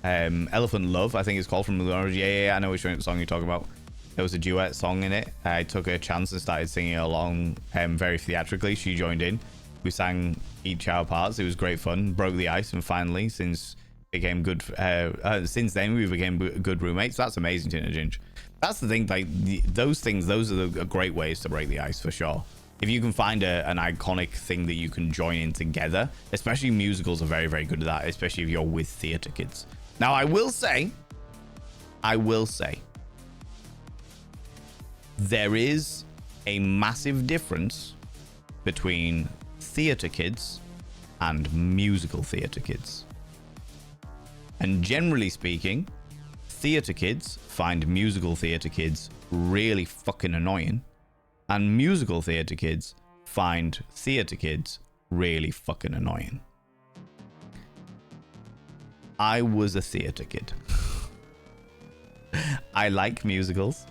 Speaker 1: Elephant Love, I think it's called, from the orange. Yeah, I know which song you're talking about. There was a duet song in it. I took a chance and started singing along very theatrically. She joined in. We sang each our parts. It was great fun. Broke the ice, and finally, since then we became good roommates. That's amazing, Tina Ginge. That's the thing. Like those are the great ways to break the ice for sure. If you can find an iconic thing that you can join in together, especially musicals are very, very good at that. Especially if you're with theater kids. Now, I will say. There is a massive difference between theater kids and musical theater kids. And generally speaking, theater kids find musical theater kids really fucking annoying, and musical theater kids find theater kids really fucking annoying. I was a theater kid. I like musicals.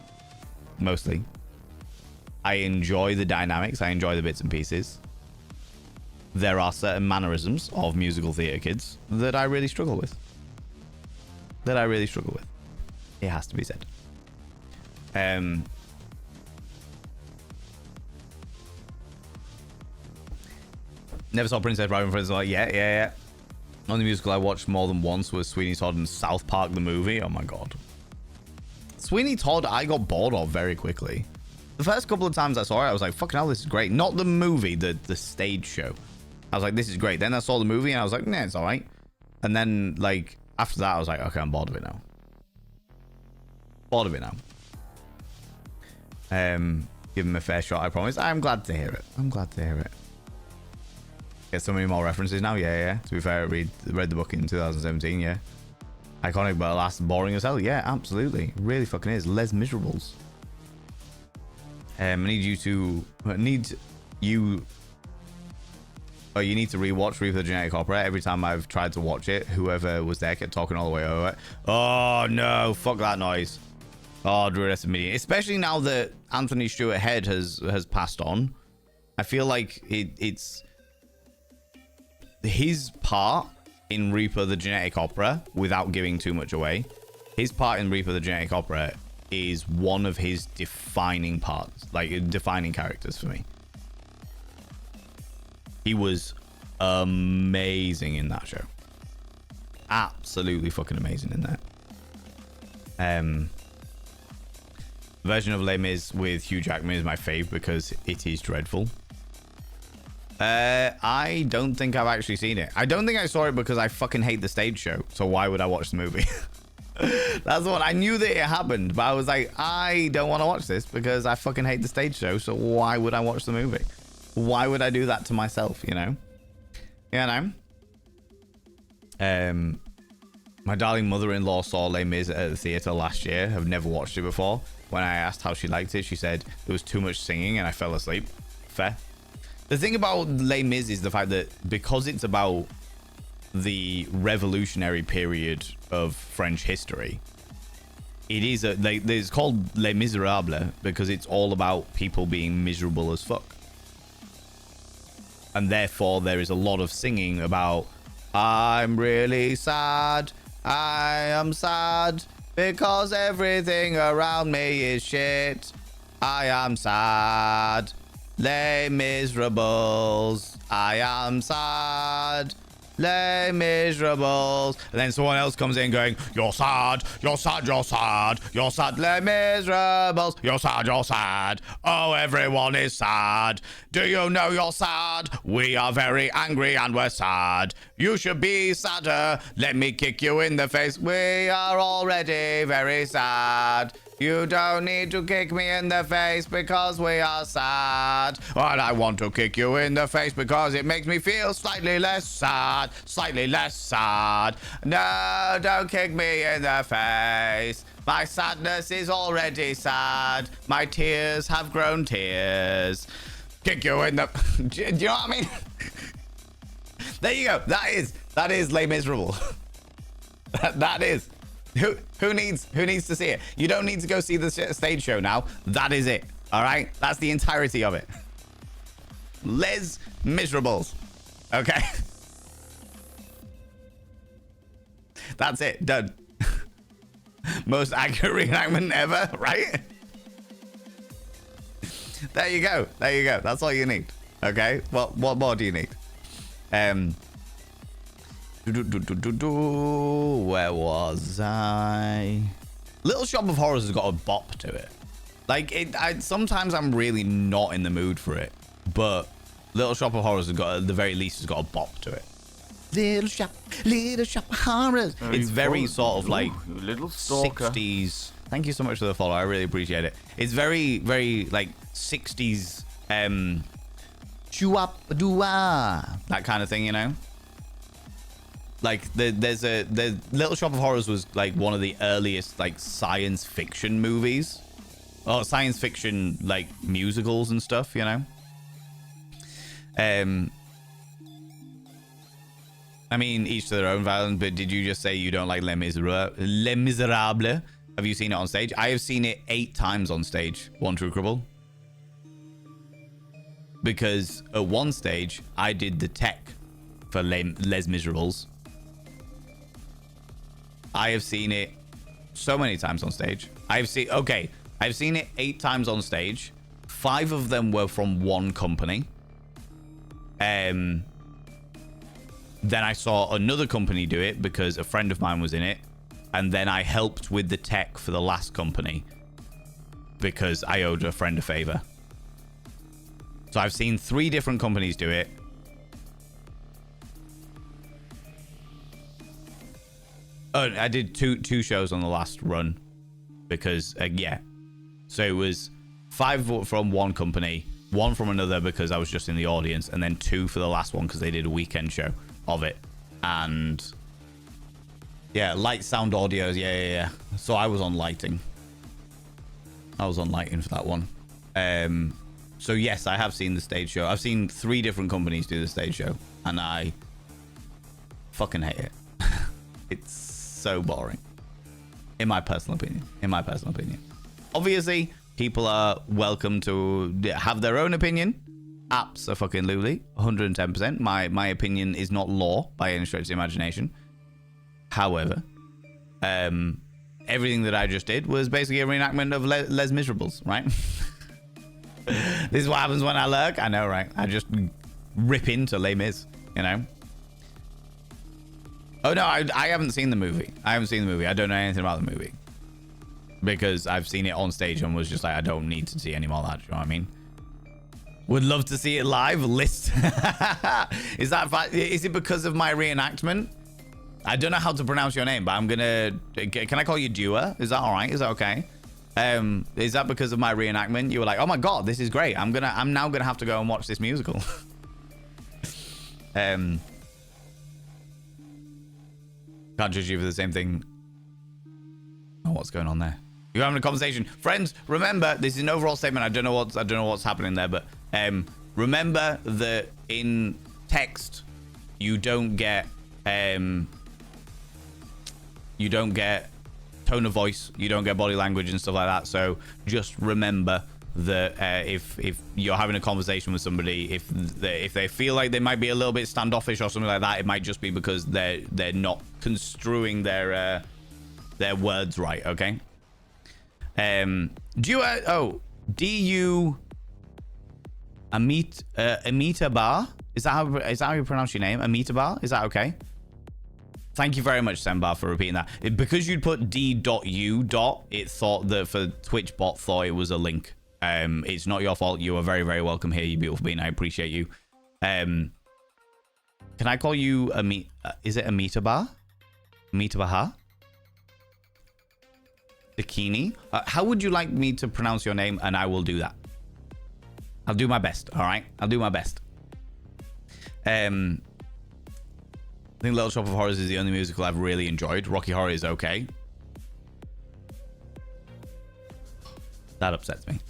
Speaker 1: Mostly. I enjoy the dynamics. I enjoy the bits and pieces. There are certain mannerisms of musical theater kids that I really struggle with. It has to be said. Never saw Princess Bride, for instance. Like, yeah. Only musical I watched more than once was Sweeney Todd and South Park the movie. Oh my god. Sweeney Todd, I got bored of very quickly. The first couple of times I saw it, I was like, fucking hell, this is great. Not the movie, the stage show. I was like, this is great. Then I saw the movie and I was like, nah, it's all right. And then, like, after that, I was like, okay, I'm bored of it now. Give him a fair shot, I promise. I'm glad to hear it. I'm glad to hear it. Get so many more references now. Yeah. To be fair, I read the book in 2017. Yeah. Iconic, but alas, boring as hell. Yeah, absolutely. It really fucking is. Les Miserables. I need you to... Oh, you need to rewatch Reaper the Genetic Opera. Every time I've tried to watch it, whoever was there kept talking all the way over it. Oh, no. Fuck that noise. Oh, Drew Media. Especially now that Anthony Stewart Head has passed on. I feel like it's... His part in Reaper the Genetic Opera, without giving too much away, his part in Reaper the Genetic Opera is one of his defining parts, like defining characters for me. He was amazing in that show. Absolutely fucking amazing in that. Version of Les Mis with Hugh Jackman is my fave because it is dreadful. I don't think I've actually seen it. I don't think I saw it because I fucking hate the stage show. So why would I watch the movie? That's what I knew that it happened, but I was like, I don't want to watch this because I fucking hate the stage show. So why would I watch the movie? Why would I do that to myself? You know? My darling mother-in-law saw Les Mis at the theater last year. I've never watched it before. When I asked how she liked it, she said there was too much singing and I fell asleep. Fair. The thing about Les Mis is the fact that because it's about the revolutionary period of French history, it is it's called Les Miserables because it's all about people being miserable as fuck. And therefore there is a lot of singing about I'm really sad, I am sad because everything around me is shit. I am sad. Les Miserables. I am sad. Les Miserables. And then someone else comes in going, you're sad, you're sad, you're sad, you're sad, Les Miserables, you're sad, you're sad. Oh, everyone is sad. Do you know you're sad? We are very angry and we're sad. You should be sadder. Let me kick you in the face. We are already very sad. You don't need to kick me in the face because we are sad. And I want to kick you in the face because it makes me feel slightly less sad. Slightly less sad. No, don't kick me in the face. My sadness is already sad. My tears have grown tears. Kick you in the... Do you know what I mean? There you go. That is Les Miserables. that is. Who needs to see it? You don't need to go see the stage show now. That is it. All right? That's the entirety of it. Les Miserables. Okay? That's it. Done. Most accurate reenactment ever, right? There you go. There you go. That's all you need. Okay? What more do you need? Where was I? Little Shop of Horrors has got a bop to it. Like sometimes I'm really not in the mood for it, but Little Shop of Horrors has got, at the very least, has got a bop to it. Little Shop of Horrors. It's very sort of like
Speaker 3: little stalker.
Speaker 1: 60s. Thank you so much for the follow. I really appreciate it. It's very, very like 60s. Chua-dua, that kind of thing, you know. Like there's Little Shop of Horrors was like one of the earliest like science fiction movies, or science fiction like musicals and stuff, you know. I mean, each to their own, Violent, but did you just say you don't like Les Miserables? Have you seen it on stage? I have seen it 8 times on stage. One True Cribble. Because at one stage I did the tech for Les Miserables. I have seen it so many times on stage. I've seen it 8 times on stage. 5 of them were from one company. Then I saw another company do it because a friend of mine was in it. And then I helped with the tech for the last company because I owed a friend a favor. So I've seen 3 different companies do it. Oh, I did two shows on the last run because, yeah. So it was 5 from one company, 1 from another because I was just in the audience, and then 2 for the last one because they did a weekend show of it. And yeah, light, sound, audios. Yeah. So I was on lighting. I was on lighting for that one. So yes, I have seen the stage show. I've seen 3 different companies do the stage show, and I fucking hate it. It's so boring. In my personal opinion. Obviously, people are welcome to have their own opinion. Abso-fucking-lutely. 110%. My opinion is not law by any stretch of the imagination. However, everything that I just did was basically a reenactment of Les Miserables, right? This is what happens when I lurk. I know, right? I just rip into Les Mis, you know? Oh, no, I haven't seen the movie. I don't know anything about the movie. Because I've seen it on stage and was just like, I don't need to see any more of that. You know what I mean? Would love to see it live. List. Is it because of my reenactment? I don't know how to pronounce your name, but I'm gonna. Can I call you Dua? Is that all right? Is that okay? Is that because of my reenactment? You were like, oh my god, this is great. I'm now gonna have to go and watch this musical. Can't judge you for the same thing. Oh, what's going on there? You're having a conversation, friends. Remember, this is an overall statement. I don't know what's happening there, but remember that in text, you don't get tone of voice, you don't get body language and stuff like that. So just remember that if you're having a conversation with somebody, if they feel like they might be a little bit standoffish or something like that, it might just be because they're not construing their words right. Okay. Amita Bar? Is that how you pronounce your name? Amita Bar? Is that okay? Thank you very much, Sembar, for repeating that. Because you'd put D.U. it thought that for Twitch bot thought it was a link. It's not your fault. You are very, very welcome here, you beautiful being. I appreciate you. Can I call you is it Amita Bar? Amita Baha? Bikini? How would you like me to pronounce your name? And I will do that. I'll do my best. All right. I'll do my best. I think Little Shop of Horrors is the only musical I've really enjoyed. Rocky Horror is okay. That upsets me.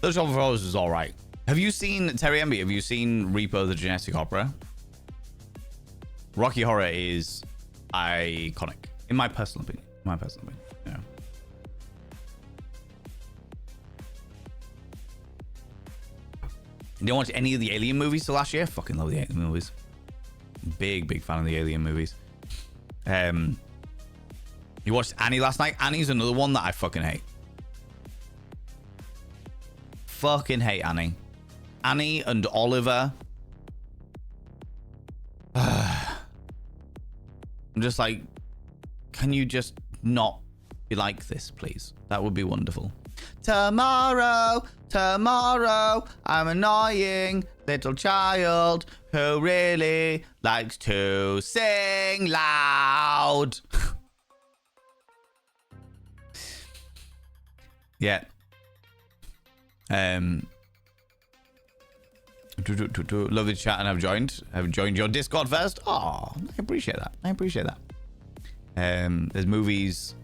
Speaker 1: Little Shop of Horrors is all right. Have you seen Terry Emby? Have you seen Repo the Genetic Opera? Rocky Horror is iconic. In my personal opinion. Yeah. You didn't watch any of the Alien movies till last year? Fucking love the Alien movies. Big fan of the Alien movies. You watched Annie last night? Annie's another one that I fucking hate. Fucking hate Annie. Annie and Oliver. I'm just like, can you just not be like this, please? That would be wonderful. Tomorrow, I'm annoying little child who really likes to sing loud. Yeah. Lovely chat, and I've joined your Discord first. Oh, I appreciate that. There's movies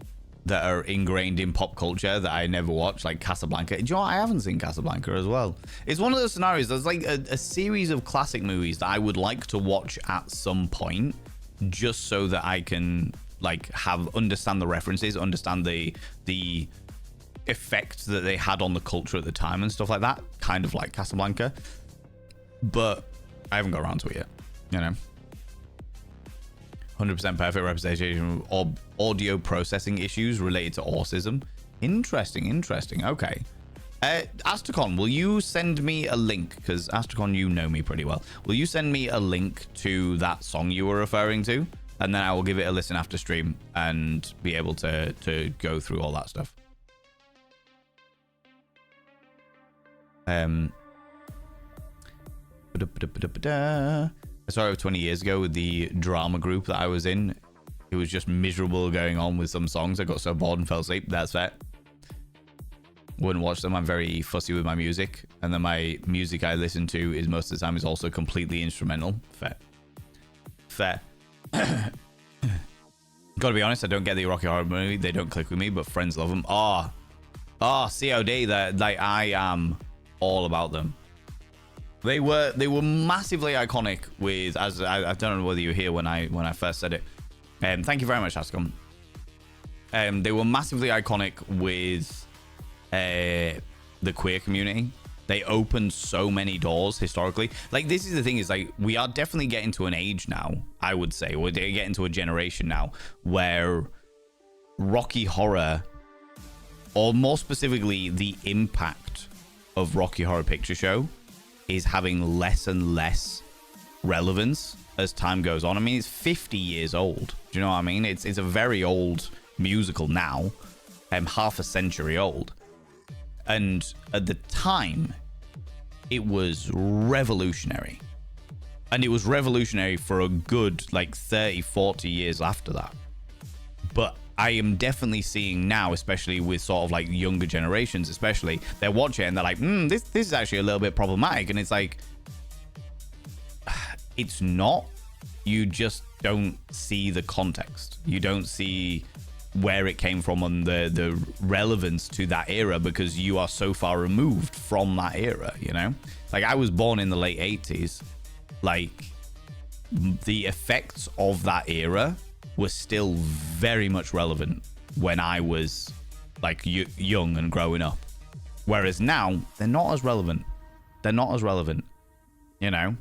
Speaker 1: that are ingrained in pop culture that I never watched, like Casablanca. Do you know what? I haven't seen Casablanca as well. It's one of those scenarios. There's like a series of classic movies that I would like to watch at some point, just so that I can like understand the references, understand the effect that they had on the culture at the time and stuff like that. Kind of like Casablanca, but I haven't got around to it yet. You know. 100% perfect representation of audio processing issues related to autism. Interesting. Okay. Astracon, will you send me a link? Because Astracon, you know me pretty well. Will you send me a link to that song you were referring to? And then I will give it a listen after stream and be able to go through all that stuff. I saw it 20 years ago with the drama group that I was in. It was just miserable going on with some songs. I got so bored and fell asleep. That's fair. Wouldn't watch them. I'm very fussy with my music, and then my music I listen to is most of the time is also completely instrumental. Fair. Gotta be honest, I don't get the Rocky Horror movie. They don't click with me, but friends love them. COD. That like I am all about them. They were massively iconic with, as I don't know whether you were here when I first said it. Thank you very much, Ascom. They were massively iconic with the queer community. They opened so many doors historically. Like, this is the thing, is like, we are definitely getting to an age now, I would say. We're getting to a generation now where Rocky Horror, or more specifically, the impact of Rocky Horror Picture Show, is having less and less relevance as time goes on. I mean, it's 50 years old. Do you know what I mean? It's a very old musical now, half a century old. And at the time, it was revolutionary. And it was revolutionary for a good, like, 30, 40 years after that. But I am definitely seeing now, especially with sort of, like, younger generations, especially, they're watching it and they're like, this is actually a little bit problematic. And it's like, it's not. You just don't see the context. You don't see where it came from and the relevance to that era, because you are so far removed from that era, you know? Like, I was born in the late 80s. Like, the effects of that era were still very much relevant when I was, like, young and growing up. Whereas now, they're not as relevant. They're not as relevant, you know?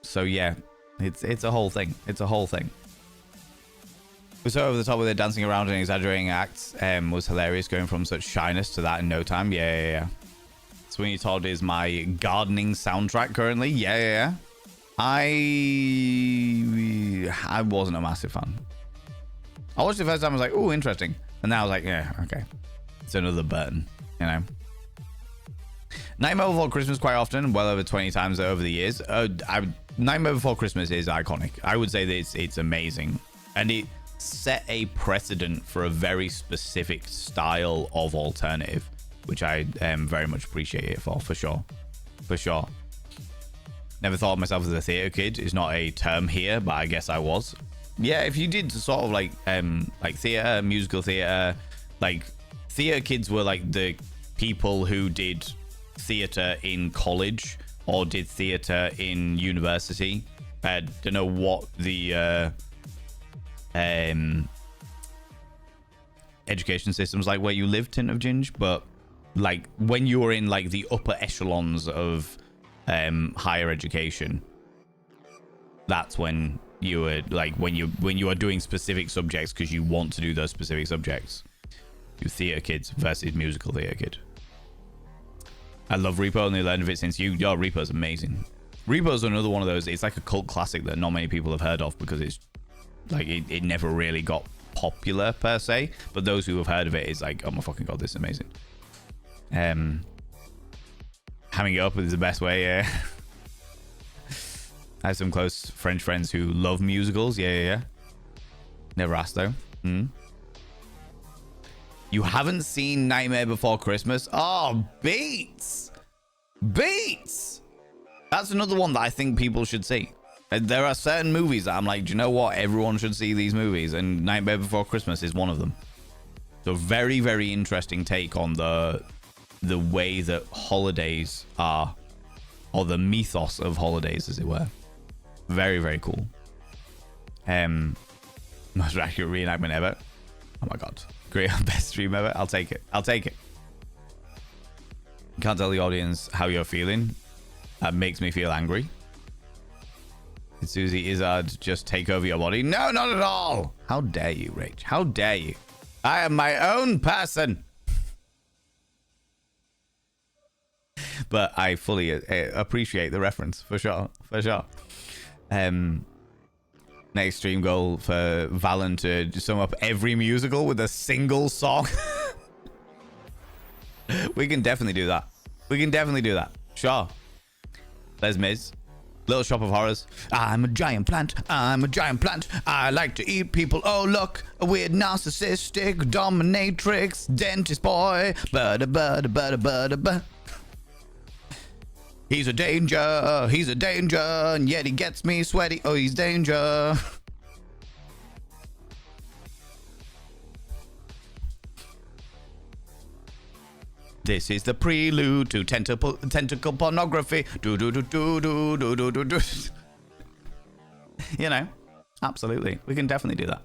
Speaker 1: So, yeah. It's a whole thing. It's a whole thing. We're so over the top with it, dancing around and exaggerating acts. Was hilarious, going from such shyness to that in no time. Yeah. Sweeney Todd is my gardening soundtrack currently. Yeah. I wasn't a massive fan. I watched it the first time, I was like, ooh, interesting. And then I was like, yeah, okay. It's another Burton, you know. Nightmare Before Christmas quite often, well over 20 times over the years. Nightmare Before Christmas is iconic. I would say that it's amazing. And it set a precedent for a very specific style of alternative, which I very much appreciate it for sure. For sure. Never thought of myself as a theatre kid. It's not a term here, but I guess I was. Yeah, if you did sort of like theatre, musical theatre, like theatre kids were like the people who did theatre in college or did theatre in university. I don't know what the education system's like where you live, Tint of Ginge, but like when you were in like the upper echelons of higher education, that's when you were like when you are doing specific subjects because you want to do those specific subjects. You theatre kids versus musical theatre kid. I love Repo, only learned of it since you. Yo, Repo's amazing. Repo's another one of those. It's like a cult classic that not many people have heard of because it's like it never really got popular per se. But those who have heard of it is like, oh my fucking god, this is amazing. Hamming it up is the best way. Yeah. I have some close French friends who love musicals. Yeah. Never asked though. You haven't seen Nightmare Before Christmas? Oh, Beats! That's another one that I think people should see. There are certain movies that I'm like, do you know what? Everyone should see these movies, and Nightmare Before Christmas is one of them. So very, very interesting take on the way that holidays are, or the mythos of holidays, as it were. Very, very cool. Most accurate reenactment ever. Oh my god. Great. Best stream ever. I'll take it. Can't tell the audience how you're feeling. That makes me feel angry. Did Susie Izzard just take over your body? No, not at all. How dare you, Rach? How dare you? I am my own person. But I fully appreciate the reference, for sure. Next stream goal for Valen to sum up every musical with a single song. We can definitely do that. Sure. Les Mis. Little Shop of Horrors. I'm a giant plant. I'm a giant plant. I like to eat people. Oh, look. A weird narcissistic dominatrix dentist boy. Ba-da-ba-da-ba-da-ba-da-ba. He's a danger. He's a danger. And yet he gets me sweaty. Oh, he's danger. This is the prelude to tentacle pornography. Do do do do do do do do do. You know, absolutely, we can definitely do that.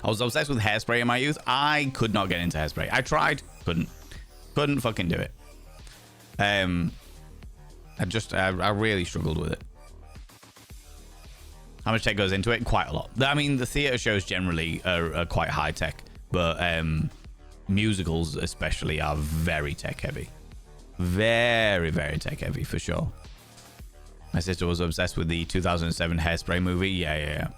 Speaker 1: I was obsessed with Hairspray in my youth. I could not get into Hairspray. I tried, couldn't fucking do it. I really struggled with it. How much tech goes into it? Quite a lot. I mean, the theater shows generally are quite high tech, but musicals especially are very tech heavy. Very, very tech heavy for sure. My sister was obsessed with the 2007 Hairspray movie. Yeah.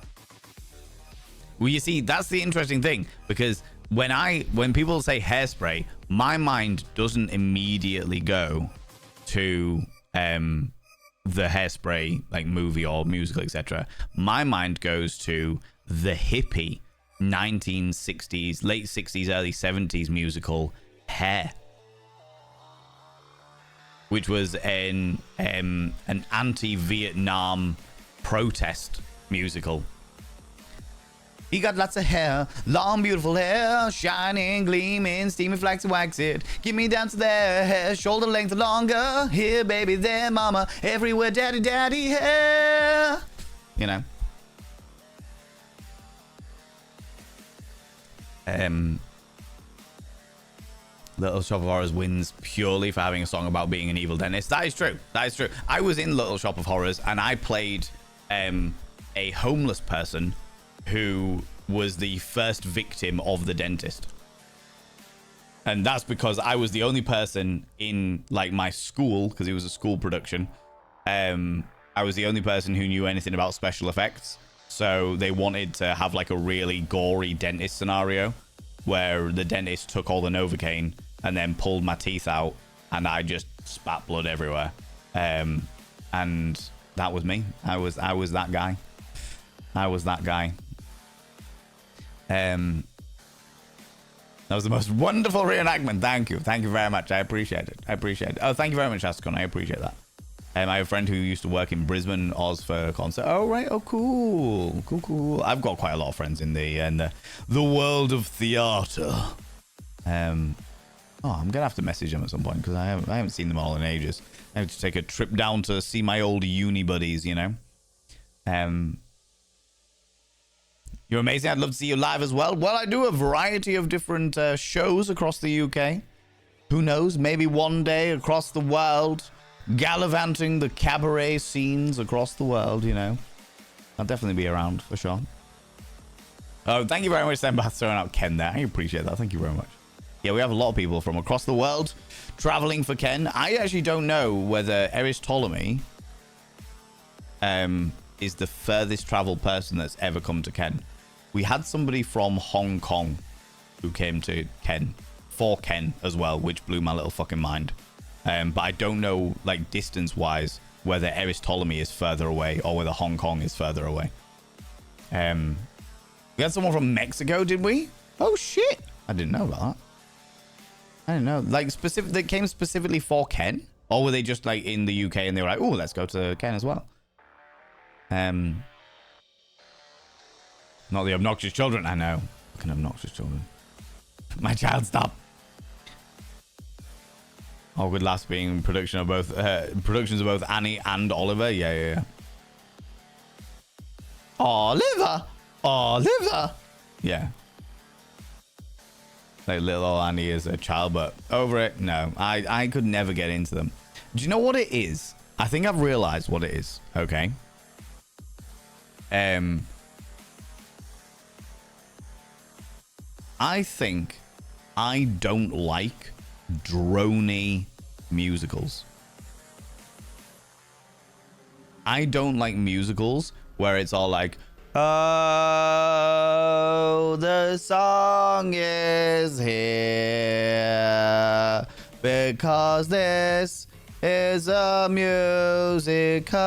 Speaker 1: Well, you see, that's the interesting thing, because when people say Hairspray, my mind doesn't immediately go to the Hairspray like movie or musical, etc. My mind goes to the hippie 1960s, late 60s, early 70s musical Hair, which was an anti-Vietnam protest musical. He got lots of hair, long beautiful hair, shining, gleaming, steamy flax wax it. Give me down to their hair, shoulder length longer. Here, baby, there, mama, everywhere, daddy, daddy, hair. You know. Little Shop of Horrors wins purely for having a song about being an evil dentist. That is true. That is true. I was in Little Shop of Horrors and I played a homeless person who was the first victim of the dentist. And that's because I was the only person in like my school, because it was a school production. I was the only person who knew anything about special effects. So they wanted to have like a really gory dentist scenario where the dentist took all the Novocaine and then pulled my teeth out and I just spat blood everywhere. And that was me. I was that guy. I was that guy. That was the most wonderful reenactment. Thank you. Thank you very much. I appreciate it. Oh, thank you very much, Ascon. I appreciate that. I have a friend who used to work in Brisbane, Oz, for a concert. Oh, right. Oh, cool. Cool. I've got quite a lot of friends in the world of theatre. I'm going to have to message them at some point because I haven't seen them all in ages. I have to take a trip down to see my old uni buddies, you know. You're amazing. I'd love to see you live as well. Well, I do a variety of different shows across the UK. Who knows? Maybe one day across the world. Gallivanting the cabaret scenes across the world, you know. I'll definitely be around for sure. Oh, thank you very much, Sembath, throwing out Ken there. I appreciate that. Thank you very much. Yeah, we have a lot of people from across the world traveling for Ken. I actually don't know whether Eris Ptolemy is the furthest traveled person that's ever come to Ken. We had somebody from Hong Kong who came to Ken, for Ken as well, which blew my little fucking mind. But I don't know, like, distance-wise, whether Eris Ptolemy is further away or whether Hong Kong is further away. We had someone from Mexico, did we? Oh, shit. I didn't know about that. I didn't know. Like, they came specifically for Ken? Or were they just, like, in the UK and they were like, oh, let's go to Ken as well? Not the obnoxious children. I know. Fucking obnoxious children. My child, stop. Oh, good last being productions of both Annie and Oliver. Yeah. Oliver. Yeah. Like little old Annie is a child, but over it, no. I could never get into them. Do you know what it is? I think I've realized what it is. Okay. I think I don't like droney musicals. I don't like musicals where it's all like, oh, the song is here because this is a musical.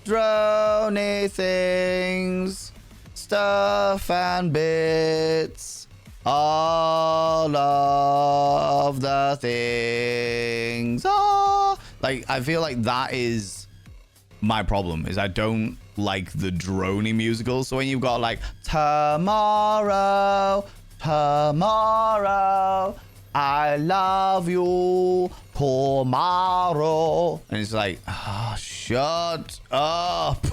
Speaker 1: Drony things, stuff and bits. All of the things. Oh, like, I feel like that is my problem, is I don't like the drony musicals. So when you've got like tomorrow, I love you, tomorrow, and it's like, oh, shut up.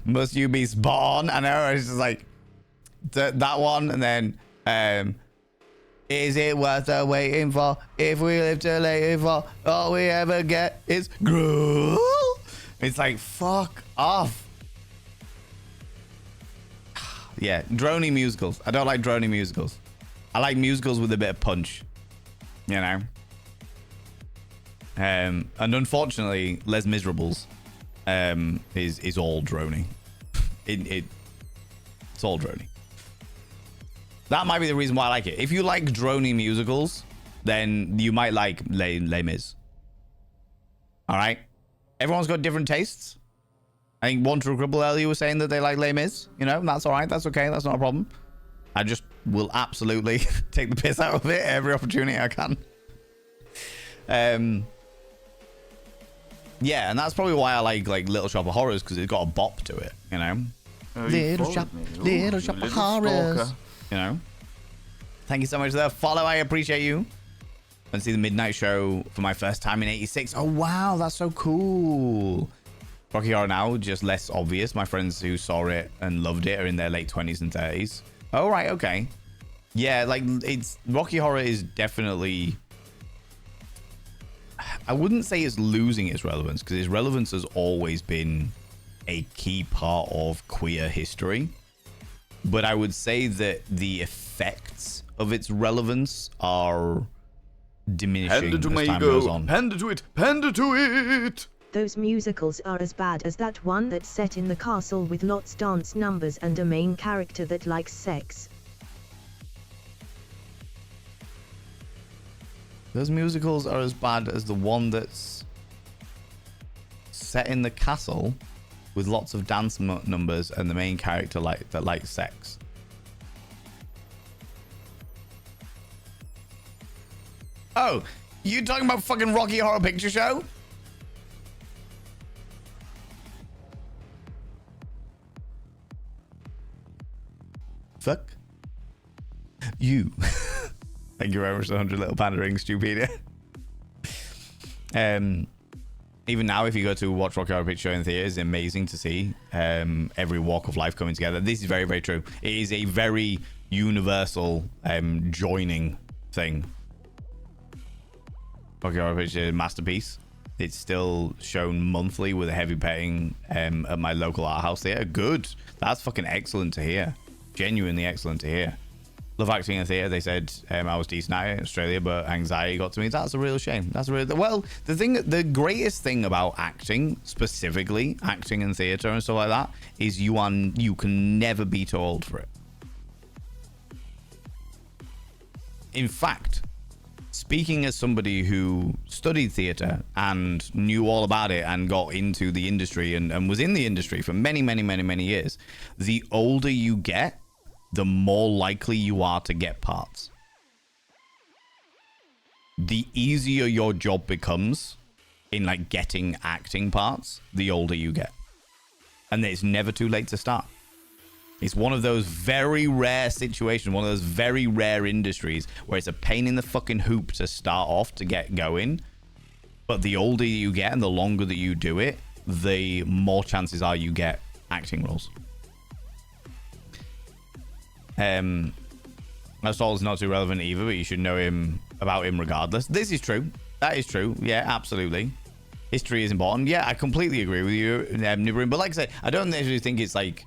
Speaker 1: Must you be spawn? I know, it's just like that one, and then is it worth the waiting for? If we live to later for, all we ever get is gruel. It's like, fuck off. Yeah, drony musicals. I don't like drony musicals. I like musicals with a bit of punch, you know. And unfortunately, Les Miserables is all drony. It's all drony. That might be the reason why I like it. If you like drony musicals, then you might like Les Mis. All right. Everyone's got different tastes. I think One True Cripple earlier was saying that they like Les Mis. You know, that's all right. That's okay. That's not a problem. I just will absolutely take the piss out of it every opportunity I can. Yeah, and that's probably why I like Little Shop of Horrors, because it's got a bop to it, you know. Little Shop of Horrors. You know. Thank you so much for that follow. I appreciate you. And see the Midnight Show for my first time in '86. Oh wow, that's so cool. Rocky Horror now, just less obvious. My friends who saw it and loved it are in their late 20s and 30s. Oh right, okay. Yeah, like it's Rocky Horror is definitely, I wouldn't say it's losing its relevance, because its relevance has always been a key part of queer history. But I would say that the effects of its relevance are diminishing as time goes on.
Speaker 3: Panda to it! Panda to it!
Speaker 4: Those musicals are as bad as that one that's set in the castle with lots dance numbers and a main character that likes sex.
Speaker 1: Those musicals are as bad as the one that's set in the castle with lots of dance numbers and the main character that likes sex. Oh, you talking about fucking Rocky Horror Picture Show? Fuck you. Thank you very much for the 100 little panda rings, Stupedia. Even now, if you go to watch Rocky Horror Picture Show in theaters, it's amazing to see every walk of life coming together. This is very, very true. It is a very universal joining thing. Rocky Horror Picture masterpiece. It's still shown monthly with a heavy paying at my local art house theater. Good. That's fucking excellent to hear. Genuinely excellent to hear. Love acting in theater. They said I was decent at it in Australia, but anxiety got to me. That's a real shame. That's a real. Well, the greatest thing about acting, specifically acting in theater and stuff like that, is you can never be too old for it. In fact, speaking as somebody who studied theater and knew all about it and got into the industry and was in the industry for many, many, many, many years, the older you get, the more likely you are to get parts. The easier your job becomes in like getting acting parts, the older you get. And it's never too late to start. It's one of those very rare situations, one of those very rare industries where it's a pain in the fucking hoop to start off to get going. But the older you get and the longer that you do it, the more chances are you get acting roles. Aristotle not too relevant either, but you should know about him regardless. This is true. That is true. Yeah, absolutely. History is important. Yeah, I completely agree with you, Nibrin. But like I said, I don't necessarily think it's like,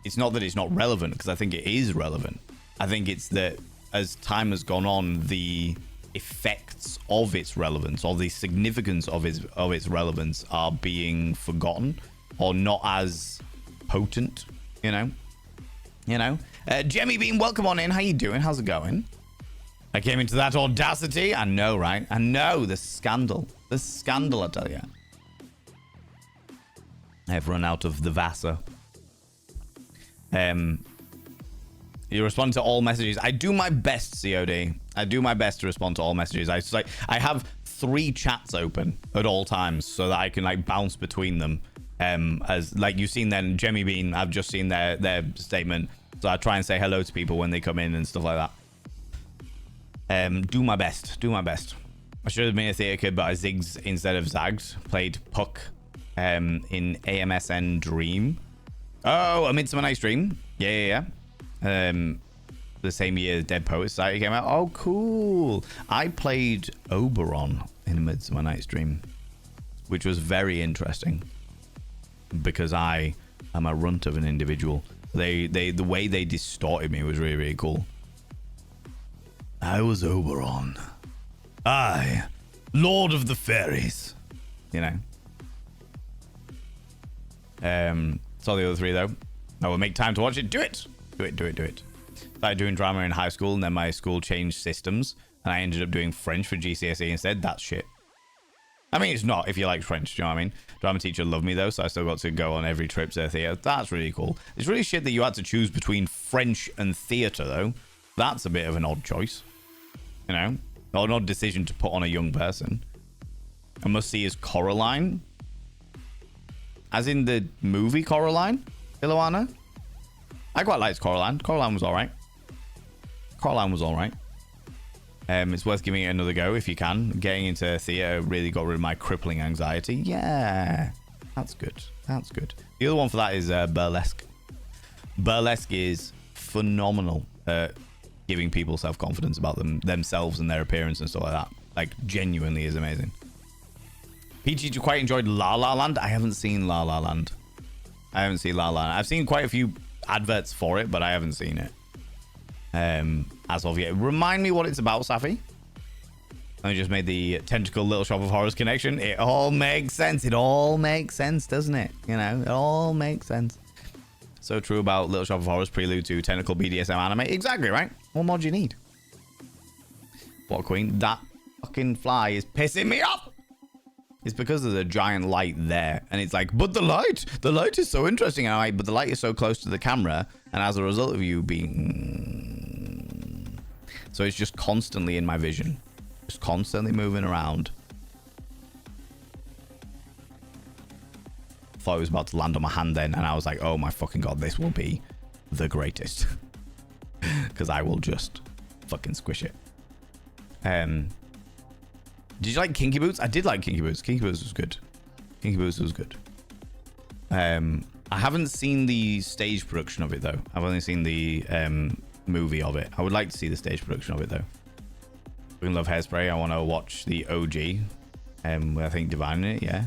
Speaker 1: it's not that it's not relevant, because I think it is relevant. I think it's that as time has gone on, the effects of its relevance or the significance of its relevance are being forgotten or not as potent, you know. Jemmy Bean, welcome on in. How you doing? How's it going? I came into that audacity. I know, right? I know. The scandal. The scandal, I tell you. I've run out of the Vasa. You respond to all messages. I do my best, COD. I do my best to respond to all messages. I have 3 chats open at all times so that I can like bounce between them. As like you've seen then Jemmy Bean, I've just seen their statement. So I try and say hello to people when they come in and stuff like that. Do my best. Do my best. I should have been a theatre kid, but I zigged instead of zagged. Played Puck in AMSN Dream. Oh, A Midsummer Night's Dream. Yeah. The same year Dead Poets Society came out. Oh, cool. I played Oberon in A Midsummer Night's Dream, which was very interesting because I am a runt of an individual. The way they distorted me was really, really cool. I was Oberon. I, Lord of the Fairies. You know. Saw the other 3 though. I will make time to watch it. Do it. Do it. Started doing drama in high school, and then my school changed systems, and I ended up doing French for GCSE instead. That's shit. I mean, it's not if you like French. Do you know what I mean? Drama teacher loved me though, so I still got to go on every trip to theatre. That's really cool. It's really shit that you had to choose between French and theatre though. That's a bit of an odd choice. You know, or an odd decision to put on a young person. I must see is Coraline. As in the movie Coraline, Iloana. I quite liked Coraline. Coraline was alright. It's worth giving it another go if you can. Getting into theatre really got rid of my crippling anxiety. Yeah, that's good. The other one for that is burlesque. Burlesque is phenomenal at giving people self-confidence about themselves and their appearance and stuff like that. Like, genuinely is amazing. Peachy quite enjoyed La La Land. I haven't seen La La Land. I've seen quite a few adverts for it, but I haven't seen it as of yet. Remind me what it's about, Safi. I just made the tentacle Little Shop of Horrors connection. It all makes sense. It all makes sense, doesn't it? You know, it all makes sense. So true about Little Shop of Horrors prelude to tentacle BDSM anime. Exactly, right? What more do you need? What queen? That fucking fly is pissing me off. It's because there's a giant light there, and it's like, but the light is so interesting. And I'm like, but the light is so close to the camera, and as a result of you being, so it's just constantly in my vision, just constantly moving around. Thought it was about to land on my hand then, and I was like, oh my fucking god, this will be the greatest, because I will just fucking squish it. Did you like Kinky Boots? I did like Kinky Boots. Kinky Boots was good. I haven't seen the stage production of it though. I've only seen the movie of it. I would like to see the stage production of it though. We love Hairspray. I want to watch the OG. I think Divine in it, yeah.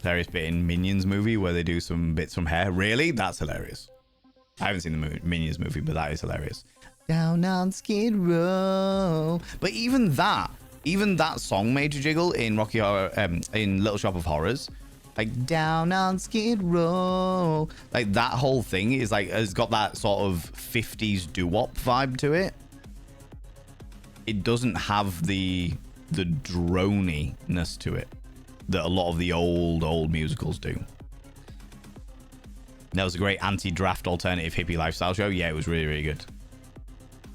Speaker 1: Hilarious bit in Minions movie where they do some bits from Hair. Really? That's hilarious. I haven't seen the Minions movie, but that is hilarious. Down on Skid Row. But even that song made you jiggle in Rocky Horror, in Little Shop of Horrors, like down on Skid Row, like that whole thing is like has got that sort of 50s doo-wop vibe to it. It doesn't have the droniness to it that a lot of the old musicals do. That was a great anti-draft alternative hippie lifestyle show. Yeah, it was really, really good.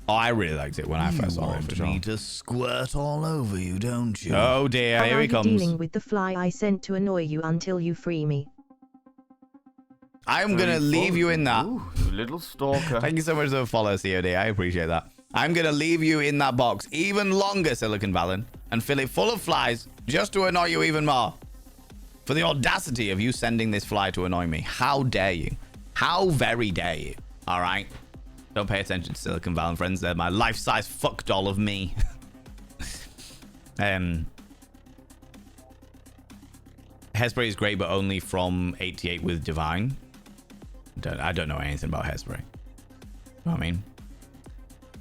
Speaker 1: Oh, I really liked it when I first saw it. For sure. You want me to squirt all over you, don't you? Oh dear, here he comes.
Speaker 4: Dealing with the fly I sent to annoy you until you free me.
Speaker 1: I'm gonna leave you in that.
Speaker 3: Ooh, you little stalker.
Speaker 1: Thank you so much for the follow, COD. I appreciate that. I'm gonna leave you in that box even longer, Silicon Valley, and fill it full of flies just to annoy you even more. For the audacity of you sending this fly to annoy me. How dare you? How very dare you? All right. Don't pay attention to Silicon Valley friends. They're my life-size fuck doll of me. Hairspray is great, but only from 88 with Divine. I don't know anything about Hairspray. You know what I mean?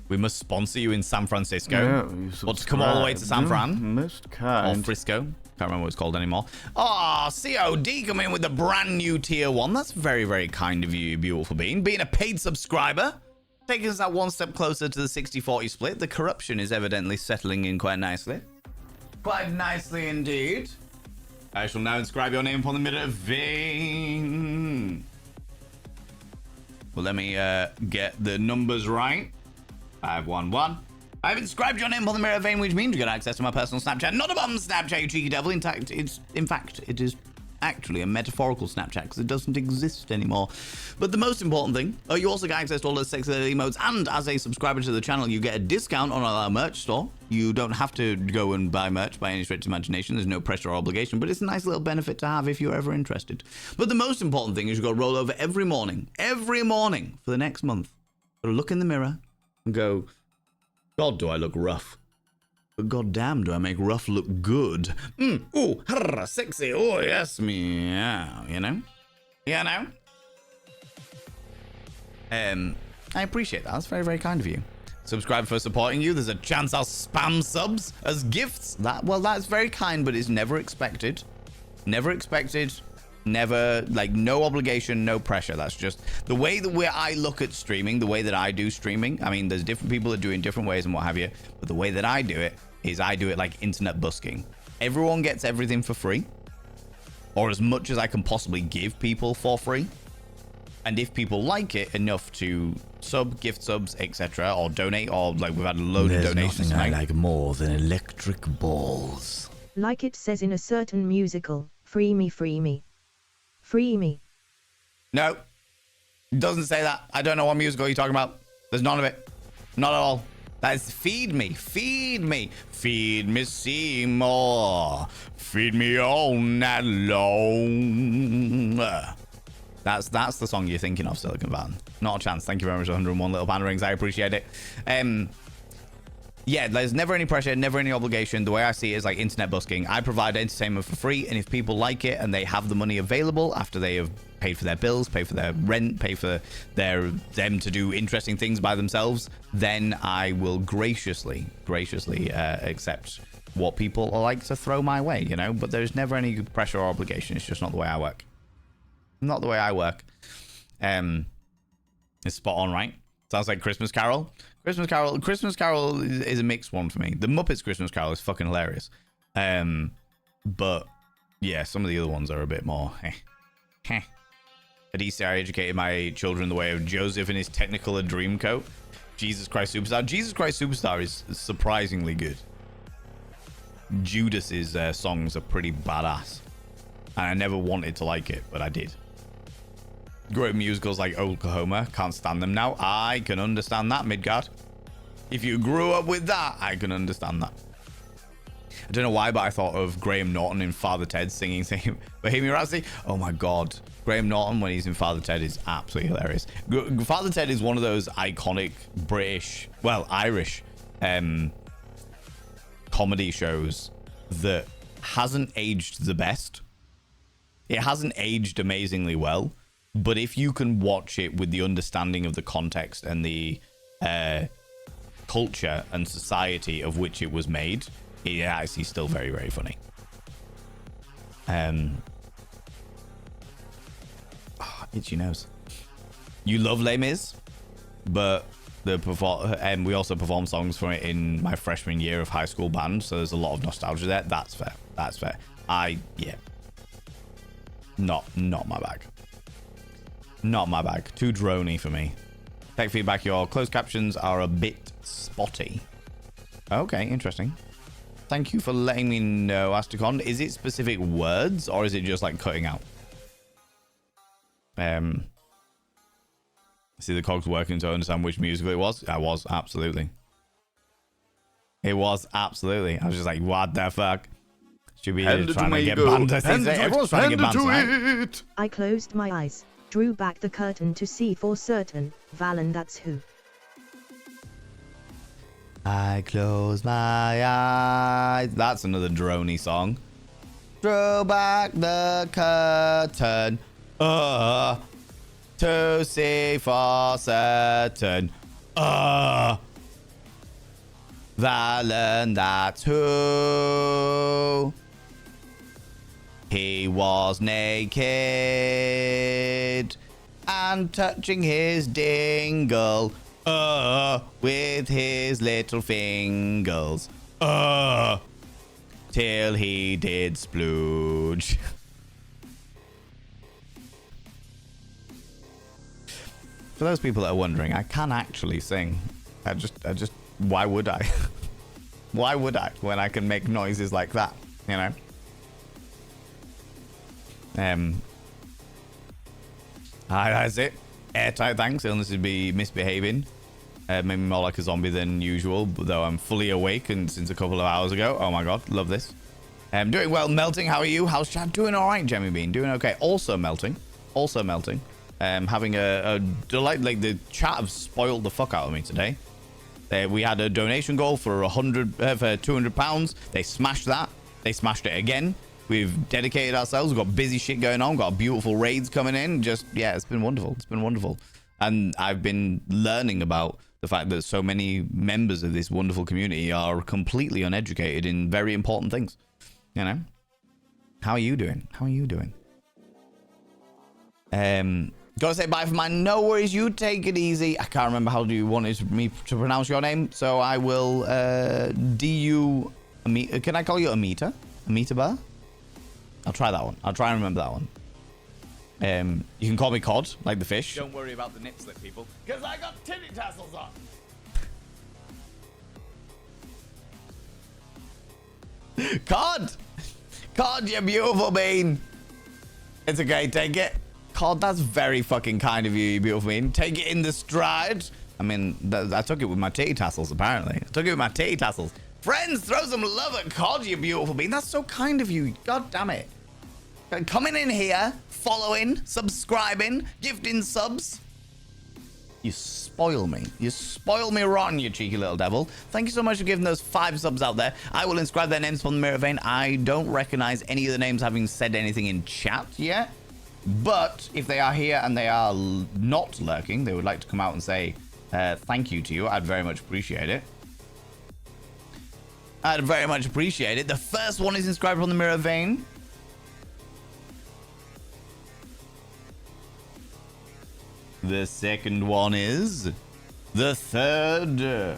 Speaker 1: We must sponsor you in San Francisco.
Speaker 3: Yeah,
Speaker 1: Let's come all the way to San Fran.
Speaker 3: Most kind.
Speaker 1: Or Frisco. Can't remember what it's called anymore. Oh, COD coming in with the brand new tier 1. That's very, very kind of you, beautiful being. Being a paid subscriber. Taking us that one step closer to the 60-40 split. The corruption is evidently settling in quite nicely. Quite nicely indeed. I shall now inscribe your name upon the mirror vein. Well, let me get the numbers right. 511. I've inscribed your name upon the mirror vein, which means you get access to my personal Snapchat. Not a bomb Snapchat, you cheeky devil. In fact, it is actually a metaphorical Snapchat because it doesn't exist anymore. But the most important thing, you also get access to all those sexy emotes, and as a subscriber to the channel, you get a discount on our merch store. You don't have to go and buy merch by any stretch of imagination. There's no pressure or obligation, but it's a nice little benefit to have if you're ever interested. But the most important thing is you've got to roll over every morning for the next month. Got to look in the mirror and go, God, do I look rough? But goddamn, do I make rough look good? Ooh, sexy. Oh, yes, meow. You know? I appreciate that. That's very, very kind of you. Subscribe for supporting you. There's a chance I'll spam subs as gifts. That's very kind, but it's never expected. Never expected. Never, like, no obligation, no pressure. That's just the way I look at streaming, the way that I do streaming. I mean, there's different people that do it in different ways and what have you, but the way that I do it is I do it like internet busking. Everyone gets everything for free, or as much as I can possibly give people for free. And if people like it enough to sub, gift subs, etc., or donate, or like we've had a load of donations tonight.
Speaker 5: There's nothing I like more than electric balls.
Speaker 4: Like it says in a certain musical, free me, free me. Free me.
Speaker 1: No, it doesn't say that. I don't know what musical you're talking about. There's none of it. Not at all. That is feed me. Feed me. Feed me Seymour. Feed me all night long. That's the song you're thinking of, Silicon Valley. Not a chance. Thank you very much, 101 little panda rings. I appreciate it. Yeah, there's never any pressure, never any obligation. The way I see it is like internet busking. I provide entertainment for free, and if people like it and they have the money available after they have paid for their bills, paid for their rent, pay for them to do interesting things by themselves, then I will graciously accept what people like to throw my way, you know? But there's never any pressure or obligation. It's just not the way I work. Not the way I work. It's spot on, right? Sounds like Christmas Carol. Christmas Carol is a mixed one for me. The Muppets Christmas Carol is fucking hilarious. But yeah, some of the other ones are a bit more At Easter, I educated my children the way of Joseph in his Technicolor Dreamcoat. Jesus Christ Superstar. Jesus Christ Superstar is surprisingly good. Judas's songs are pretty badass. And I never wanted to like it, but I did. Great musicals like Oklahoma. Can't stand them now. I can understand that, Midgard. If you grew up with that, I can understand that. I don't know why, but I thought of Graham Norton in Father Ted singing Bohemian Rhapsody. Oh my God. Graham Norton when he's in Father Ted is absolutely hilarious. Father Ted is one of those iconic British, well, Irish comedy shows that hasn't aged the best. It hasn't aged amazingly well. But if you can watch it with the understanding of the context and the culture and society of which it was made, it is actually still very, very funny. Itchy nose. You love Les Mis, but we also performed songs from it in my freshman year of high school band, so there's a lot of nostalgia there. That's fair. That's fair. Yeah. Not my bag. Not my bag. Too drony for me. Tech feedback, your closed captions are a bit spotty. Okay, interesting. Thank you for letting me know, Asticon. Is it specific words or is it just like cutting out? See the cogs working to understand which musical it was. I was, absolutely. It was, absolutely. I was just like, what the fuck? Should be trying to get banned. Everyone's trying to get banned tonight.
Speaker 4: I closed my eyes, drew back the curtain to see for certain, Valen, that's who.
Speaker 1: I close my eyes. That's another drony song. Throw back the curtain. To see for certain. Valen, that's who. He was naked and touching his dingle. with his little fingers. Till he did splooge. For those people that are wondering, I can actually sing. I just, why would I? Why would I when I can make noises like that, you know? Hi, that's it. Airtight, thanks. Illness would be misbehaving. Maybe more like a zombie than usual, though I'm fully awake and since a couple of hours ago. Oh my god, love this. Doing well, Melting. How are you? How's chat? Doing all right, Jemmy Bean. Doing okay. Also melting. Also melting. Having a delight. Like the chat have spoiled the fuck out of me today. We had a donation goal for for £200. They smashed that. They smashed it again. We've dedicated ourselves. We've got busy shit going on. We've got beautiful raids coming in. Just, yeah, it's been wonderful. It's been wonderful. And I've been learning about the fact that so many members of this wonderful community are completely uneducated in very important things. You know? How are you doing? How are you doing? Gotta say bye for mine. No worries. You take it easy. I can't remember how you wanted me to pronounce your name. So I will, can I call you Amita? Amita Bar? I'll try that one. I'll try and remember that one. You can call me Cod, like the fish. Don't worry about the nip slip, people, because I got titty tassels on. Cod! Cod, you beautiful bean. It's okay, take it. Cod, that's very fucking kind of you, you beautiful bean. Take it in the stride. I mean, I took it with my titty tassels, apparently. I took it with my titty tassels. Friends, throw some love at Cod, you beautiful bean. That's so kind of you. God damn it. Coming in here, following, subscribing, gifting subs. You spoil me. You spoil me rotten, you cheeky little devil. Thank you so much for giving those 5 subs out there. I will inscribe their names from the mirror vein. I don't recognize any of the names having said anything in chat yet. But if they are here and they are not lurking, they would like to come out and say thank you to you. I'd very much appreciate it. I'd very much appreciate it. The first one is inscribed from the mirror vein. The second one is. The third.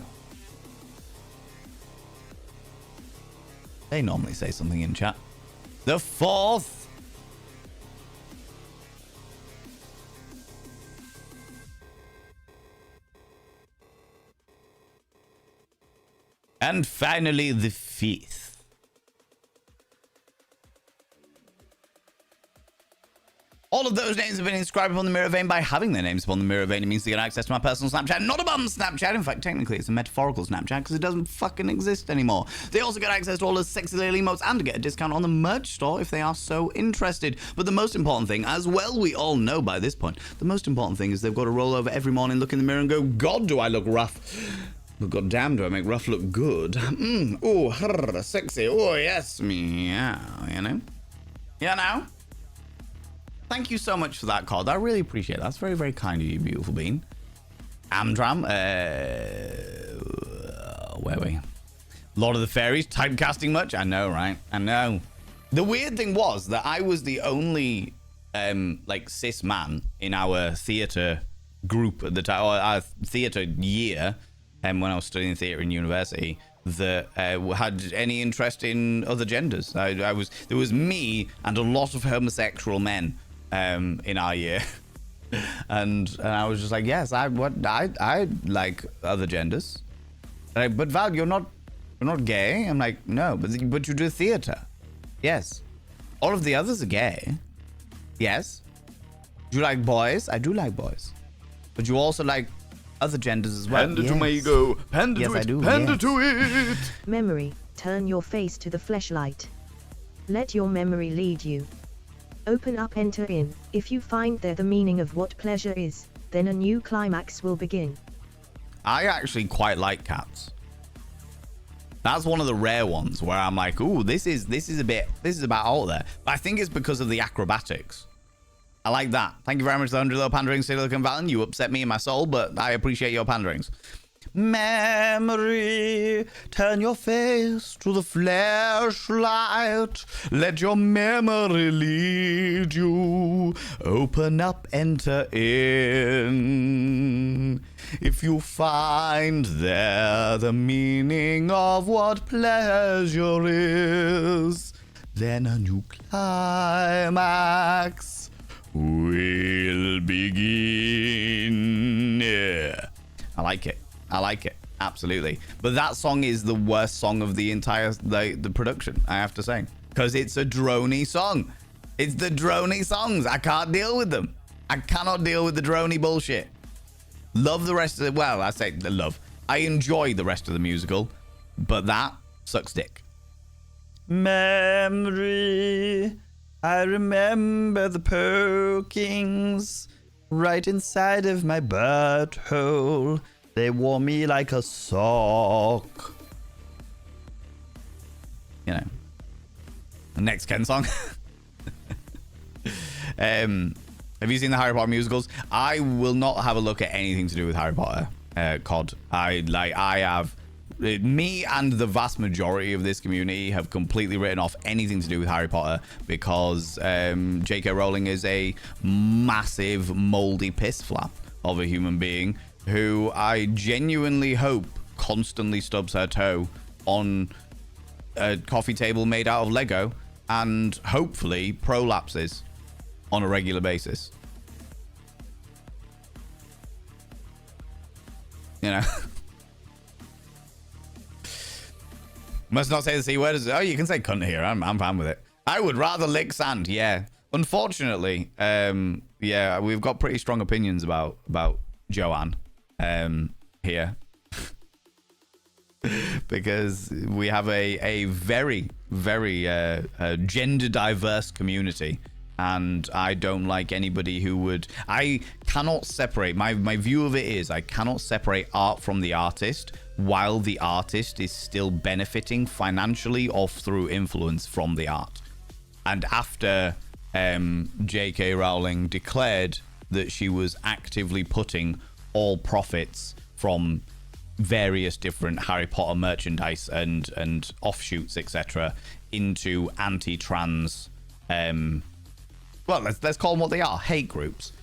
Speaker 1: They normally say something in chat. The fourth. And finally, the fifth. All of those names have been inscribed upon the mirror vein. By having their names upon the mirror vein, it means they get access to my personal Snapchat. Not a bum Snapchat. In fact, technically, it's a metaphorical Snapchat because it doesn't fucking exist anymore. They also get access to all the sexy little emotes and get a discount on the merch store if they are so interested. But the most important thing, as well we all know by this point, the most important thing is they've got to roll over every morning, look in the mirror and go, God, do I look rough. But goddamn, do I make rough look good. Oh, sexy. Oh, yes, meow, you know? You know? Thank you so much for that, Cod. I really appreciate that. That's very, very kind of you, beautiful bean. Amdram. Where are we? Lord of the Fairies. Typecasting much? I know, right? I know. The weird thing was that I was the only, like, cis man in our theatre group at the time, or our theatre year, when I was studying theatre in university, that had any interest in other genders. There was me and a lot of homosexual men in our year, and I was just like, yes, I like other genders. Like, but Val, you're not gay. I'm like, no, but you do theatre. Yes, all of the others are gay. Yes. Do you like boys? I do like boys, but you also like other genders as well.
Speaker 3: Panda to Mago. Panda
Speaker 1: yes,
Speaker 3: to it.
Speaker 1: I do.
Speaker 3: Panda
Speaker 1: yes.
Speaker 3: to it.
Speaker 4: Memory, turn your face to the fleshlight. Let your memory lead you. Open up, enter in. If you find there the meaning of what pleasure is, then a new climax will begin.
Speaker 1: I actually quite like cats. That's one of the rare ones where I'm like, ooh, this is about out there. But I think it's because of the acrobatics. I like that. Thank you very much, the 100 little pandering, Silicon Valley. You upset me in my soul, but I appreciate your panderings. Memory, turn your face to the flashlight. Let your memory lead you. Open up, enter in. If you find there the meaning of what pleasure is, then a new climax will begin. Yeah. I like it. I like it. Absolutely. But that song is the worst song of the entire the production, I have to say. Because it's a drony song. It's the drony songs. I can't deal with them. I cannot deal with the drony bullshit. Love the rest of it. Well, I say love. I enjoy the rest of the musical. But that sucks dick. Memory. I remember the pokings right inside of my butthole. They wore me like a sock. You know. The next Ken song. Have you seen the Harry Potter musicals? I will not have a look at anything to do with Harry Potter. COD. Me and the vast majority of this community have completely written off anything to do with Harry Potter because J.K. Rowling is a massive moldy piss flap of a human being who I genuinely hope constantly stubs her toe on a coffee table made out of Lego and hopefully prolapses on a regular basis. You know? Must not say the C word. Oh, you can say cunt here. I'm fine with it. I would rather lick sand. Yeah. Unfortunately, yeah, we've got pretty strong opinions about Joanne here. Because we have a very, very gender diverse community. And I don't like anybody who would... I cannot separate... My view of it is I cannot separate art from the artist while the artist is still benefiting financially or through influence from the art. And after J.K. Rowling declared that she was actively putting all profits from various different Harry Potter merchandise and offshoots, etc., into anti-trans... well, let's call them what they are, hate groups.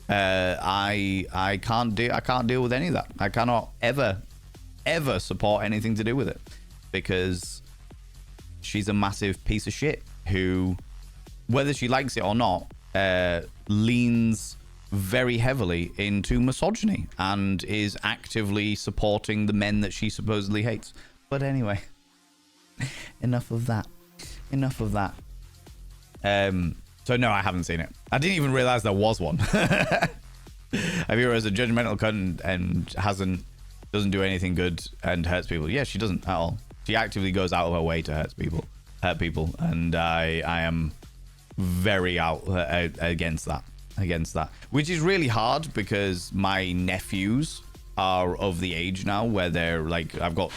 Speaker 1: I can't deal with any of that. I cannot ever support anything to do with it because she's a massive piece of shit who, whether she likes it or not, leans very heavily into misogyny and is actively supporting the men that she supposedly hates. But anyway, enough of that. So no, I haven't seen it. I didn't even realize there was one. I view her as a judgmental cunt and doesn't do anything good and hurts people. Yeah, she doesn't at all. She actively goes out of her way to hurt people, and I am very out against that. Which is really hard because my nephews are of the age now where they're like, I've got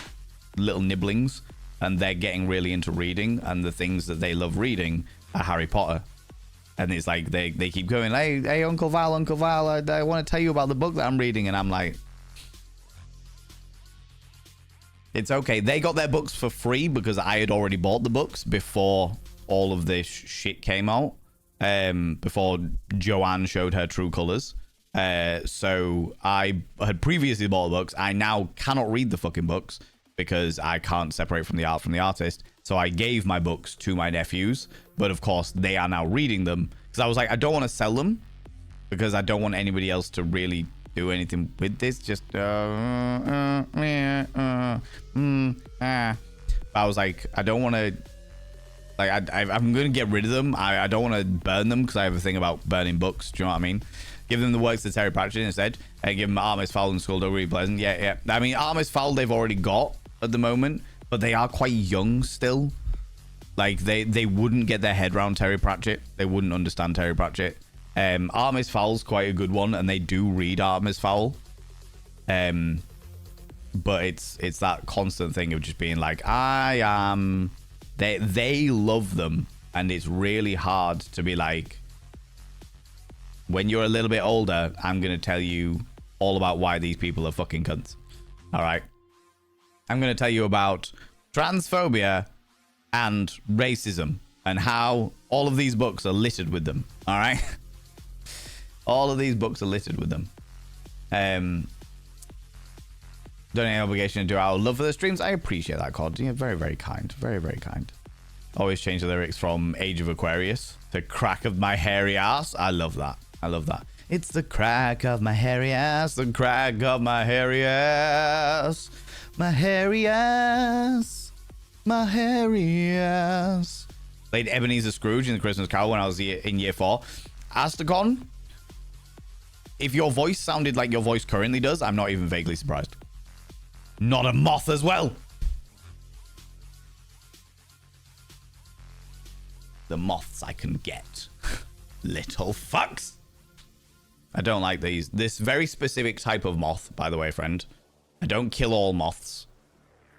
Speaker 1: little nibblings and they're getting really into reading, and the things that they love reading are Harry Potter. And it's like they keep going, hey Uncle Val, I want to tell you about the book that I'm reading. And I'm like, it's okay. They got their books for free because I had already bought the books before all of this shit came out. Before Joanne showed her true colors. So I had previously bought the books. I now cannot read the fucking books because I can't separate from the art from the artist. So I gave my books to my nephews, but of course they are now reading them because I was like, I don't want to sell them because I don't want anybody else to really do anything with this. Just but I was like, I don't want to. Like, I'm going to get rid of them. I don't want to burn them because I have a thing about burning books. Do you know what I mean? Give them the works of Terry Pratchett instead. And give them Artemis Fowl and Skullduggery Pleasant. Yeah. I mean, Artemis Fowl they've already got at the moment, but they are quite young still. Like, they wouldn't get their head around Terry Pratchett. They wouldn't understand Terry Pratchett. Artemis Fowl's quite a good one, and they do read Artemis Fowl. But it's that constant thing of just being like, I am... They love them, and it's really hard to be like, when you're a little bit older, I'm going to tell you all about why these people are fucking cunts. All right? I'm going to tell you about transphobia and racism and how all of these books are littered with them. All right? All of these books are littered with them. Don't have any obligation to do our love for the streams. I appreciate that, COD. You're very, very kind. Very, very kind. Always change the lyrics from Age of Aquarius to crack of my hairy ass. I love that. I love that. It's the crack of my hairy ass. The crack of my hairy ass. My hairy ass. My hairy ass. Played Ebenezer Scrooge in the Christmas Carol when I was in year 4. Astacon, if your voice sounded like your voice currently does, I'm not even vaguely surprised. Not a moth as well. The moths I can get. Little fucks. I don't like these. This very specific type of moth, by the way, friend. I don't kill all moths.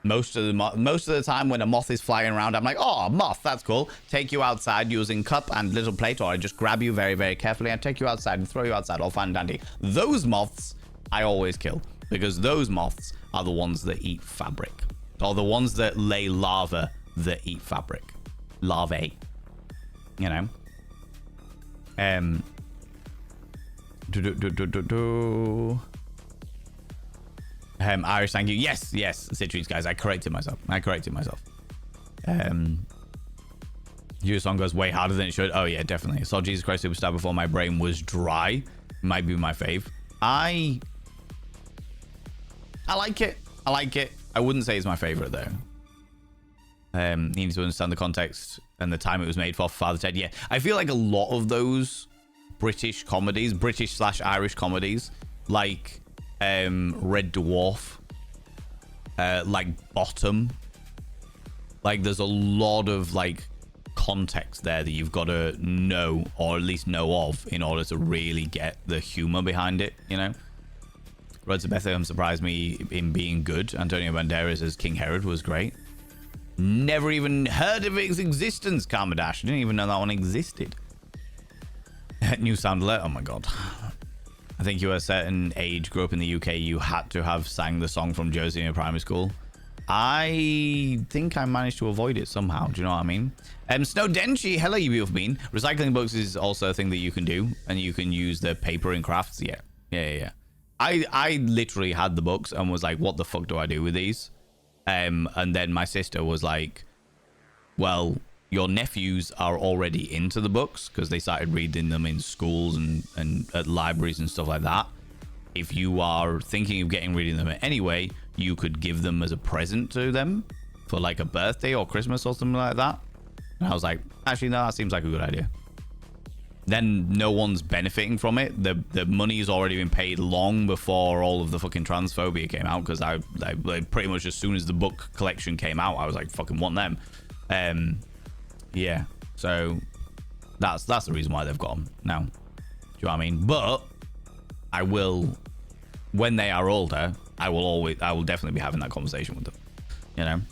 Speaker 1: Most of the time when a moth is flying around, I'm like, oh, moth, that's cool. Take you outside using cup and little plate, or I just grab you very, very carefully and take you outside and throw you outside, all fine and dandy. Those moths, I always kill, because those moths are the ones that eat fabric, or the ones that lay larvae that eat fabric. Larvae. You know? Irish, thank you. Yes, Citrus, guys. I corrected myself. Your song goes way harder than it should. Oh, yeah, definitely. I saw Jesus Christ Superstar before my brain was dry. Might be my fave. I like it. I wouldn't say it's my favorite, though. You need to understand the context and the time it was made for Father Ted. Yeah, I feel like a lot of those British comedies, British/Irish comedies, like Red Dwarf, like Bottom, like there's a lot of like context there that you've got to know, or at least know of, in order to really get the humor behind it, you know. Road to Bethlehem surprised me in being good. Antonio Banderas as King Herod was great. Never even heard of its existence, Karmadash. Didn't even know that one existed. New sound alert. Oh my god. I think you were a certain age, grew up in the UK, you had to have sang the song from Josie in your primary school. I think I managed to avoid it somehow. Do you know what I mean? Snow Denchi, hello you beautiful bean. Recycling books is also a thing that you can do, and you can use the paper in crafts. Yeah. I literally had the books and was like, what the fuck do I do with these? And then my sister was like, well, your nephews are already into the books because they started reading them in schools and at libraries and stuff like that. If you are thinking of reading them anyway, you could give them as a present to them for like a birthday or Christmas or something like that. And I was like, actually, no, that seems like a good idea. Then no one's benefiting from it. The money's already been paid long before all of the fucking transphobia came out, because I pretty much as soon as the book collection came out, I was like, fucking want them. Yeah, so that's the reason why they've got them now. Do you know what I mean? But I will, when they are older, I will definitely be having that conversation with them. You know.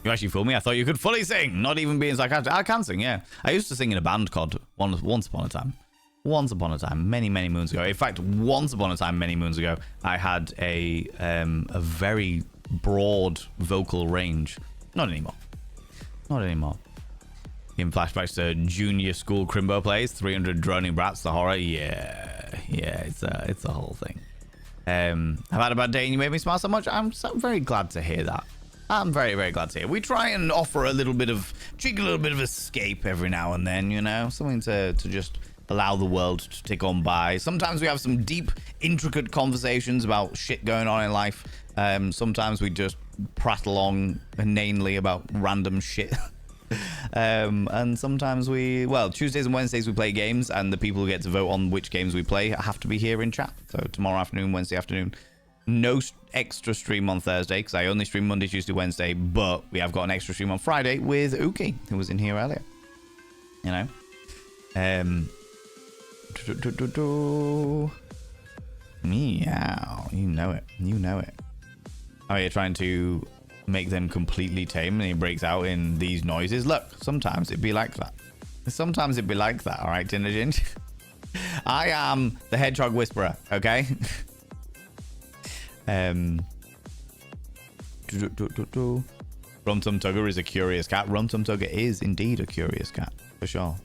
Speaker 1: You actually fooled me. I thought you could fully sing, not even being sarcastic. I can sing, yeah. I used to sing in a band called Once Upon a Time. Once upon a time, many moons ago. In fact, once upon a time, many moons ago, I had a very broad vocal range. Not anymore. In flashbacks to junior school crimbo plays, 300 droning brats, the horror. Yeah, it's a whole thing. I've had a bad day and you made me smile so much. I'm very glad to hear that. I'm very, very glad to hear. We try and offer a little bit of escape every now and then, you know, something to just allow the world to tick on by. Sometimes we have some deep, intricate conversations about shit going on in life. Sometimes we just prattle on inanely about random shit. And sometimes Tuesdays and Wednesdays we play games, and the people who get to vote on which games we play have to be here in chat. So tomorrow afternoon, Wednesday afternoon. No extra stream on Thursday because I only stream Monday, Tuesday, Wednesday, but we have got an extra stream on Friday with Uki, who was in here earlier. You know? Meow. You know it. Oh, you're trying to make them completely tame and he breaks out in these noises. Look, sometimes it'd be like that. All right, Tinder Ginge? I am the Hedgehog Whisperer, okay? Rum Tum Tugger is a curious cat. Rum Tum Tugger is indeed a curious cat, for sure.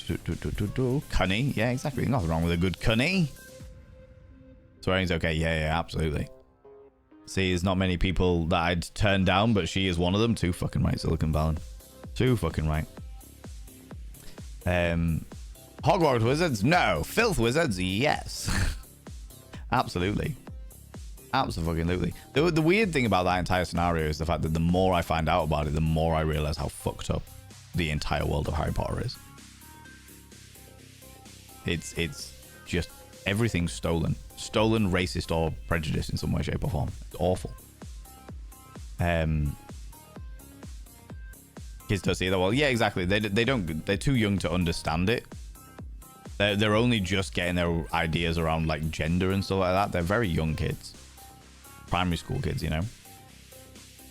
Speaker 1: Cunny. Yeah, exactly. Nothing wrong with a good cunny. Swearing's okay. Yeah, absolutely. See, there's not many people that I'd turn down, but she is one of them. Too fucking right, Silicon Valley. Too fucking right. Hogwarts wizards? No. Filth wizards? Yes. Absolutely. Absolutely. The weird thing about that entire scenario is the fact that the more I find out about it, the more I realize how fucked up the entire world of Harry Potter is. It's just everything's stolen. Stolen, racist, or prejudiced in some way, shape, or form. It's awful. Kids don't see that. Well, yeah, exactly. They don't. They're too young to understand it. They're only just getting their ideas around like gender and stuff like that. They're very young kids, primary school kids. You know.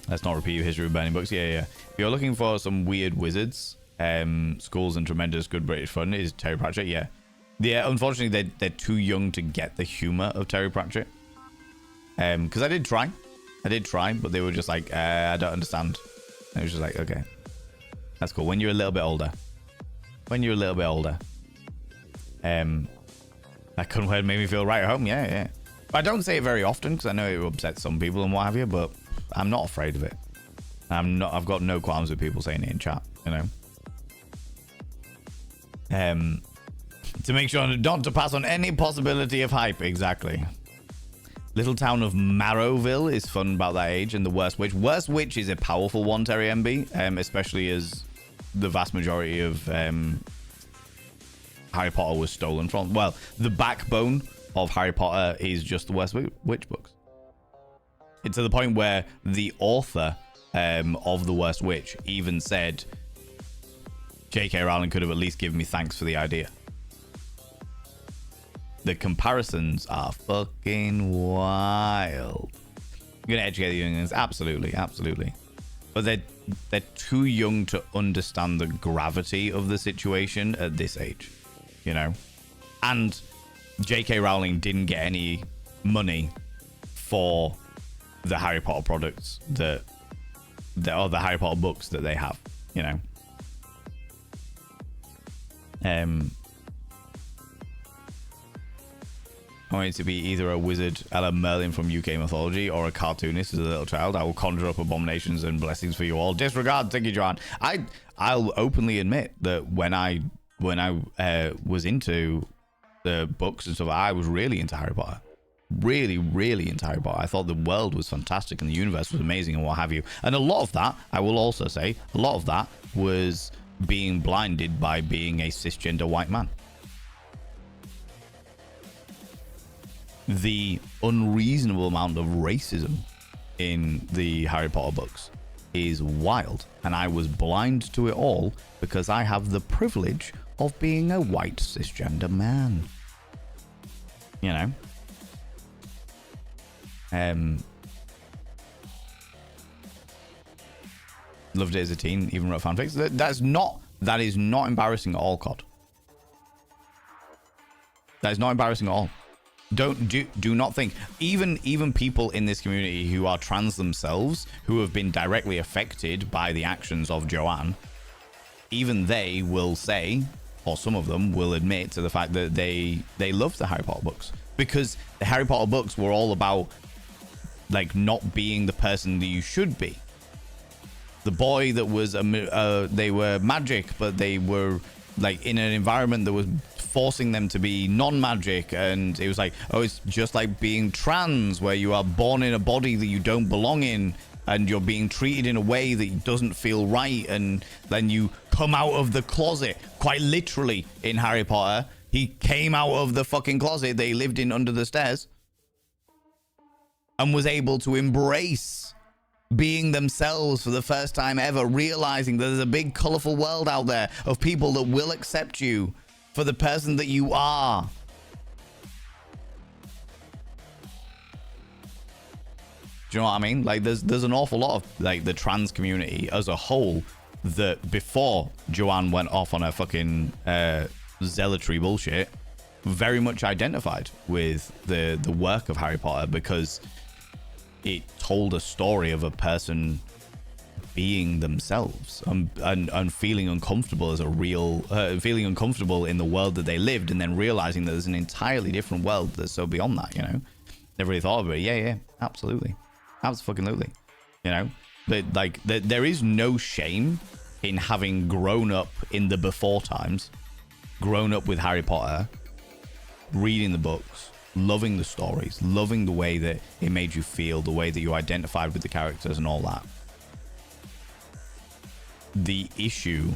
Speaker 1: Let's not repeat history of burning books. Yeah. If you're looking for some weird wizards, schools and tremendous good British fun is Terry Pratchett. Yeah. Unfortunately, they're too young to get the humor of Terry Pratchett. Because I did try, but they were just like, I don't understand. And it was just like, okay, that's cool. When you're a little bit older, that couldn't have made me feel right at home. Yeah. I don't say it very often because I know it upsets some people and what have you, but I'm not afraid of it. I've got no qualms with people saying it in chat, you know. To make sure not to pass on any possibility of hype. Exactly. Little town of Marrowville is fun about that age, and the Worst Witch. Worst Witch is a powerful one, Terry MB, especially as the vast majority of Harry Potter was stolen from. Well, the backbone of Harry Potter is just the Worst Witch books. It's to the point where the author of the Worst Witch even said, J.K. Rowling could have at least given me thanks for the idea. The comparisons are fucking wild. You're gonna educate the youngins, absolutely. But they're too young to understand the gravity of the situation at this age, you know. And J.K. Rowling didn't get any money for the Harry Potter products the Harry Potter books that they have, you know. I want it to be either a wizard a la Merlin from UK mythology or a cartoonist as a little child. I will conjure up abominations and blessings for you all. Disregard, thank you, John. I'll openly admit that when I was into the books and stuff, I was really into Harry Potter. Really into Harry Potter. I thought the world was fantastic and the universe was amazing and what have you. And a lot of that, I will also say, a lot of that was being blinded by being a cisgender white man. The unreasonable amount of racism in the Harry Potter books is wild, and I was blind to it all because I have the privilege of being a white cisgender man. You know? Loved it as a teen, even wrote fanfics. That is not embarrassing at all, COD. That is not embarrassing at all. Do not think, even people in this community who are trans themselves, who have been directly affected by the actions of Joanne, even they will say, or some of them will admit to the fact that they loved the Harry Potter books, because the Harry Potter books were all about like not being the person that you should be. The boy that was they were magic, but they were like in an environment that was forcing them to be non-magic, and it was like, oh, it's just like being trans, where you are born in a body that you don't belong in, and you're being treated in a way that doesn't feel right, and then you come out of the closet, quite literally. In Harry Potter, he came out of the fucking closet they lived in under the stairs and was able to embrace being themselves for the first time ever, realizing that there's a big colorful world out there of people that will accept you for the person that you are. Do you know what I mean? Like, there's an awful lot of like the trans community as a whole that before Joanne went off on her fucking zealotry bullshit, very much identified with the work of Harry Potter, because it told a story of a person being themselves and feeling uncomfortable as a real feeling uncomfortable in the world that they lived, and then realizing that there's an entirely different world that's so beyond that, you know. Never really thought of it. Yeah, absolutely, absolutely, you know. But like there is no shame in having grown up in the before times, grown up with Harry Potter, reading the books, loving the stories, loving the way that it made you feel, the way that you identified with the characters and all that. The issue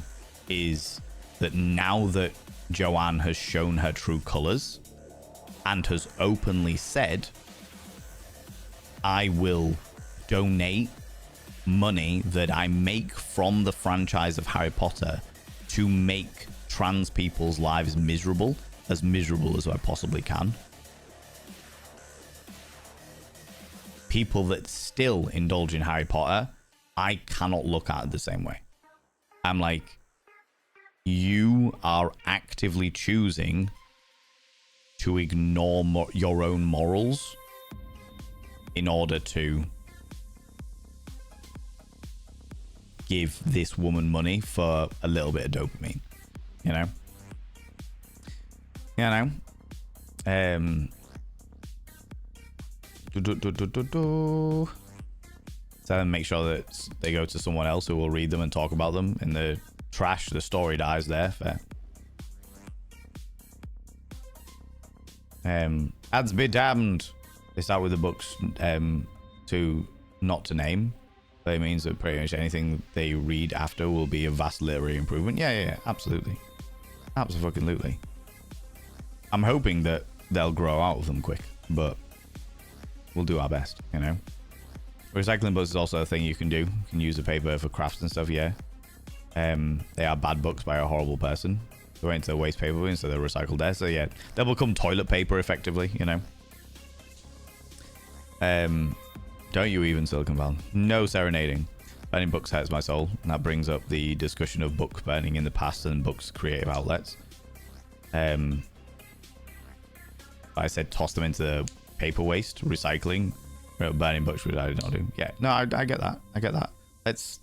Speaker 1: is that now that Joanne has shown her true colors and has openly said, I will donate money that I make from the franchise of Harry Potter to make trans people's lives miserable as I possibly can. People that still indulge in Harry Potter, I cannot look at it the same way. I'm like, you are actively choosing to ignore your own morals in order to give this woman money for a little bit of dopamine, you know? So then make sure that they go to someone else who will read them and talk about them in the trash. The story dies there. Fair. Ads be damned. They start with the books to not to name. That means that pretty much anything they read after will be a vast literary improvement. Yeah, absolutely. Absolutely. I'm hoping that they'll grow out of them quick, but we'll do our best, you know. Recycling books is also a thing you can do. You can use the paper for crafts and stuff, yeah. They are bad books by a horrible person. They went into the waste paper bin, so they're recycled there. So yeah, they'll become toilet paper effectively, you know. Don't you even, Silicon Valley? No serenading. Burning books hurts my soul. And that brings up the discussion of book burning in the past and books creative outlets. I said toss them into the paper waste, recycling. Burning books, which I did not do. Yeah, no, I get that. I get that. Let's...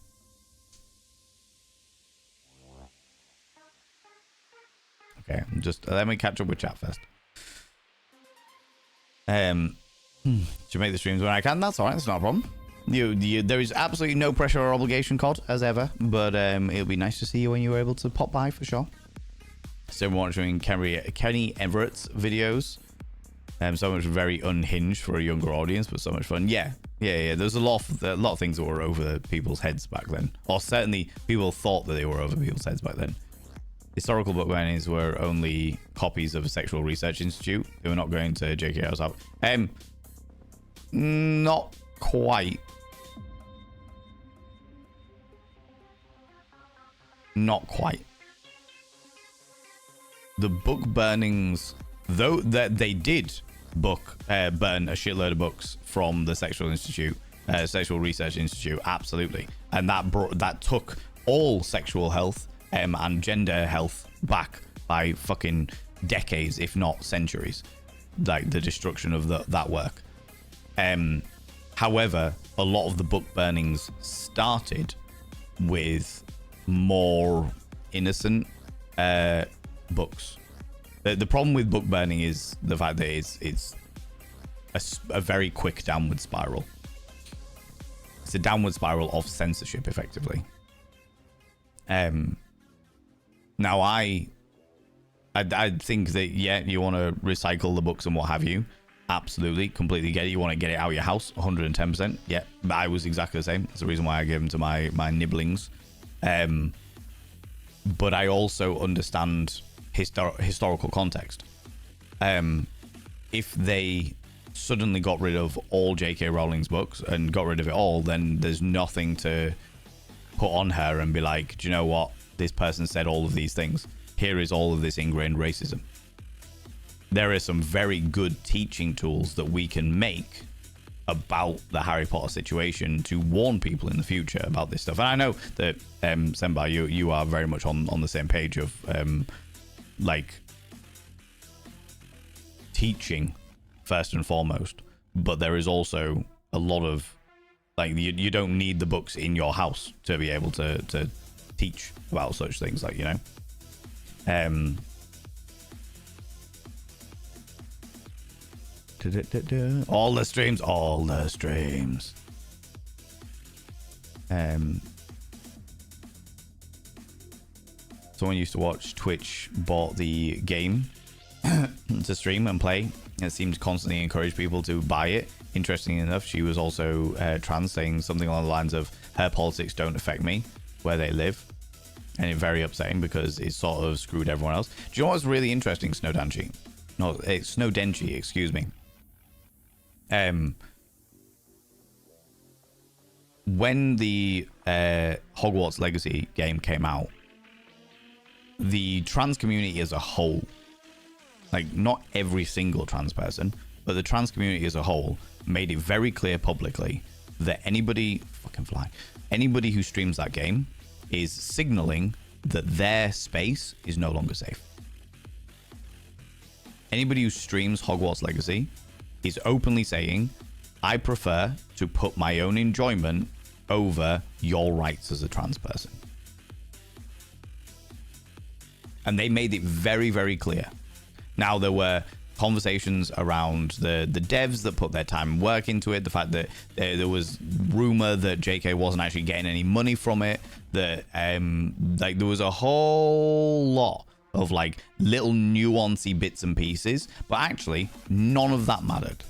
Speaker 1: Okay, just let me catch up with chat first. Should make the streams when I can. That's alright, that's not a problem. There is absolutely no pressure or obligation, COD, as ever. But it'll be nice to see you when you're able to pop by, for sure. Still watching Kenny Everett's videos. So much very unhinged for a younger audience, but so much fun. Yeah. There's a lot of things that were over people's heads back then, or certainly people thought that they were over people's heads back then. Historical book burnings were only copies of a sexual research institute. They were not going to JKR's house. Not quite. Not quite. The book burnings, though, that they did burn a shitload of books from the Sexual Research Institute, absolutely, and that took all sexual health and gender health back by fucking decades, if not centuries, like the destruction of that work. However, a lot of the book burnings started with more innocent books. The problem with book burning is the fact that it's a very quick downward spiral. It's a downward spiral of censorship, effectively. Now I think that, yeah, you want to recycle the books and what have you. Absolutely, completely get it. You want to get it out of your house, 110%. Yeah, but I was exactly the same. That's the reason why I gave them to my nibblings. But I also understand historical context. If they suddenly got rid of all J.K. Rowling's books and got rid of it all, then there's nothing to put on her and be like, do you know what? This person said all of these things. Here is all of this ingrained racism. There are some very good teaching tools that we can make about the Harry Potter situation to warn people in the future about this stuff. And I know that, Senbai, you are very much on the same page of, like, teaching first and foremost. But there is also a lot of Like you don't need the books in your house to be able to teach about such things, like, you know. All the streams. Someone used to watch Twitch, bought the game to stream and play. It seemed to constantly encourage people to buy it. Interestingly enough, she was also trans, saying something along the lines of, her politics don't affect me where they live. And it's very upsetting because it sort of screwed everyone else. Do you know what's really interesting, Snowdenchi? No, it's Snowdenchi, excuse me. When the Hogwarts Legacy game came out, the trans community as a whole, like not every single trans person, but the trans community as a whole made it very clear publicly that anybody who streams that game is signaling that their space is no longer safe. Anybody who streams Hogwarts Legacy is openly saying, I prefer to put my own enjoyment over your rights as a trans person. And they made it very, very clear. Now, there were conversations around the devs that put their time and work into it, the fact that there was rumor that JK wasn't actually getting any money from it, that like there was a whole lot of like little nuancy bits and pieces, but actually none of that mattered.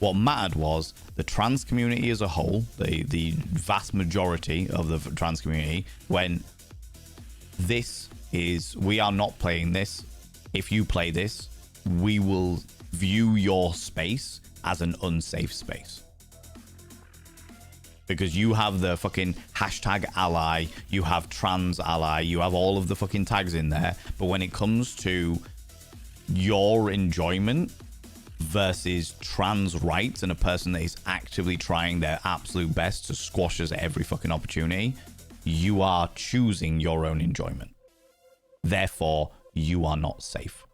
Speaker 1: What mattered was the trans community as a whole, the vast majority of the trans community, when we are not playing this. If you play this, we will view your space as an unsafe space. Because you have the fucking hashtag ally, you have trans ally, you have all of the fucking tags in there. But when it comes to your enjoyment versus trans rights and a person that is actively trying their absolute best to squash us at every fucking opportunity, you are choosing your own enjoyment. Therefore, you are not safe.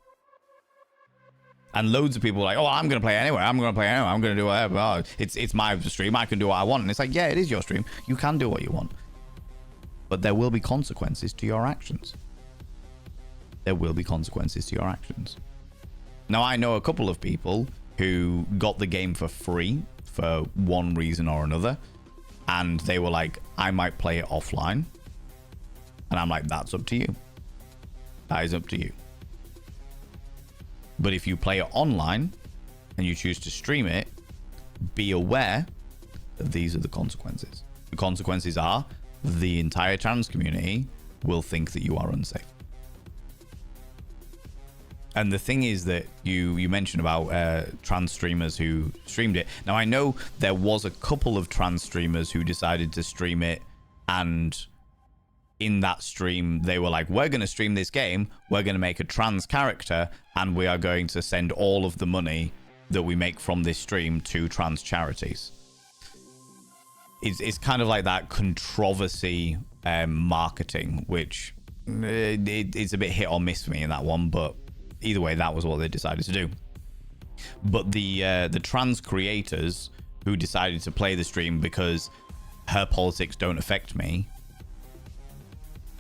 Speaker 1: And loads of people are like, oh, I'm going to play anywhere. I'm going to do whatever. Oh, it's my stream. I can do what I want. And it's like, yeah, it is your stream. You can do what you want. But there will be consequences to your actions. There will be consequences to your actions. Now, I know a couple of people who got the game for free for one reason or another. And they were like, I might play it offline. And I'm like, that's up to you. That is up to you. But if you play it online and you choose to stream it, be aware that these are the consequences. The consequences are the entire trans community will think that you are unsafe. And the thing is that you mentioned about trans streamers who streamed it. Now, I know there was a couple of trans streamers who decided to stream it, and in that stream, they were like, we're going to stream this game, we're going to make a trans character, and we are going to send all of the money that we make from this stream to trans charities. It's kind of like that controversy marketing, which it's a bit hit or miss for me in that one, but either way, that was what they decided to do. But the trans creators who decided to play the stream because her politics don't affect me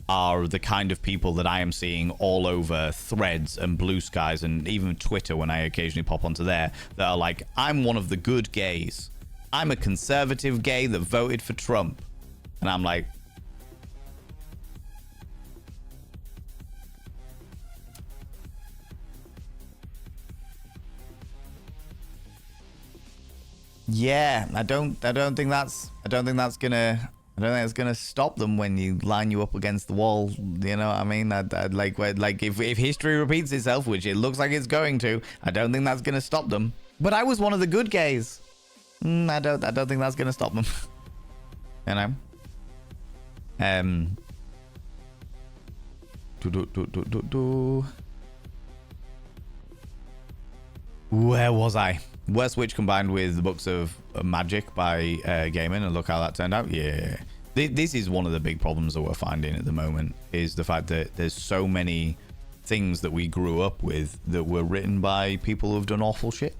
Speaker 1: are the kind of people that I am seeing all over Threads and Blue Skies and even Twitter when I occasionally pop onto there, that are like, I'm one of the good gays. I'm a conservative gay that voted for Trump. And I'm like, yeah, I don't think that's gonna stop them when you line you up against the wall. You know what I mean? I'd like if history repeats itself, which it looks like it's going to, I don't think that's gonna stop them. But I was one of the good gays. I don't think that's gonna stop them. You know. Where was I? Worst Witch combined with the books of magic by Gaiman, and look how that turned out. Yeah, this is one of the big problems that we're finding at the moment, is the fact that there's so many things that we grew up with that were written by people who've done awful shit,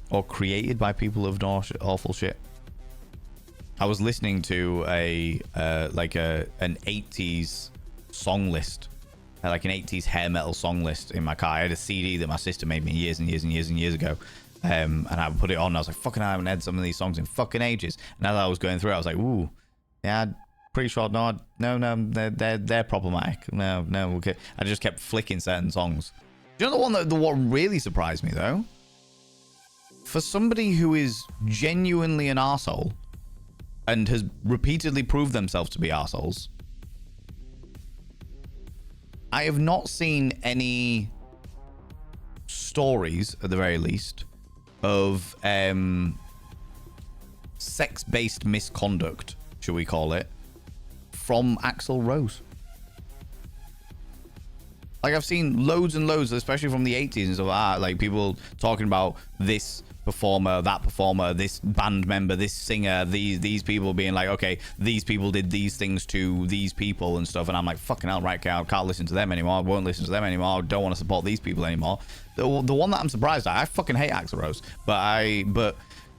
Speaker 1: or created by people who've done awful shit. I was listening to an 80s song list, like an 80s hair metal song list in my car. I had a CD that my sister made me years and years and years and years ago. And I put it on and I was like, fucking, I haven't had some of these songs in fucking ages. And as I was going through it, I was like, ooh, yeah, pretty sure, no, they're problematic. No, okay. I just kept flicking certain songs. Do you know the what really surprised me, though? For somebody who is genuinely an arsehole and has repeatedly proved themselves to be arseholes, I have not seen any stories, at the very least, of sex-based misconduct, shall we call it, from Axl Rose. Like, I've seen loads and loads, especially from the 80s and stuff like that, like people talking about this performer, that performer, this band member, this singer, these people being like, okay, these people did these things to these people and stuff, and I'm like, fucking hell, right, I can't listen to them anymore, I won't listen to them anymore, I don't want to support these people anymore. The one that I'm surprised at, I fucking hate Axl Rose, but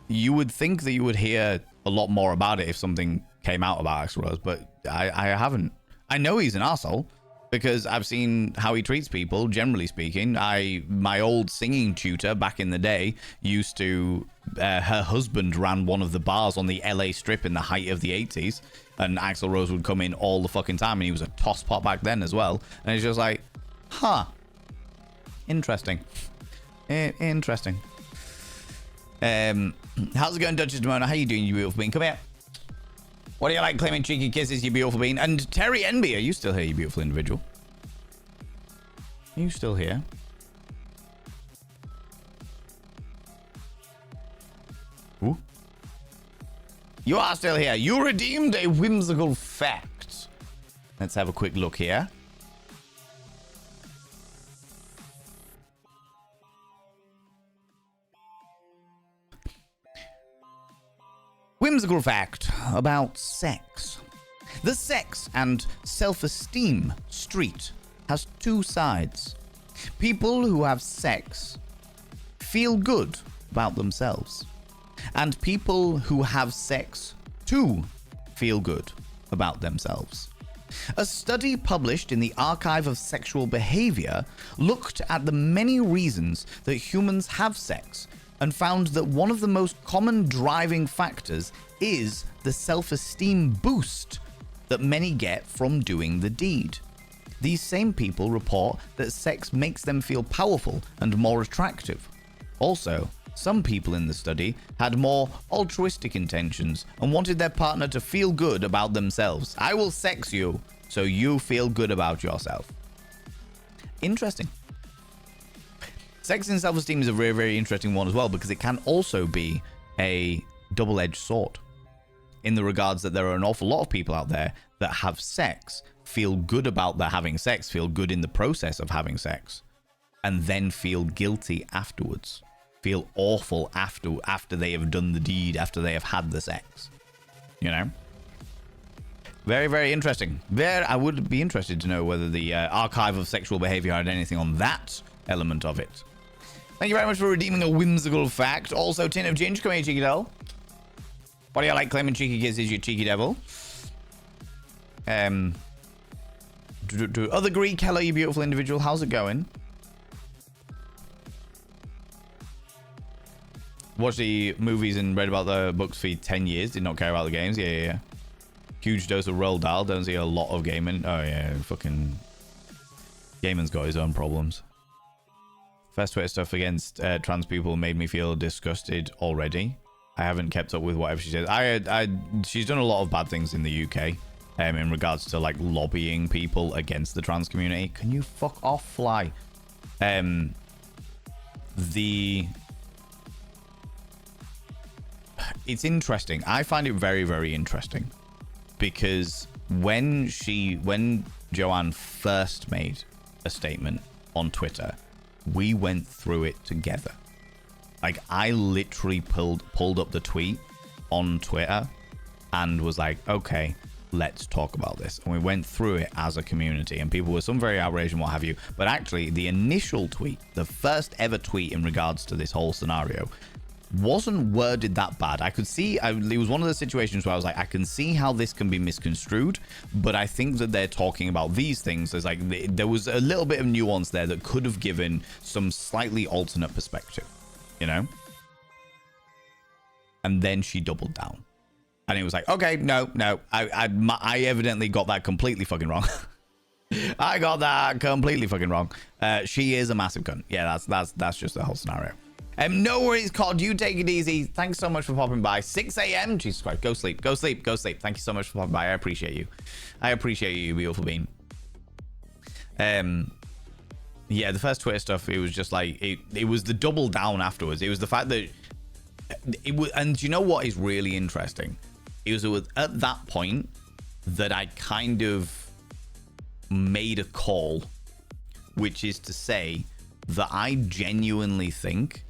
Speaker 1: you would think that you would hear a lot more about it if something came out about Axl Rose, but I haven't. I know he's an arsehole, because I've seen how he treats people, generally speaking. My old singing tutor back in the day used to, her husband ran one of the bars on the LA Strip in the height of the 80s, and Axl Rose would come in all the fucking time, and he was a toss pot back then as well. And it's just like, huh, interesting. Interesting. How's it going, Duchess Demona? How you doing, you beautiful bean? Come here. What do you like claiming cheeky kisses, you beautiful bean? And Terry Enby, are you still here, you beautiful individual? Are you still here? Ooh. You are still here. You redeemed a whimsical fact. Let's have a quick look here. Whimsical fact about sex. The sex and self-esteem street has two sides. People who have sex feel good about themselves, and people who have sex too feel good about themselves. A study published in the Archive of Sexual Behavior looked at the many reasons that humans have sex and found that one of the most common driving factors is the self-esteem boost that many get from doing the deed. These same people report that sex makes them feel powerful and more attractive. Also, some people in the study had more altruistic intentions and wanted their partner to feel good about themselves. I will sex you so you feel good about yourself. Interesting. Sex and self-esteem is a very, very interesting one as well, because it can also be a double-edged sword in the regards that there are an awful lot of people out there that have sex, feel good about their having sex, feel good in the process of having sex, and then feel guilty afterwards, feel awful after they have done the deed, after they have had the sex, you know? Very, very interesting. I would be interested to know whether the Archive of Sexual Behavior had anything on that element of it. Thank you very much for redeeming a whimsical fact. Also, Tin of Ginge, come here, cheeky devil. What do you like claiming cheeky kisses, you cheeky devil? Other Greek, hello, you beautiful individual. How's it going? Watched the movies and read about the books for 10 years. Did not care about the games. Yeah. Huge dose of Roald Dahl. Don't see a lot of gaming. Oh, yeah. Fucking gaming's got his own problems. First Twitter stuff against trans people made me feel disgusted already. I haven't kept up with whatever she says. She's done a lot of bad things in the UK in regards to like lobbying people against the trans community. Can you fuck off, fly? It's interesting. I find it very, very interesting because when Joanne first made a statement on Twitter, we went through it together. Like, I literally pulled up the tweet on Twitter and was like, okay, let's talk about this. And we went through it as a community, and people were some very outraged and what have you. But actually, the initial tweet, the first ever tweet in regards to this whole scenario, wasn't worded that bad. I could see, it was one of the situations where I was like, I can see how this can be misconstrued, but I think that they're talking about these things as like, there was a little bit of nuance there that could have given some slightly alternate perspective, you know? And then she doubled down. And it was like, okay, no, I evidently got that completely fucking wrong. I got that completely fucking wrong. She is a massive cunt. Yeah, that's just the whole scenario. No worries, COD. You take it easy. Thanks so much for popping by. 6 a.m. Jesus Christ. Go sleep. Go sleep. Go sleep. Thank you so much for popping by. I appreciate you. I appreciate you, beautiful being. Yeah, the first Twitter stuff, it was just like, it was the double down afterwards. It was the fact that it was, and you know what is really interesting? It was at that point that I kind of made a call, which is to say that I genuinely think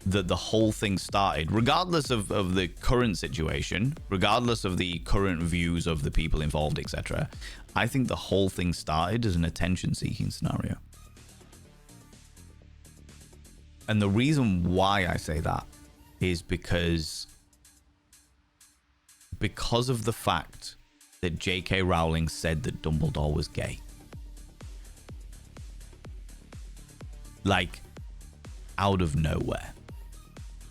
Speaker 1: that the whole thing started, regardless of the current situation, regardless of the current views of the people involved, etc. I think the whole thing started as an attention-seeking scenario. And the reason why I say that is because of the fact that J.K. Rowling said that Dumbledore was gay. Like, out of nowhere.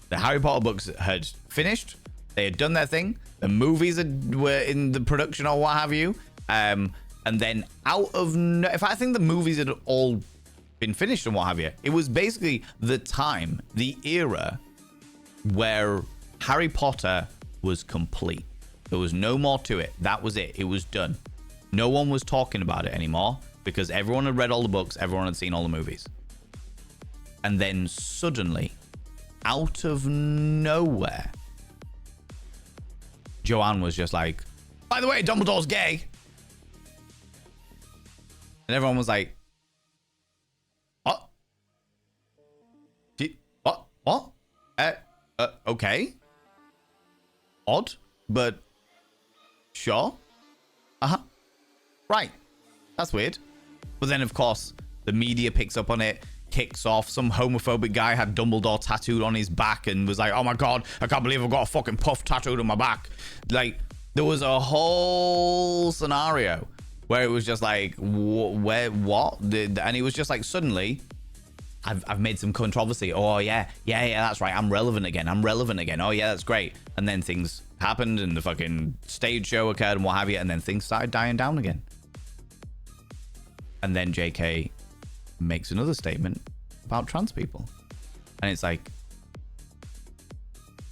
Speaker 1: The Harry Potter books had finished. They had done their thing. The movies were in the production or what have you. And then out of if I think the movies had all been finished and what have you, it was basically the time, the era where Harry Potter was complete. There was no more to it. That was it. It was done. No one was talking about it anymore because everyone had read all the books. Everyone had seen all the movies. And then suddenly, out of nowhere, Joanne was just like, by the way, Dumbledore's gay. And everyone was like, what? What? Okay. Odd, but sure. Uh-huh. Right. That's weird. But then, of course, the media picks up on it, kicks off. Some homophobic guy had Dumbledore tattooed on his back and was like, oh my God, I can't believe I've got a fucking puff tattooed on my back. Like, there was a whole scenario where it was just like, where, what? And it was just like, suddenly, I've made some controversy. Oh, yeah, that's right. I'm relevant again. Oh, yeah, that's great. And then things happened and the fucking stage show occurred and what have you. And then things started dying down again. And then JK makes another statement about trans people. And it's like,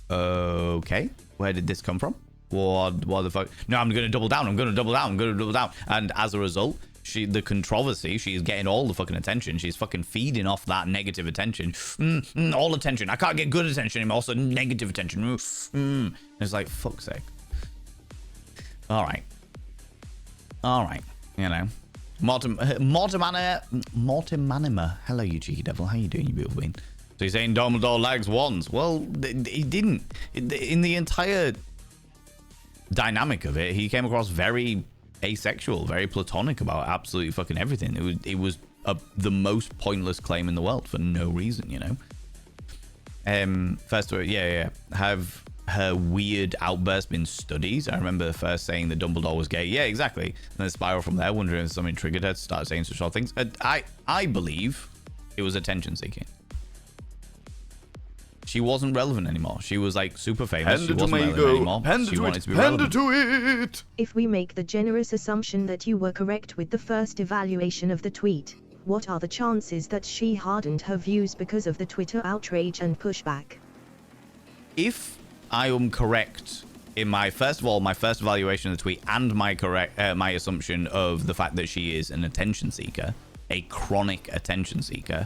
Speaker 1: okay, where did this come from? What the fuck? No, I'm going to double down. And as a result, the controversy, she's getting all the fucking attention. She's fucking feeding off that negative attention. All attention. I can't get good attention anymore. Also negative attention. It's like, fuck's sake. All right. You know. Mortimanima. Hello, you cheeky devil. How you doing, you beautiful being? So you're saying Dumbledore likes wands? Well, he didn't. In the entire dynamic of it, he came across very asexual, very platonic about absolutely fucking everything. It was the most pointless claim in the world for no reason, you know. First of all, yeah. Have her weird outburst been studied? I remember first saying that Dumbledore was gay. Yeah, exactly. And then spiral from there, wondering if something triggered her to start saying such things. I believe it was attention seeking. She wasn't relevant anymore. She was like super famous. She wasn't relevant anymore. She wanted to be relevant.
Speaker 3: To it.
Speaker 4: If we make the generous assumption that you were correct with the first evaluation of the tweet, what are the chances that she hardened her views because of the Twitter outrage and pushback?
Speaker 1: If I am correct in my first evaluation of the tweet and my assumption of the fact that she is an attention seeker, a chronic attention seeker,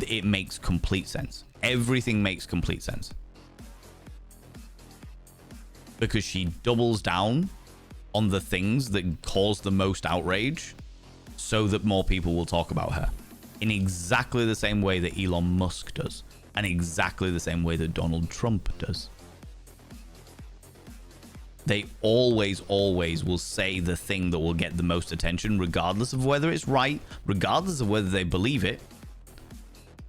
Speaker 1: it makes complete sense. Everything makes complete sense. Because she doubles down on the things that cause the most outrage so that more people will talk about her. In exactly the same way that Elon Musk does. And exactly the same way that Donald Trump does. They always will say the thing that will get the most attention, regardless of whether it's right, regardless of whether they believe it,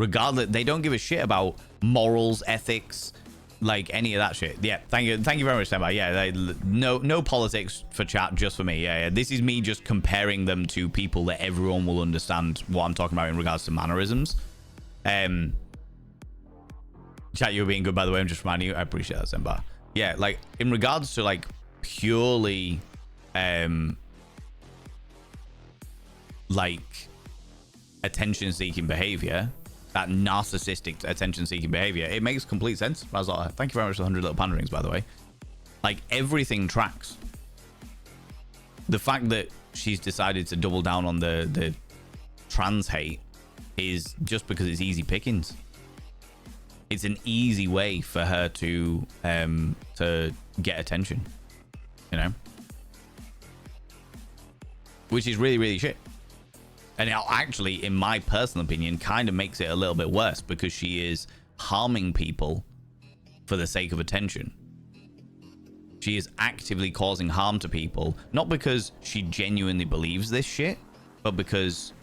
Speaker 1: Regardless, they don't give a shit about morals, ethics, like any of that shit. Yeah, thank you very much, Stemba. Yeah, no politics for chat, just for me. Yeah, this is me just comparing them to people that everyone will understand what I'm talking about in regards to mannerisms. Chat, you're being good, by the way. I'm just reminding you. I appreciate that, Stemba. Yeah, like in regards to like purely, like attention-seeking behavior. That narcissistic attention-seeking behavior, it makes complete sense. Razala, thank you very much for the 100 little panderings, by the way. Like, everything tracks. The fact that she's decided to double down on the trans hate is just because it's easy pickings. It's an easy way for her to get attention, you know? Which is really, really shit. And it actually, in my personal opinion, kind of makes it a little bit worse because she is harming people for the sake of attention. She is actively causing harm to people, not because she genuinely believes this shit, but because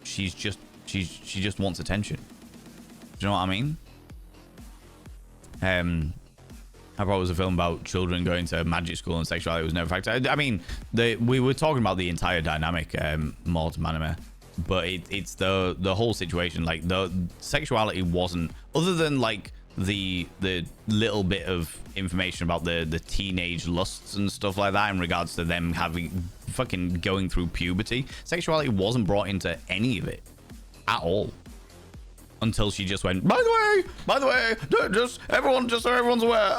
Speaker 1: she just wants attention. Do you know what I mean? I thought it was a film about children going to magic school and sexuality was never factored. I mean, we were talking about the entire dynamic, Mortem Anime, but it's the whole situation. Like, the sexuality wasn't, other than like the little bit of information about the teenage lusts and stuff like that in regards to them having fucking going through puberty. Sexuality wasn't brought into any of it at all. Until she just went, by the way, just so everyone's aware,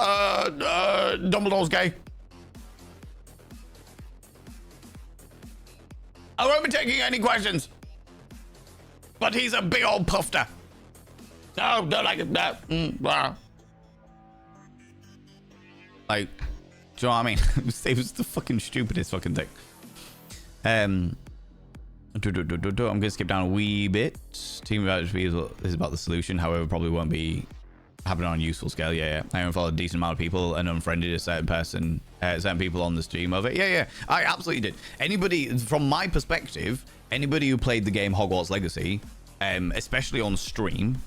Speaker 1: Dumbledore's gay. I won't be taking any questions. But he's a big old pufter. No, don't like it. Blah. Like, do you know what I mean? It was the fucking stupidest fucking thing. I'm gonna skip down a wee bit. Team evaluation is about the solution, however, probably won't be happening on a useful scale. Yeah. I unfollowed a decent amount of people and unfriended a certain people on the stream of it. Yeah. I absolutely did. Anybody, from my perspective, anybody who played the game Hogwarts Legacy, especially on stream,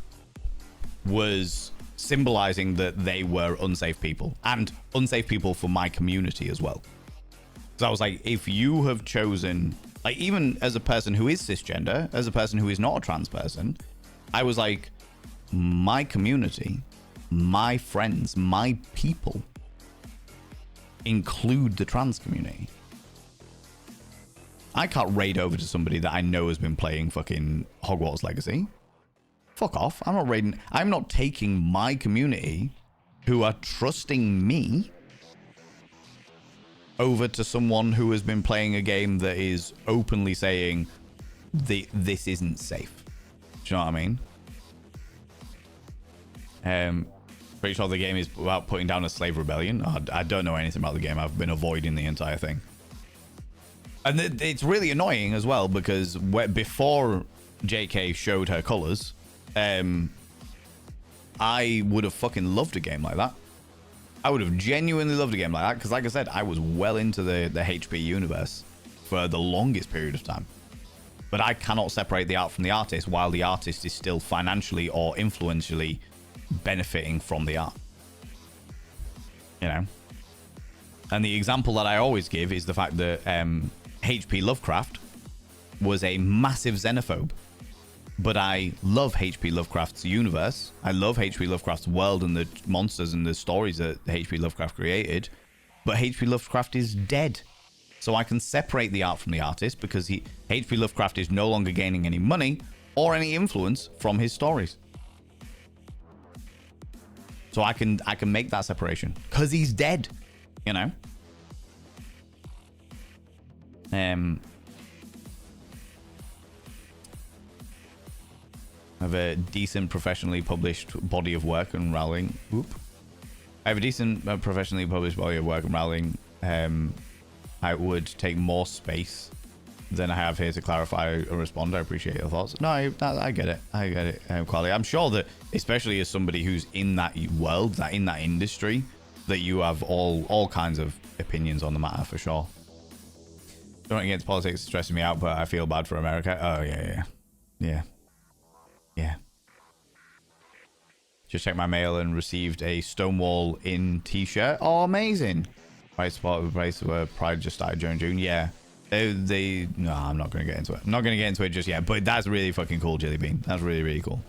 Speaker 1: was symbolizing that they were unsafe people and unsafe people for my community as well. So I was like, if you have chosen, like, even as a person who is cisgender, as a person who is not a trans person, I was like, my community, my friends, my people include the trans community. I can't raid over to somebody that I know has been playing fucking Hogwarts Legacy. Fuck off. I'm not raiding. I'm not taking my community who are trusting me over to someone who has been playing a game that is openly saying this isn't safe. Do you know what I mean? Pretty sure the game is about putting down a slave rebellion. I don't know anything about the game. I've been avoiding the entire thing. And it's really annoying as well because before JK showed her colors, I would have fucking loved a game like that. I would have genuinely loved a game like that because, like I said, I was well into the HP universe for the longest period of time. But I cannot separate the art from the artist while the artist is still financially or influentially benefiting from the art. You know? And the example that I always give is the fact that HP Lovecraft was a massive xenophobe. But I love HP Lovecraft's universe. I love HP Lovecraft's world and the monsters and the stories that HP Lovecraft created. But HP Lovecraft is dead. So I can separate the art from the artist because HP Lovecraft is no longer gaining any money or any influence from his stories. So I can make that separation because he's dead, you know? I have a decent professionally published body of work and rallying. I have a decent professionally published body of work and rallying. I would take more space than I have here to clarify and respond. I appreciate your thoughts. No, I get it. I get it, Quali. I'm sure that, especially as somebody who's in that world, in that industry, that you have all kinds of opinions on the matter for sure. Going against politics is stressing me out, but I feel bad for America. Oh, yeah. Just checked my mail and received a Stonewall in t-shirt. Oh, amazing. Right spot of a place where Pride just started during June. Yeah. No, I'm not going to get into it. I'm not going to get into it just yet, but that's really fucking cool, Jelly Bean. That's really, really cool.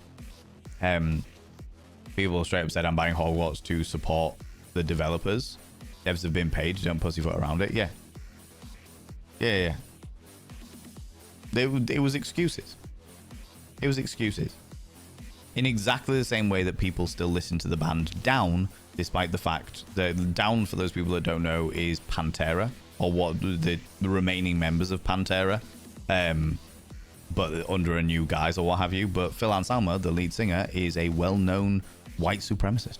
Speaker 1: People straight up said I'm buying Hogwarts to support the developers. Devs have been paid. Don't pussyfoot around it. Yeah. Yeah. It was excuses. It was excuses. In exactly the same way that people still listen to the band Down, despite the fact that Down, for those people that don't know, is Pantera, or what the remaining members of Pantera, but under a new guise or what have you. But Phil Anselmo, the lead singer, is a well-known white supremacist.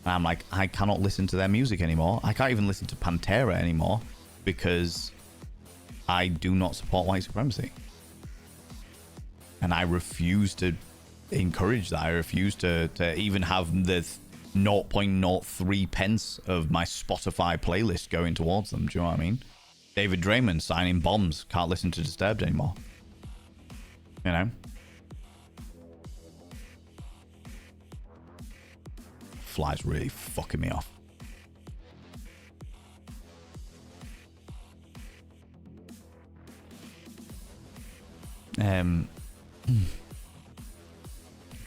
Speaker 1: And I'm like, I cannot listen to their music anymore. I can't even listen to Pantera anymore because I do not support white supremacy. And I refuse to encourage that. I refuse to even have the 0.03 pence of my Spotify playlist going towards them. Do you know what I mean? David Draymond signing bombs. Can't listen to Disturbed anymore. You know? Fly's really fucking me off.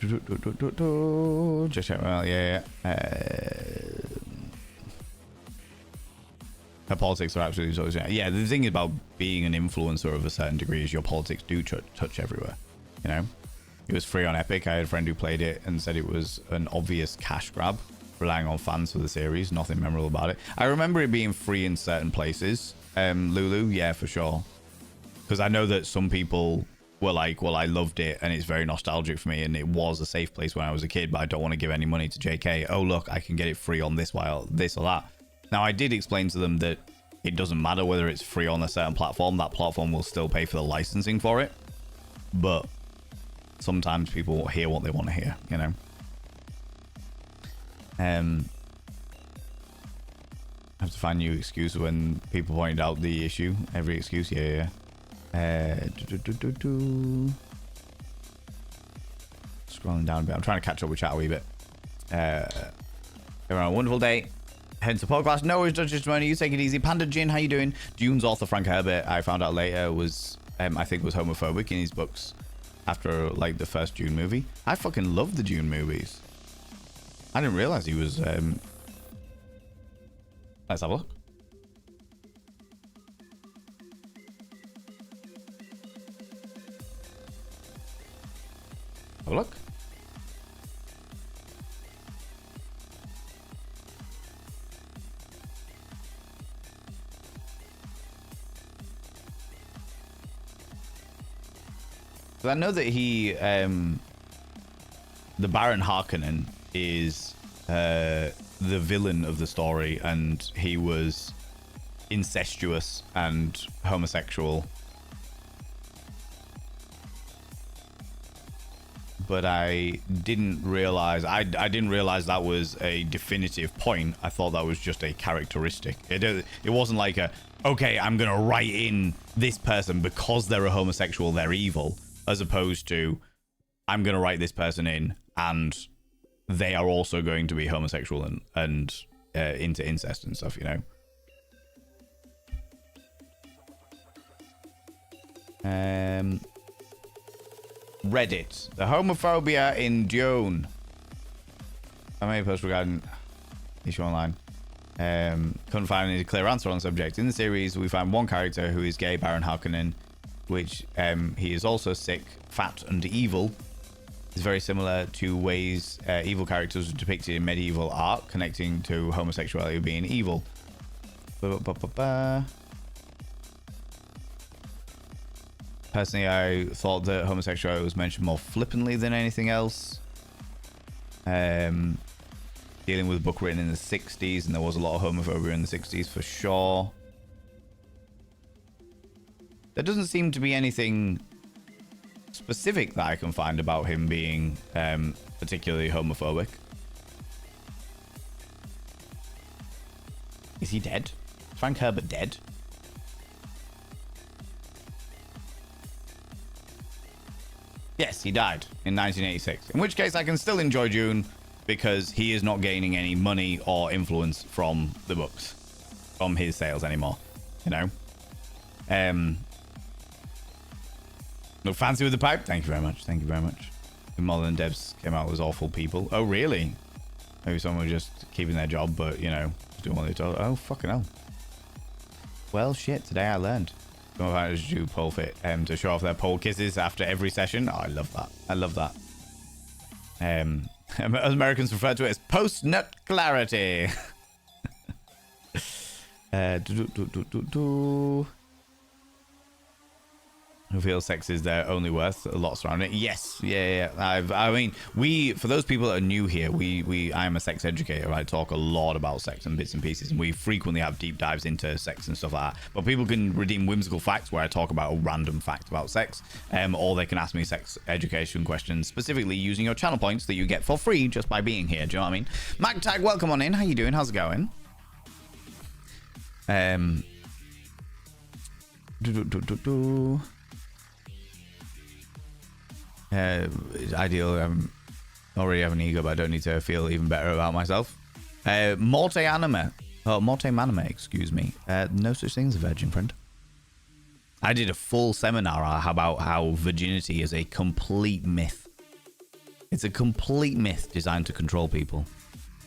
Speaker 1: Just check. Well, yeah. Her politics are absolutely so. Yeah, the thing about being an influencer of a certain degree is your politics do touch everywhere. You know, it was free on Epic. I had a friend who played it and said it was an obvious cash grab, relying on fans for the series. Nothing memorable about it. I remember it being free in certain places. Lulu, yeah, for sure. Because I know that some people were like, well, I loved it and it's very nostalgic for me and it was a safe place when I was a kid, but I don't want to give any money to JK. Oh, look, I can get it free on this while this or that. Now, I did explain to them that it doesn't matter whether it's free on a certain platform. That platform will still pay for the licensing for it. But sometimes people hear what they want to hear, you know? I have to find new excuse when people pointed out the issue. Every excuse, yeah. Scrolling down a bit. I'm trying to catch up with chat a wee bit. Everyone, a wonderful day. Head to podcast. No worries, Judge Money. You take it easy. Panda Jin, how you doing? Dune's author Frank Herbert, I found out later, was I think was homophobic in his books after like the first Dune movie. I fucking love the Dune movies. I didn't realize he was. Let's have a look. Have a look. So I know that he, the Baron Harkonnen is the villain of the story, and he was incestuous and homosexual. But I didn't realize, I didn't realize that was a definitive point. I thought that was just a characteristic. It wasn't like a, okay, I'm going to write in this person because they're a homosexual, they're evil. As opposed to, I'm going to write this person in and they are also going to be homosexual and into incest and stuff, you know? Reddit. The homophobia in Dune. I made a post regarding issue online. Couldn't find any clear answer on the subject. In the series, we find one character who is gay, Baron Harkonnen, which he is also sick, fat, and evil. It's very similar to ways evil characters were depicted in medieval art, connecting to homosexuality being evil. Personally, I thought that homosexuality was mentioned more flippantly than anything else. Dealing with a book written in the 60s, and there was a lot of homophobia in the 60s for sure. There doesn't seem to be anything specific that I can find about him being particularly homophobic. Is he dead? Is Frank Herbert dead? Yes, he died in 1986. In which case, I can still enjoy Dune because he is not gaining any money or influence from the books, from his sales anymore. You know. Look fancy with the pipe. Thank you very much. Thank you very much. Modern devs came out as awful people. Oh really? Maybe someone was just keeping their job, but you know, doing what they told. Oh fucking hell. Well shit. Today I learned. Some of us do pole fit to show off their pole kisses after every session. Oh, I love that. I love that. As Americans refer to it as post-nut clarity. Who feels sex is their only worth? A lot surrounding it. Yes, yeah. I mean, for those people that are new here, I am a sex educator. I talk a lot about sex and bits and pieces, and we frequently have deep dives into sex and stuff like that. But people can redeem whimsical facts where I talk about a random fact about sex, or they can ask me sex education questions specifically using your channel points that you get for free just by being here. Do you know what I mean? MacTag, welcome on in. How you doing? How's it going? Ideal. Already have an ego, but I don't need to feel even better about myself. Morte-manime, excuse me. No such thing as a virgin, friend. I did a full seminar about how virginity is a complete myth. It's a complete myth designed to control people.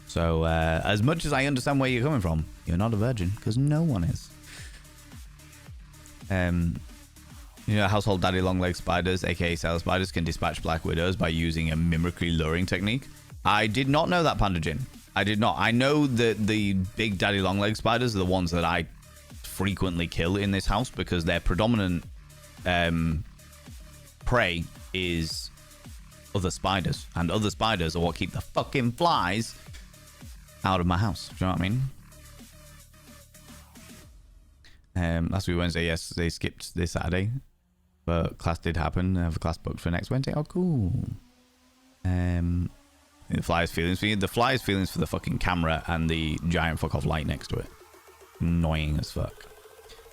Speaker 1: So as much as I understand where you're coming from, you're not a virgin, because no one is. You know, household daddy long leg spiders, aka sailor spiders, can dispatch black widows by using a mimicry luring technique. I did not know that, Panda Jin. I did not. I know that the big daddy long leg spiders are the ones that I frequently kill in this house because their predominant prey is other spiders, and other spiders are what keep the fucking flies out of my house. Do you know what I mean? Last week Wednesday, yes, they skipped this Saturday, but class did happen. I have a class booked for next Wednesday. Oh, cool. The fly's feelings for you. The fly's feelings for the fucking camera and the giant fuck off light next to it. Annoying as fuck.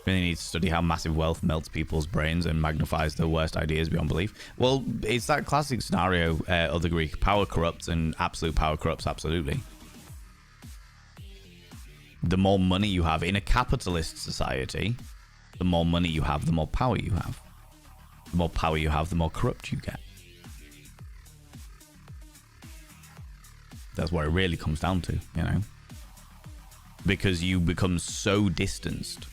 Speaker 1: Really need to study how massive wealth melts people's brains and magnifies the worst ideas beyond belief. Well, it's that classic scenario of the Greek. Power corrupts, and absolute power corrupts absolutely. The more money you have in a capitalist society, the more money you have, the more power you have. The more power you have, the more corrupt you get. That's what it really comes down to, you know? Because you become so distanced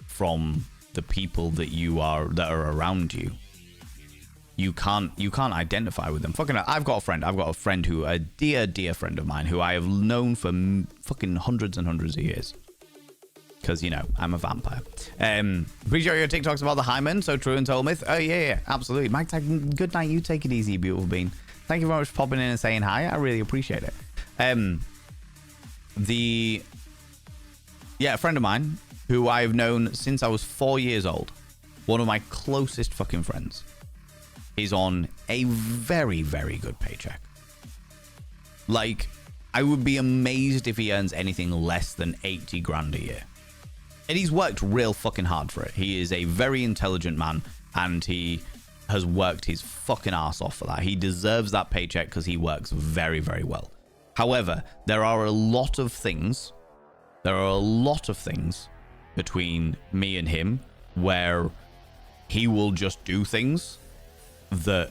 Speaker 1: from the people that are around you. You can't identify with them. Fucking, I've got a friend who, a dear friend of mine who I have known for fucking hundreds and hundreds of years. Because, you know, I'm a vampire. Appreciate your TikToks about the hymen. So true and told myth. Oh, yeah, absolutely. Mike, good night. You take it easy, beautiful bean. Thank you very much for popping in and saying hi. I really appreciate it. A friend of mine who I've known since I was 4 years old. One of my closest fucking friends. Is on a very, very good paycheck. Like, I would be amazed if he earns anything less than 80 grand a year. And he's worked real fucking hard for it. He is a very intelligent man, and he has worked his fucking ass off for that. He deserves that paycheck because he works very, very well. However, there are a lot of things between me and him where he will just do things that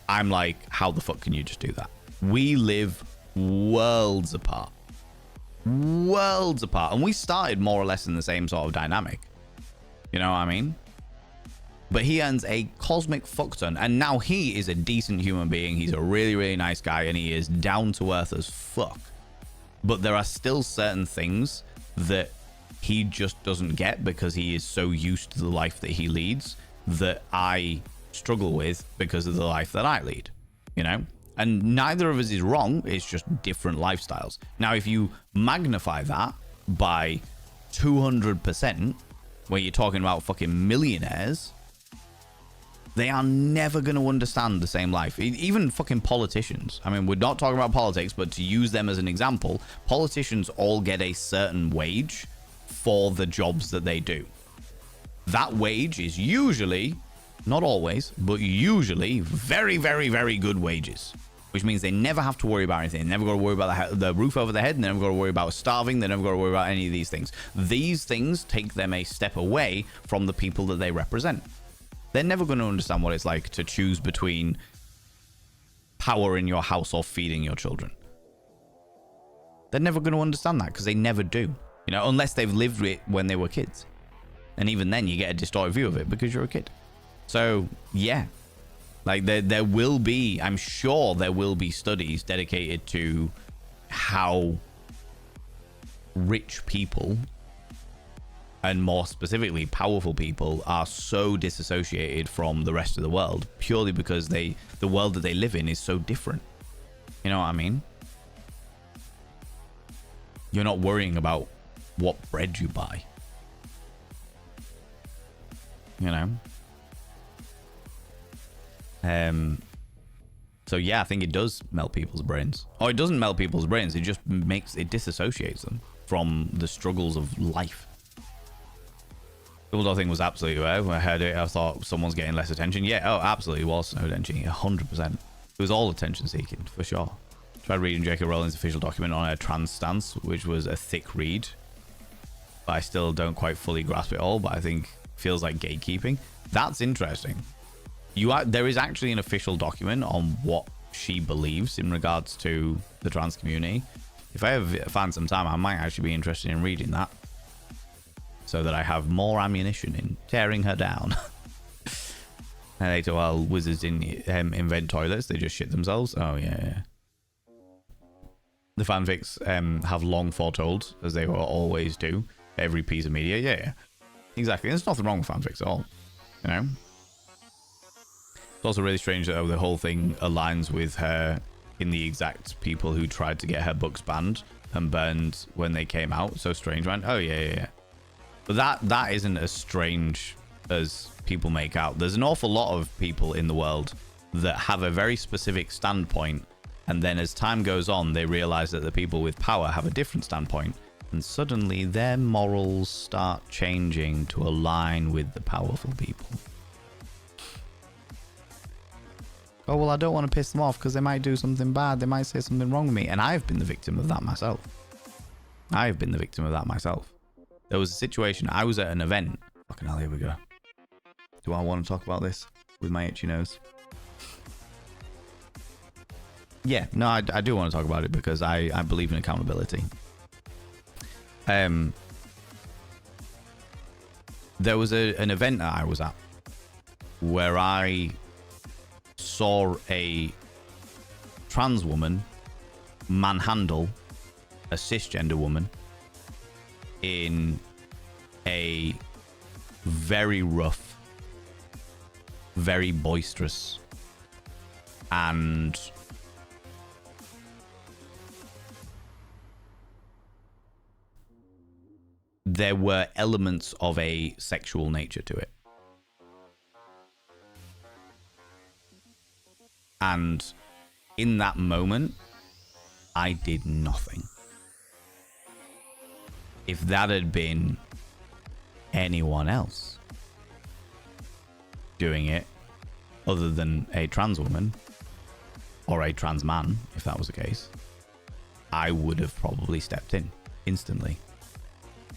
Speaker 1: I'm like, how the fuck can you just do that? We live worlds apart. And we started more or less in the same sort of dynamic. You know what I mean? But he earns a cosmic fuck ton, and now he is a decent human being. He's a really, really nice guy, and he is down to earth as fuck. But there are still certain things that he just doesn't get because he is so used to the life that he leads that I struggle with because of the life that I lead, you know? And neither of us is wrong. It's just different lifestyles. Now, if you magnify that by 200%, where you're talking about fucking millionaires, they are never going to understand the same life. Even fucking politicians. I mean, we're not talking about politics, but to use them as an example, politicians all get a certain wage for the jobs that they do. That wage is usually, not always, but usually very, very, very good wages. which means they never have to worry about anything. They never got to worry about the roof over their head. And they never got to worry about starving. They never got to worry about any of these things. These things take them a step away from the people that they represent. They're never going to understand what it's like to choose between power in your house or feeding your children. They're never going to understand that because they never do. You know, unless they've lived it when they were kids. And even then you get a distorted view of it because you're a kid. So, yeah. Like, there will be, I'm sure there will be studies dedicated to how rich people, and more specifically powerful people, are so disassociated from the rest of the world purely because the world that they live in is so different. You know what I mean? You're not worrying about what bread you buy. You know? So yeah, I think it does melt people's brains. Or it doesn't melt people's brains, it just disassociates them from the struggles of life. The Bulldog thing was absolutely right. When I heard it, I thought someone's getting less attention. Yeah, oh, absolutely was no attention. 100%. It was all attention seeking, for sure. Tried reading J.K. Rowling's official document on her trans stance, which was a thick read. But I still don't quite fully grasp it all, but I think feels like gatekeeping. That's interesting. There is actually an official document on what she believes in regards to the trans community. If I ever find some time, I might actually be interested in reading that, so that I have more ammunition in tearing her down. And later, while wizards didn't invent toilets, they just shit themselves. Oh yeah. The fanfics have long foretold, as they will always do, every piece of media. Yeah. Exactly. There's nothing wrong with fanfics at all. You know? It's also really strange that the whole thing aligns with her in the exact people who tried to get her books banned and burned when they came out. So strange, man. Oh, yeah. But that isn't as strange as people make out. There's an awful lot of people in the world that have a very specific standpoint, and then as time goes on, they realize that the people with power have a different standpoint, and suddenly their morals start changing to align with the powerful people. Oh, well, I don't want to piss them off because they might do something bad. They might say something wrong with me. And I've been the victim of that myself. There was a situation. I was at an event. Fucking hell, here we go. Do I want to talk about this with my itchy nose? Yeah, no, I do want to talk about it because I believe in accountability. There was an event that I was at where I saw a trans woman manhandle a cisgender woman in a very rough, very boisterous, and there were elements of a sexual nature to it. And in that moment, I did nothing. If that had been anyone else doing it, other than a trans woman, or a trans man, if that was the case, I would have probably stepped in instantly.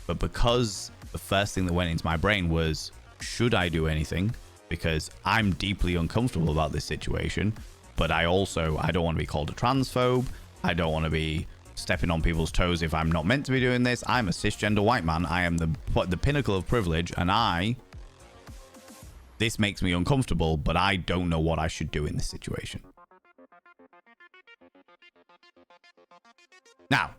Speaker 1: But because the first thing that went into my brain was, should I do anything? Because I'm deeply uncomfortable about this situation, but I don't want to be called a transphobe. I don't want to be stepping on people's toes if I'm not meant to be doing this. I'm a cisgender white man. I am the pinnacle of privilege, and this makes me uncomfortable, but I don't know what I should do in this situation. Now,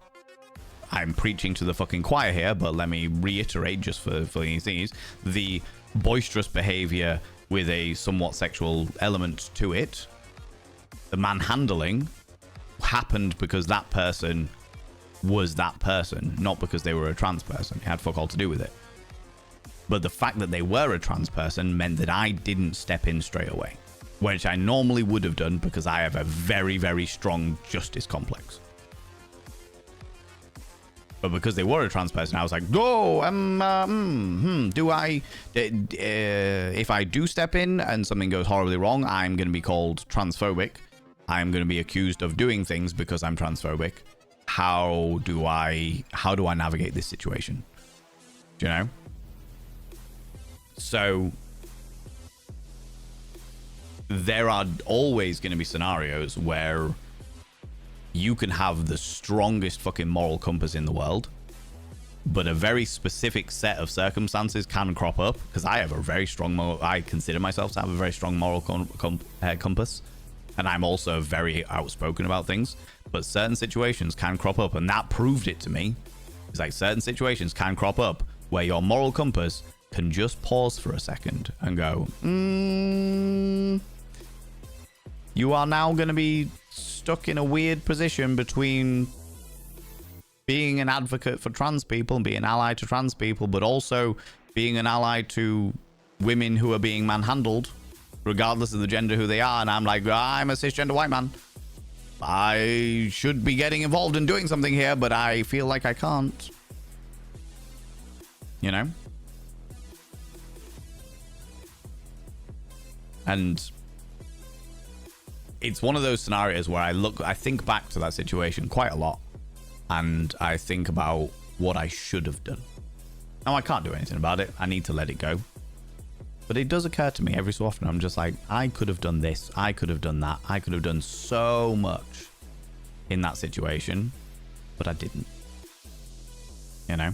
Speaker 1: I'm preaching to the fucking choir here, but let me reiterate just for these things. The boisterous behavior with a somewhat sexual element to it, the manhandling, happened because that person was that person, not because they were a trans person. It had fuck all to do with it. But the fact that they were a trans person meant that I didn't step in straight away, which I normally would have done because I have a very, very strong justice complex. But because they were a trans person, I was like, if I do step in and something goes horribly wrong, I'm going to be called transphobic. I'm going to be accused of doing things because I'm transphobic. How do I navigate this situation? Do you know? So there are always going to be scenarios where you can have the strongest fucking moral compass in the world, but a very specific set of circumstances can crop up, because I have a very strong I consider myself to have a very strong moral compass, and I'm also very outspoken about things, but certain situations can crop up, and that proved it to me. It's like certain situations can crop up where your moral compass can just pause for a second and go, you are now going to be stuck in a weird position between being an advocate for trans people and being an ally to trans people, but also being an ally to women who are being manhandled, regardless of the gender who they are. And I'm like, I'm a cisgender white man. I should be getting involved in doing something here, but I feel like I can't. You know? And it's one of those scenarios where I think back to that situation quite a lot, and I think about what I should have done. Now, I can't do anything about it. I need to let it go. But it does occur to me every so often. I'm just like, I could have done this. I could have done that. I could have done so much in that situation, but I didn't. You know?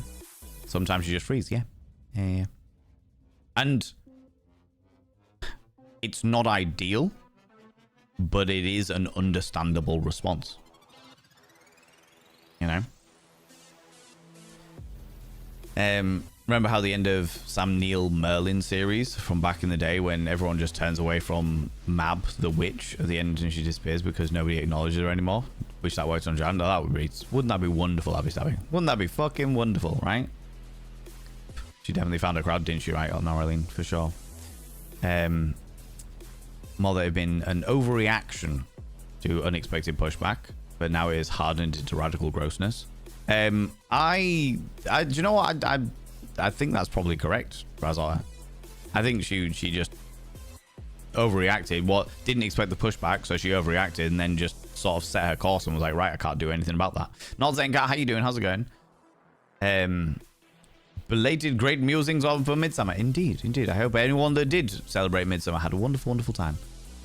Speaker 1: Sometimes you just freeze. Yeah. Yeah. And it's not ideal, but it is an understandable response. You know? Remember how the end of Sam Neill Merlin series from back in the day, when everyone just turns away from Mab, the witch, at the end, and she disappears because nobody acknowledges her anymore? Wish that worked on Jan. That would be, wouldn't that be wonderful, Abby Stabby? Wouldn't that be fucking wonderful, right? She definitely found a crowd, didn't she, right? On Norlene, for sure. More that had been an overreaction to unexpected pushback, but now it is hardened into radical grossness. Do you know what? I think that's probably correct, Razor. I think she just overreacted. What didn't expect the pushback, so she overreacted and then just sort of set her course and was like, right, I can't do anything about that. Not Zengat, how you doing? How's it going? Belated great musings for Midsummer. Indeed. I hope anyone that did celebrate Midsummer had a wonderful, wonderful time.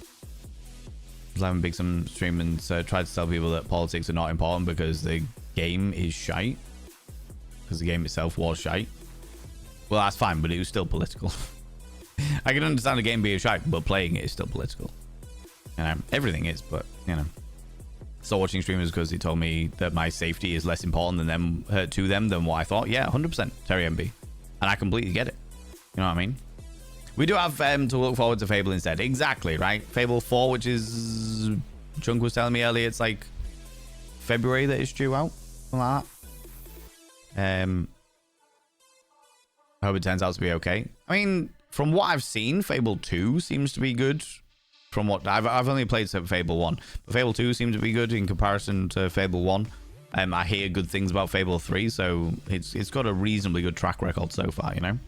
Speaker 1: I was having Big Some stream and tried to tell people that politics are not important because the game is shite. Because the game itself was shite. Well, that's fine, but it was still political. I can understand the game being shite, but playing it is still political. You know, everything is, but, you know. So watching streamers because he told me that my safety is less important to them than what I thought. Yeah, 100%, Terry MB. And I completely get it. You know what I mean? We do have to look forward to Fable instead. Exactly, right? Fable 4, which is... Chunk was telling me earlier, it's like February that it's due out. Something like that. I hope it turns out to be okay. I mean, from what I've seen, Fable 2 seems to be good. From what I've only played Fable 1, but Fable 2 seems to be good in comparison to Fable 1. I hear good things about Fable 3, so it's got a reasonably good track record so far, you know.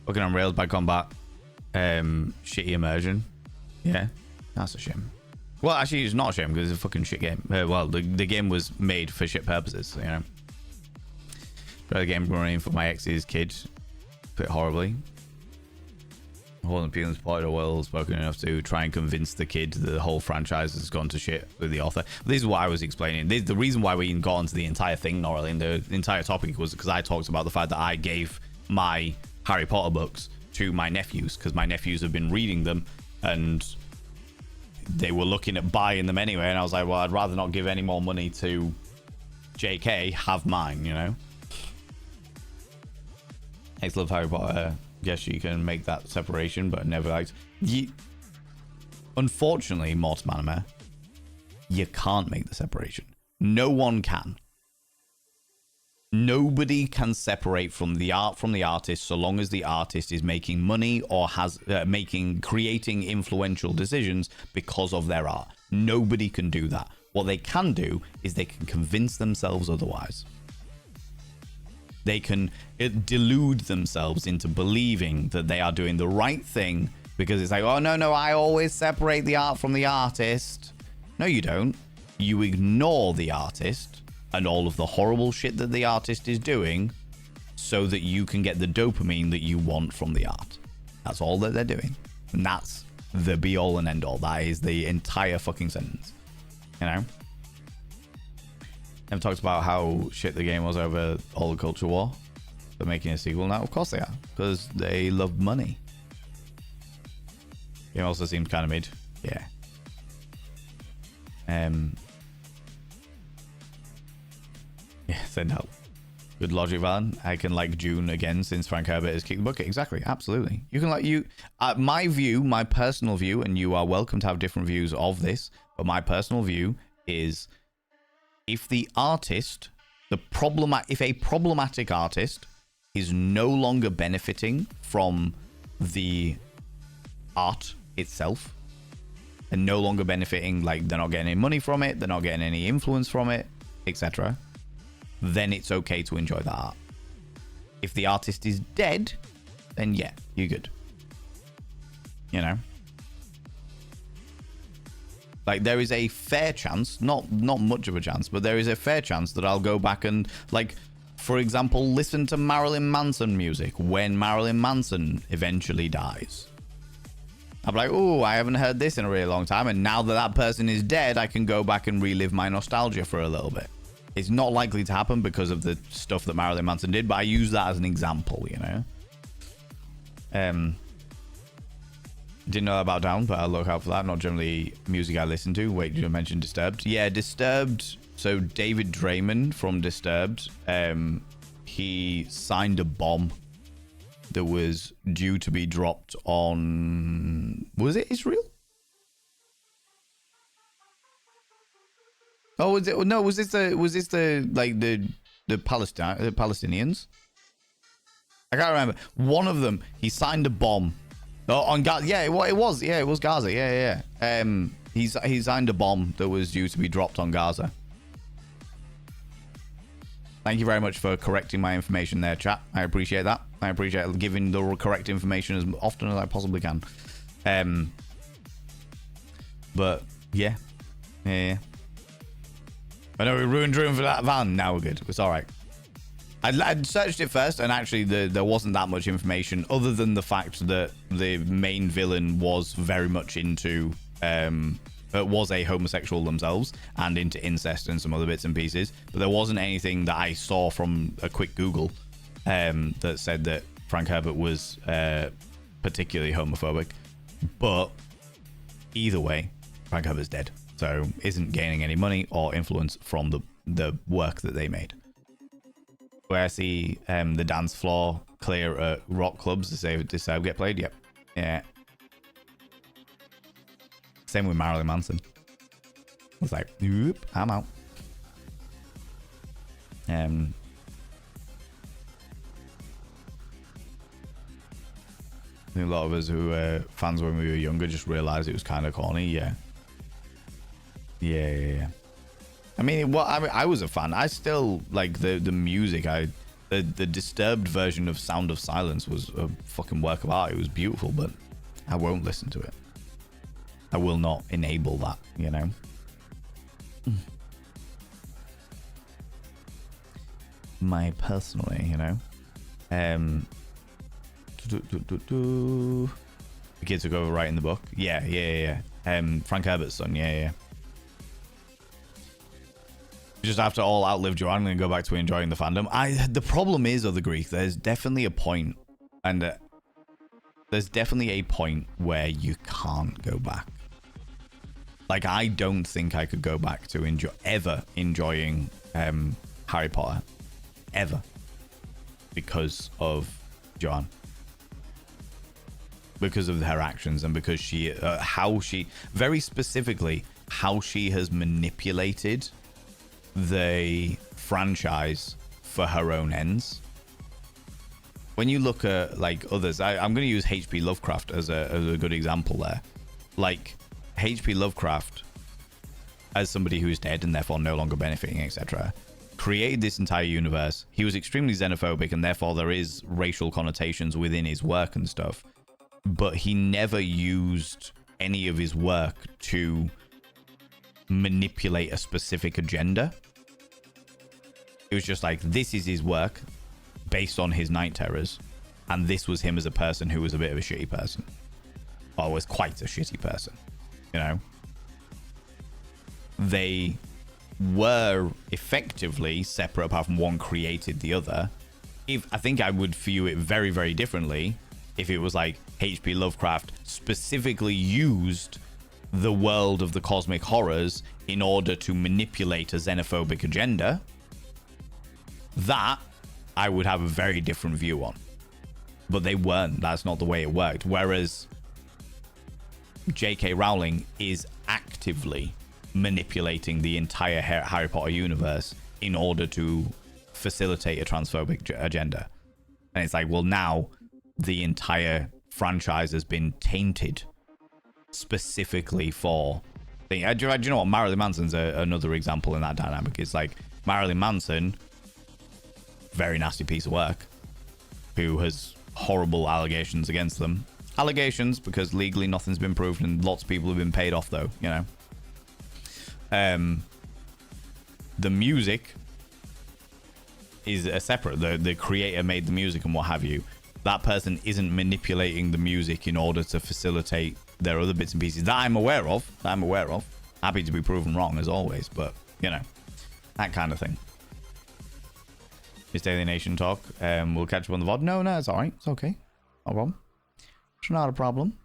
Speaker 1: Fucking on rails by combat, shitty immersion. Yeah, that's a shame. Well, actually, it's not a shame because it's a fucking shit game. Well, the game was made for shit purposes, you know. Try the game running for my ex's kid, bit horribly. I wasn't feeling supported or well spoken enough to try and convince the kid that the whole franchise has gone to shit with the author. This is what I was explaining. The reason why we even got onto the entire thing, Norlin, the entire topic, was because I talked about the fact that I gave my Harry Potter books to my nephews because my nephews have been reading them and they were looking at buying them anyway. And I was like, well, I'd rather not give any more money to JK, have mine, you know. I love Harry Potter. Guess you can make that separation, but never liked. Unfortunately, Mortimer Anime, you can't make the separation. No one can. Nobody can separate from the art from the artist so long as the artist is making money or has creating influential decisions because of their art. Nobody can do that. What they can do is they can convince themselves otherwise. They can delude themselves into believing that they are doing the right thing because it's like, oh, no, I always separate the art from the artist. No, you don't. You ignore the artist and all of the horrible shit that the artist is doing so that you can get the dopamine that you want from the art. That's all that they're doing. And that's the be all and end all. That is the entire fucking sentence. You know? They've talked about how shit the game was over all the culture war. They're making a sequel now. Of course they are. Because they love money. Game also seems kind of mid. Yeah. Yeah, send help. Good logic, Van. I can like June again since Frank Herbert has kicked the bucket. Exactly. Absolutely. You can like you. My view, my personal view, and you are welcome to have different views of this, but my personal view is if the artist, if a problematic artist is no longer benefiting from the art itself and no longer benefiting, like they're not getting any money from it, they're not getting any influence from it, etc., then it's okay to enjoy that art. If the artist is dead, then yeah, you're good. You know? Like, there is a fair chance, not much of a chance, but there is a fair chance that I'll go back and, like, for example, listen to Marilyn Manson music when Marilyn Manson eventually dies. I'm like, oh, I haven't heard this in a really long time, and now that that person is dead, I can go back and relive my nostalgia for a little bit. It's not likely to happen because of the stuff that Marilyn Manson did, but I use that as an example, you know? Didn't know about Down, but I'll look out for that. Not generally music I listen to. Wait, did you mention Disturbed? Yeah, Disturbed. So David Draymond from Disturbed, he signed a bomb that was due to be dropped on... Was it Israel? Oh, was it? No, was this the like the Palestinians? I can't remember. One of them, he signed a bomb. Oh, on Gaza. Yeah, it was. Yeah, it was Gaza. Yeah. He signed a bomb that was due to be dropped on Gaza. Thank you very much for correcting my information there, chat. I appreciate that. I appreciate giving the correct information as often as I possibly can. But yeah. I know we ruined room for that van. Now we're good. It's all right. I'd searched it first, and actually there wasn't that much information other than the fact that the main villain was very much into was a homosexual themselves and into incest and some other bits and pieces. But there wasn't anything that I saw from a quick Google that said that Frank Herbert was particularly homophobic. But either way, Frank Herbert's dead, so isn't gaining any money or influence from the work that they made. Where I see the dance floor clear at rock clubs to say Disturbed get played. Yep. Yeah. Same with Marilyn Manson. I was like, oop, I'm out. I think a lot of us who were fans when we were younger just realized it was kind of corny. Yeah. I mean, I was a fan. I still like the music. The Disturbed version of Sound of Silence was a fucking work of art. It was beautiful, but I won't listen to it. I will not enable that, you know. My personally, you know. The kids took over writing the book. Yeah. Frank Herbert's son. Yeah. Just after all outlived Joanne, I'm going to go back to enjoying the fandom. The problem is, the Greek, there's definitely a point, and there's definitely a point where you can't go back. Like, I don't think I could go back to enjoying Harry Potter. Ever. Because of Joanne. Because of her actions and because very specifically, how she has manipulated the franchise for her own ends. When you look at like others, I'm going to use H.P. Lovecraft as a good example there. Like H.P. Lovecraft, as somebody who's dead and therefore no longer benefiting, etc., created this entire universe. He was extremely xenophobic, and therefore there is racial connotations within his work and stuff. But he never used any of his work to manipulate a specific agenda. It was just like, this is his work based on his night terrors. And this was him as a person who was a bit of a shitty person. Or was quite a shitty person. You know? They were effectively separate apart from one created the other. I think I would view it very, very differently if it was like H.P. Lovecraft specifically used the world of the cosmic horrors in order to manipulate a xenophobic agenda. That I would have a very different view on. But they weren't. That's not the way it worked. Whereas J.K. Rowling is actively manipulating the entire Harry Potter universe in order to facilitate a transphobic agenda. And it's like, well, now the entire franchise has been tainted specifically for... Do you know what? Marilyn Manson's another example in that dynamic. It's like Marilyn Manson, very nasty piece of work, who has horrible allegations against them. Allegations, because legally nothing's been proven and lots of people have been paid off, though, you know. The music is a separate. The creator made the music and what have you. That person isn't manipulating the music in order to facilitate their other bits and pieces that I'm aware of. Happy to be proven wrong, as always, but, you know, that kind of thing. It's Daily Nation talk. We'll catch up on the VOD. No, it's all right. It's okay. No problem. It's not a problem.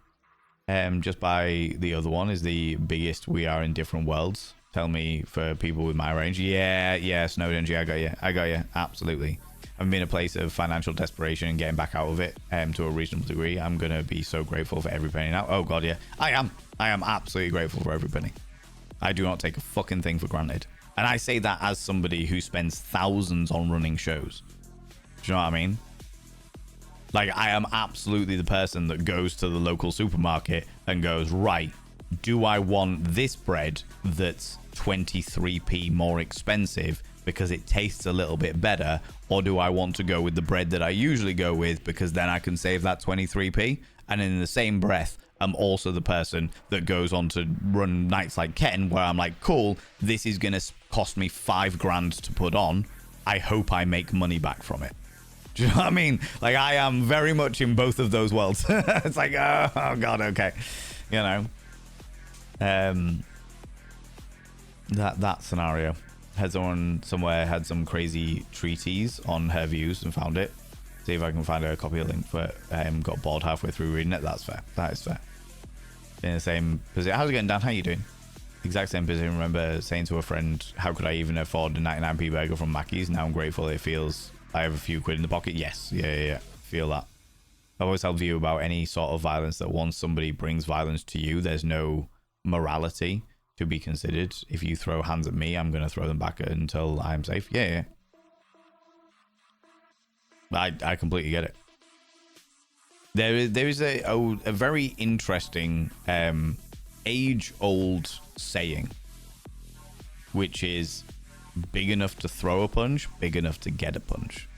Speaker 1: Just by the other one is the biggest We Are in Different Worlds. Tell me for people with my range. Yeah, Snowden, I got you. Absolutely. I'm in a place of financial desperation and getting back out of it to a reasonable degree. I'm going to be so grateful for every penny now. Oh, God, yeah. I am absolutely grateful for every penny. I do not take a fucking thing for granted. And I say that as somebody who spends thousands on running shows. Do you know what I mean? Like, I am absolutely the person that goes to the local supermarket and goes, right, do I want this bread that's 23p more expensive because it tastes a little bit better, or do I want to go with the bread that I usually go with because then I can save that 23p? And in the same breath, I'm also the person that goes on to run nights like Ken, where I'm like, cool, this is going to cost me $5,000 to put on. I hope I make money back from it. Do you know what I mean? Like, I am very much in both of those worlds. It's like, oh God, okay. You know, that scenario. Had someone somewhere had some crazy treatise on her views and found it. See if I can find a copy of the link, but got bored halfway through reading it. That's fair. That is fair. In the same position. How's it going, Dan? How you doing? Exact same position. Remember saying to a friend, how could I even afford a 99p burger from Mackey's? Now I'm grateful it feels I have a few quid in the pocket. Yes. Yeah. Feel that. I've always held view about any sort of violence that once somebody brings violence to you, there's no morality to be considered. If you throw hands at me, I'm going to throw them back until I'm safe. Yeah. I completely get it. There is a very interesting age-old saying, which is big enough to throw a punch, big enough to get a punch.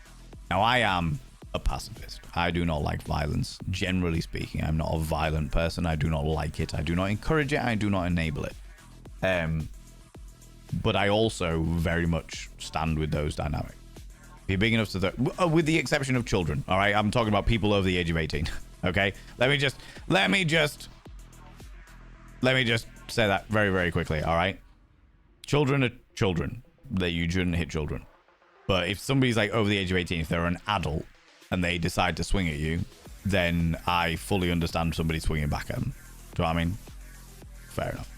Speaker 1: Now, I am a pacifist. I do not like violence. Generally speaking, I'm not a violent person. I do not like it. I do not encourage it. I do not enable it. But I also very much stand with those dynamics. Be big enough to with the exception of children. All right, I'm talking about people over the age of 18. Okay, let me just say that very, very quickly. All right, children are children. That you shouldn't hit children. But if somebody's like over the age of 18, if they're an adult and they decide to swing at you, then I fully understand somebody swinging back at them. Do you know what I mean? Fair enough.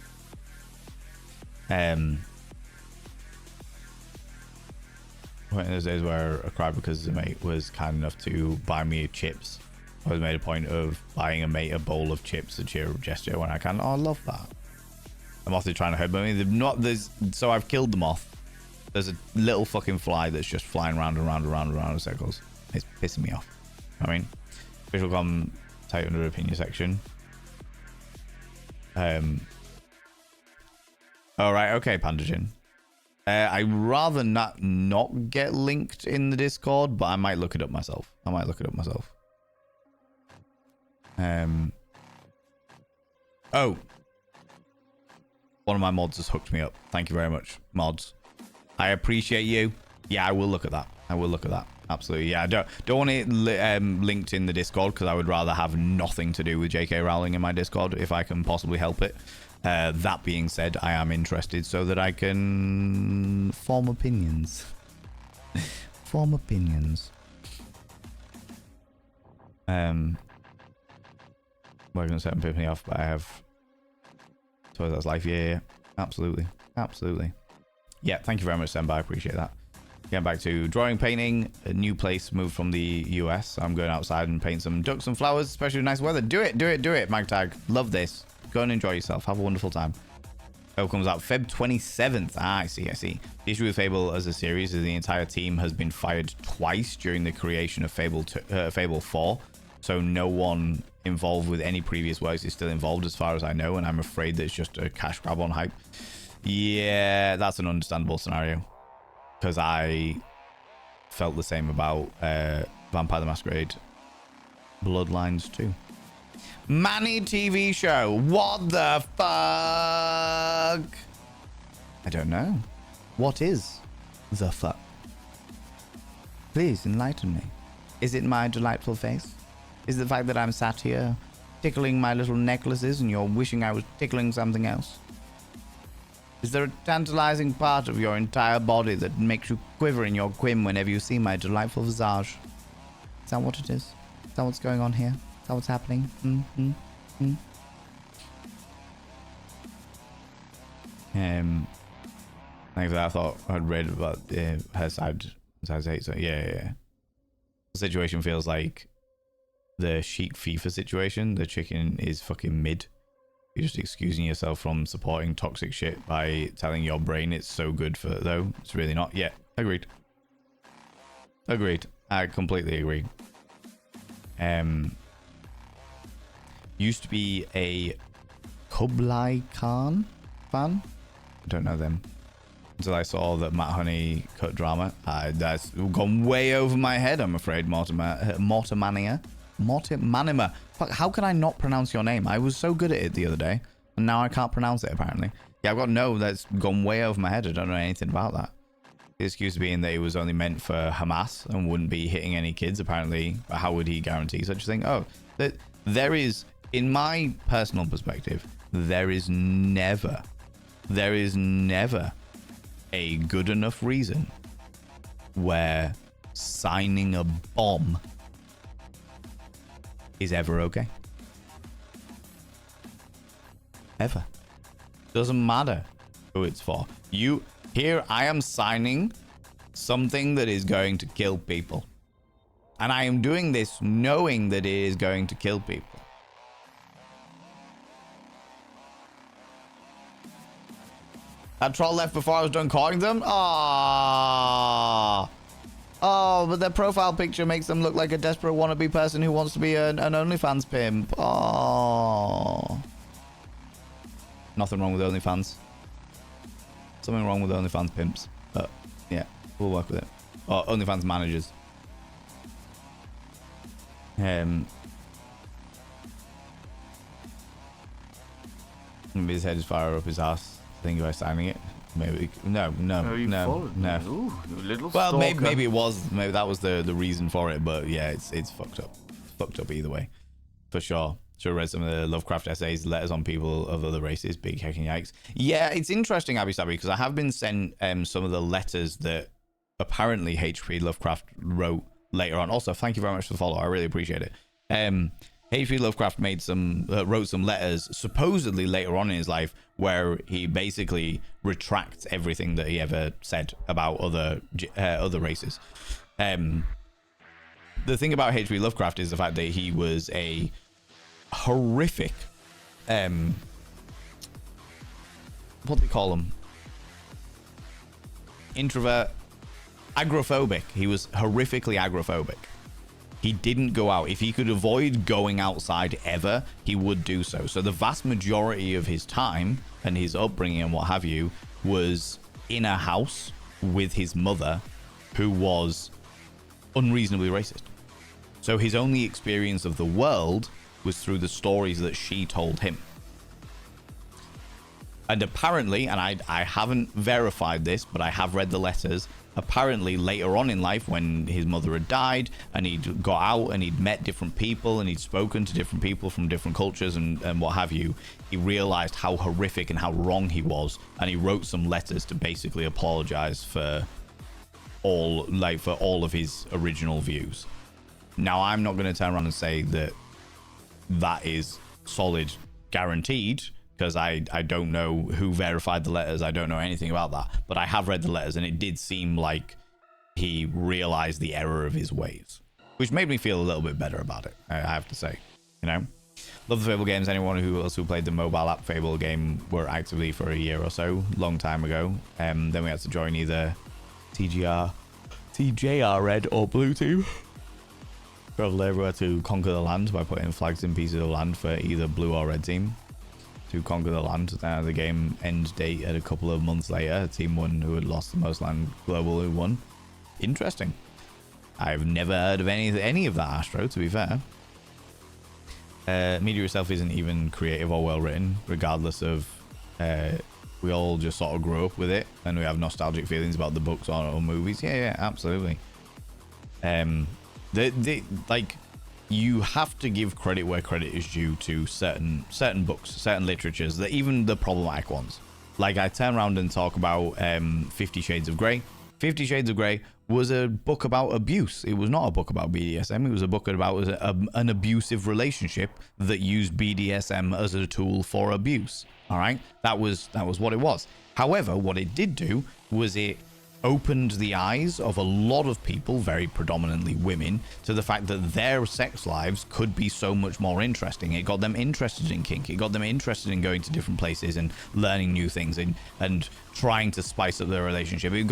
Speaker 1: One of those days where I cried because the mate was kind enough to buy me chips. I always made a point of buying a mate a bowl of chips, a cheer gesture when I can. Oh, I love that. The moth is trying to hurt me. So I've killed the moth. There's a little fucking fly that's just flying round and round and round and round in circles. It's pissing me off. I mean, official comment under the opinion section. All right, okay, Pandagen. I'd rather not get linked in the Discord, but I might look it up myself. Oh. One of my mods has hooked me up. Thank you very much, mods. I appreciate you. Yeah, I will look at that. I will look at that. Absolutely. Yeah, I don't want it linked in the Discord because I would rather have nothing to do with J.K. Rowling in my Discord if I can possibly help it. That being said, I am interested so that I can form opinions. Form opinions. We're going to set and piss me off, but I have... So that's life. Yeah. Absolutely. Absolutely. Yeah, thank you very much, Semba. I appreciate that. Getting back to drawing, painting. A new place moved from the US. I'm going outside and paint some ducks and flowers, especially with nice weather. Do it, do it, do it, Magtag. Love this. Go and enjoy yourself. Have a wonderful time. Fable comes out Feb 27th. Ah, I see, I see. The issue with Fable as a series is the entire team has been fired twice during the creation of Fable 4. So no one involved with any previous works is still involved as far as I know, and I'm afraid that it's just a cash grab on hype. Yeah, that's an understandable scenario. Because I felt the same about Vampire the Masquerade Bloodlines 2. Manny TV show. What the fuck? I don't know. What is the fuck? Please enlighten me. Is it my delightful face? Is it the fact that I'm sat here tickling my little necklaces and you're wishing I was tickling something else? Is there a tantalizing part of your entire body that makes you quiver in your quim whenever you see my delightful visage? Is that what it is? Is that what's going on here? Is that what's happening? Like that, I thought I'd read about her side 8. So yeah. The situation feels like the Sheik FIFA situation. The chicken is fucking mid. You're just excusing yourself from supporting toxic shit by telling your brain it's so good for it, though. It's really not. Yeah, agreed. Agreed. I completely agree. Used to be a Kublai Khan fan. I don't know them. Until I saw that Matt Honey cut drama. That's gone way over my head, I'm afraid, Mortimanima. Fuck, how can I not pronounce your name? I was so good at it the other day, and now I can't pronounce it, apparently. Yeah, I've got that's gone way over my head. I don't know anything about that. The excuse being that it was only meant for Hamas and wouldn't be hitting any kids, apparently. But how would he guarantee such a thing? Oh, there is, in my personal perspective, there is never a good enough reason where signing a bomb is ever okay. Ever. Doesn't matter who it's for. Here I am signing something that is going to kill people. And I am doing this knowing that it is going to kill people. That troll left before I was done calling them? Ah. Oh, but their profile picture makes them look like a desperate wannabe person who wants to be an OnlyFans pimp. Oh. Nothing wrong with OnlyFans. Something wrong with OnlyFans pimps. But, yeah, we'll work with it. Or OnlyFans managers. Maybe his head is far up his ass. Think about signing it. Maybe no.
Speaker 3: Ooh, little
Speaker 1: well,
Speaker 3: stalker.
Speaker 1: maybe it was. Maybe that was the reason for it. But yeah, it's fucked up. It's fucked up either way, for sure. Should have read some of the Lovecraft essays, letters on people of other races. Big hecking yikes. Yeah, it's interesting, Abby Sabby, because I have been sent some of the letters that apparently H.P. Lovecraft wrote later on. Also, thank you very much for the follow. I really appreciate it. H.P. Lovecraft wrote some letters supposedly later on in his life where he basically retracts everything that he ever said about other races. The thing about H.P. Lovecraft is the fact that he was a horrific what do they call him? Introvert, agoraphobic. He was horrifically agoraphobic. He didn't go out. If he could avoid going outside ever, he would do so. So the vast majority of his time and his upbringing and what have you was in a house with his mother, who was unreasonably racist. So his only experience of the world was through the stories that she told him. And apparently, and I haven't verified this, but I have read the letters. Apparently, later on in life, when his mother had died, and he'd got out and he'd met different people and he'd spoken to different people from different cultures and what have you, he realized how horrific and how wrong he was, and he wrote some letters to basically apologize for all of his original views. Now, I'm not going to turn around and say that that is solid, guaranteed, because I don't know who verified the letters. I don't know anything about that, but I have read the letters, and it did seem like he realized the error of his ways, which made me feel a little bit better about it, I have to say. You know, love the Fable games. Anyone who played the mobile app Fable game were actively for a year or so, long time ago. Then we had to join either TJR Red or Blue Team. Traveled everywhere to conquer the land by putting flags in pieces of land for either blue or red team to conquer the land. The game end date at a couple of months later, team one who had lost the most land global who won. Interesting. I've never heard of any of that, Astro, to be fair. Media itself isn't even creative or well written, regardless of we all just sort of grew up with it and we have nostalgic feelings about the books or movies. Yeah, absolutely. Like, you have to give credit where credit is due to certain books, certain literatures, that even the problematic ones. Like, I turn around and talk about 50 Shades of Grey. 50 Shades of Grey was a book about abuse. It was not a book about BDSM. It was a book about an abusive relationship that used BDSM as a tool for abuse. All right, that was what it was. However, what it did do was it opened the eyes of a lot of people, very predominantly women, to the fact that their sex lives could be so much more interesting. It got them interested in kink. It got them interested in going to different places and learning new things and trying to spice up their relationship. It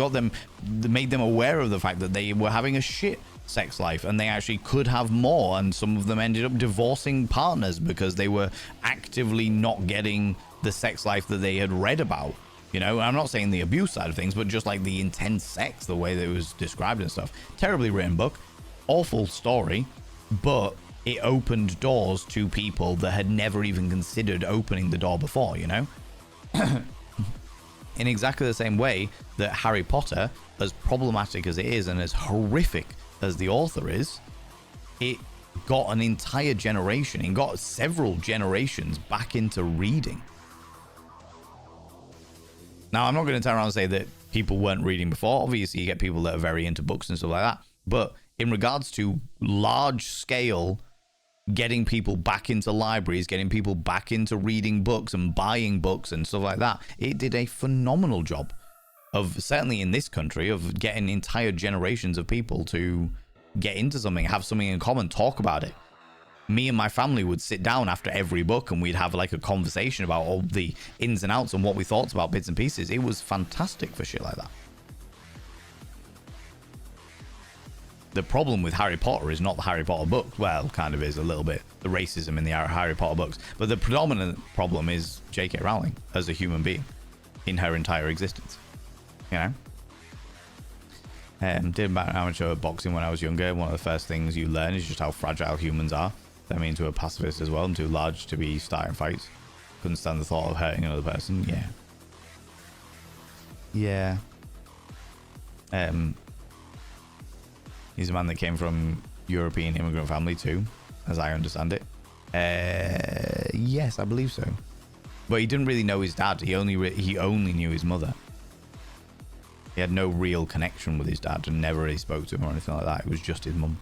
Speaker 1: made them aware of the fact that they were having a shit sex life and they actually could have more, and some of them ended up divorcing partners because they were actively not getting the sex life that they had read about. You know, I'm not saying the abuse side of things, but just like the intense sex, the way that it was described and stuff. Terribly written book, awful story, but it opened doors to people that had never even considered opening the door before, you know? In exactly the same way that Harry Potter, as problematic as it is and as horrific as the author is, it got an entire generation, it got several generations back into reading. Now, I'm not going to turn around and say that people weren't reading before. Obviously, you get people that are very into books and stuff like that. But in regards to large scale, getting people back into libraries, getting people back into reading books and buying books and stuff like that, it did a phenomenal job of, certainly in this country, of getting entire generations of people to get into something, have something in common, talk about it. Me and my family would sit down after every book and we'd have like a conversation about all the ins and outs and what we thought about bits and pieces. It was fantastic for shit like that. The problem with Harry Potter is not the Harry Potter books. Well, kind of is a little bit. The racism in the Harry Potter books. But the predominant problem is J.K. Rowling as a human being in her entire existence. You know? Did about amateur boxing when I was younger. One of the first things you learn is just how fragile humans are. That means we're a pacifist as well. I'm too large to be starting fights. Couldn't stand the thought of hurting another person. Yeah. He's a man that came from European immigrant family too, as I understand it. Yes, I believe so. But he didn't really know his dad. He only knew his mother. He had no real connection with his dad and never really spoke to him or anything like that. It was just his mum.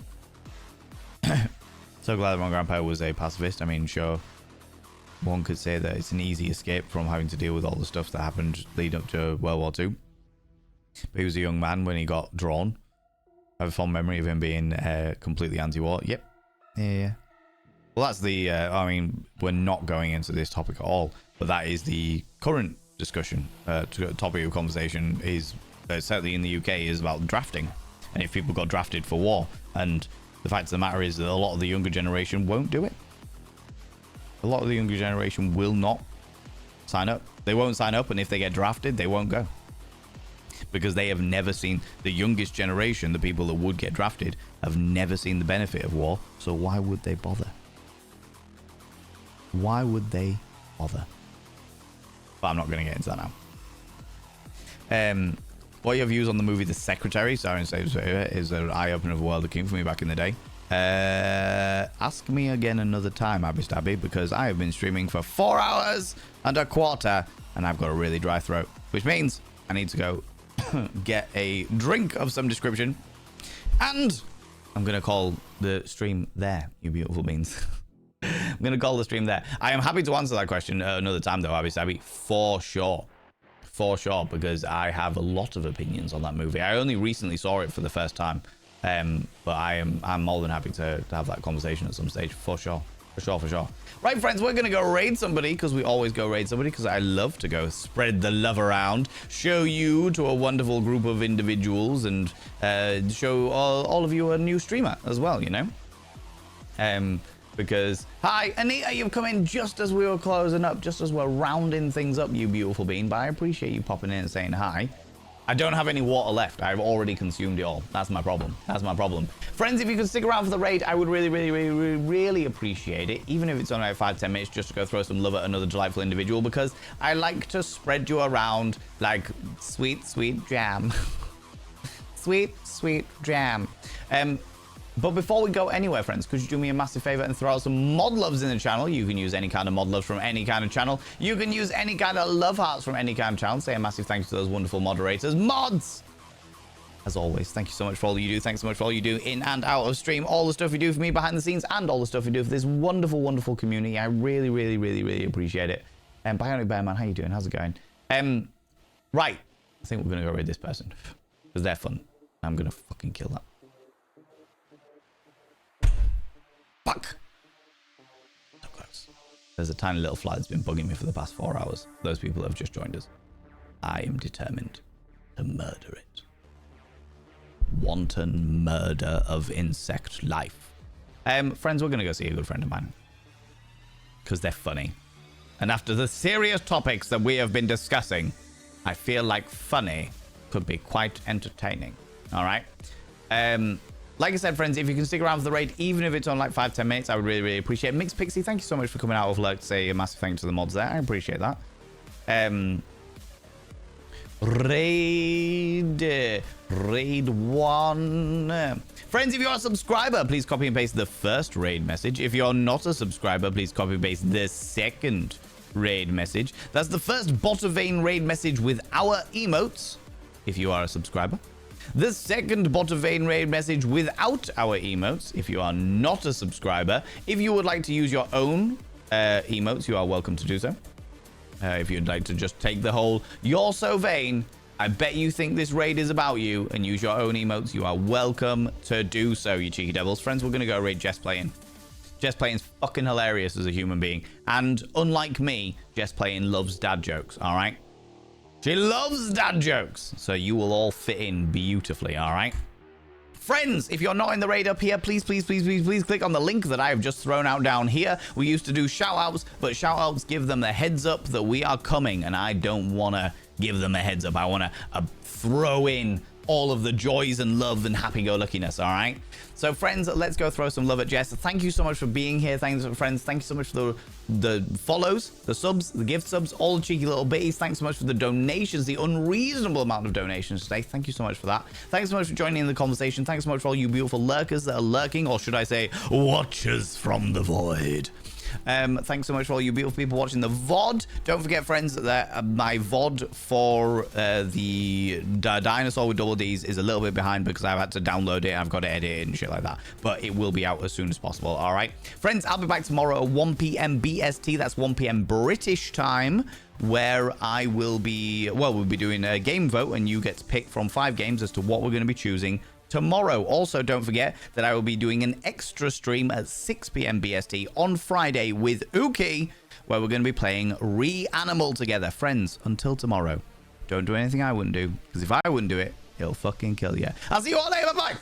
Speaker 1: So glad that my grandpa was a pacifist. I mean, sure, one could say that it's an easy escape from having to deal with all the stuff that happened lead up to World War II. But he was a young man when he got drawn. I have a fond memory of him being completely anti-war. Yep. Yeah. Well, that's the... I mean, we're not going into this topic at all, but that is the current discussion. Topic of conversation is, certainly in the UK, is about drafting. And if people got drafted for war. And the fact of the matter is that a lot of the younger generation won't do it. A lot of the younger generation will not sign up. They won't sign up, and if they get drafted, they won't go. Because they have never seen, the youngest generation, the people that would get drafted, have never seen the benefit of war. So why would they bother? Why would they bother? But I'm not going to get into that now. What are your views on the movie The Secretary, starring Saves Favor, is an eye-opener of World of King for me back in the day. Ask me again another time, Abby Stabby, because I have been streaming for 4 hours and a quarter, and I've got a really dry throat, which means I need to go get a drink of some description, and I'm going to call the stream there, you beautiful beans. I'm going to call the stream there. I am happy to answer that question another time, though, Abby Stabby, for sure. For sure, because I have a lot of opinions on that movie. I only recently saw it for the first time, but I'm more than happy to have that conversation at some stage, for sure. For sure. Right, friends, we're going to go raid somebody, because we always go raid somebody, because I love to go spread the love around, show you to a wonderful group of individuals, and show all of you a new streamer as well, you know? Because, hi, Anita, you've come in just as we were closing up, just as we're rounding things up, you beautiful bean, but I appreciate you popping in and saying hi. I don't have any water left. I've already consumed it all. That's my problem. Friends, if you could stick around for the raid, I would really appreciate it, even if it's only like 5-10 minutes, just to go throw some love at another delightful individual, because I like to spread you around like sweet jam. sweet jam. But before we go anywhere, friends, could you do me a massive favor and throw out some mod loves in the channel? You can use any kind of mod loves from any kind of channel. You can use any kind of love hearts from any kind of channel. Say a massive thank you to those wonderful moderators. Mods! As always, thank you so much for all you do. Thanks so much for all you do in and out of stream. All the stuff you do for me behind the scenes and all the stuff you do for this wonderful, wonderful community. I really appreciate it. Bionic Bear Man, how you doing? How's it going? Right. I think we're going to go raid this person. Because they're fun. I'm going to fucking kill that. Fuck. So close. There's a tiny little fly that's been bugging me for the past 4 hours. Those people have just joined us. I am determined to murder it. Wanton murder of insect life. Friends, we're going to go see a good friend of mine. Because they're funny. And after the serious topics that we have been discussing, I feel like funny could be quite entertaining. All right? Like I said, friends, if you can stick around for the raid, even if it's on like 5-10 minutes, I would really appreciate it. Mixed Pixie, thank you so much for coming out of lurk to say a massive thank you to the mods there. I appreciate that. Raid 1. Friends, if you're a subscriber, please copy and paste the first raid message. If you're not a subscriber, please copy and paste the second raid message. That's the first Bottom Vein raid message with our emotes, if you are a subscriber. The second Bottom Vein raid message without our emotes, if you are not a subscriber. If you would like to use your own emotes, you are welcome to do so. If you'd like to just take the whole "you're so vain, I bet you think this raid is about you," and use your own emotes, you are welcome to do so, you cheeky devils. Friends, we're going to go raid Jess Playing. Jess Playing's fucking hilarious as a human being. And unlike me, Jess Playing loves dad jokes, all right? She loves dad jokes, so you will all fit in beautifully, all right? Friends, if you're not in the raid up here, please click on the link that I have just thrown out down here. We used to do shout-outs, but shout-outs give them the heads up that we are coming, and I don't want to give them a heads up. I want to throw in all of the joys and love and happy-go-luckiness, all right? So, friends, let's go throw some love at Jess. Thank you so much for being here. Thanks, friends. Thank you so much for the follows, the subs, the gift subs, all the cheeky little bitties. Thanks so much for the donations, the unreasonable amount of donations today. Thank you so much for that. Thanks so much for joining in the conversation. Thanks so much for all you beautiful lurkers that are lurking, or should I say, watchers from the void. Thanks so much for all you beautiful people watching the VOD. Don't forget, friends, that my VOD for the dinosaur with double D's is a little bit behind because I've had to download it. I've got to edit it and shit like that. But it will be out as soon as possible, all right? Friends, I'll be back tomorrow at 1 p.m. BST. That's 1 p.m. British time, where I will be, well, we'll be doing a game vote, and you get to pick from 5 games as to what we're going to be choosing tomorrow. Also, don't forget that I will be doing an extra stream at 6 p.m. BST on Friday with Uki, where we're going to be playing Reanimal together. Friends, until tomorrow, don't do anything I wouldn't do, because if I wouldn't do it, he'll fucking kill you. I'll see you all later. Bye-bye.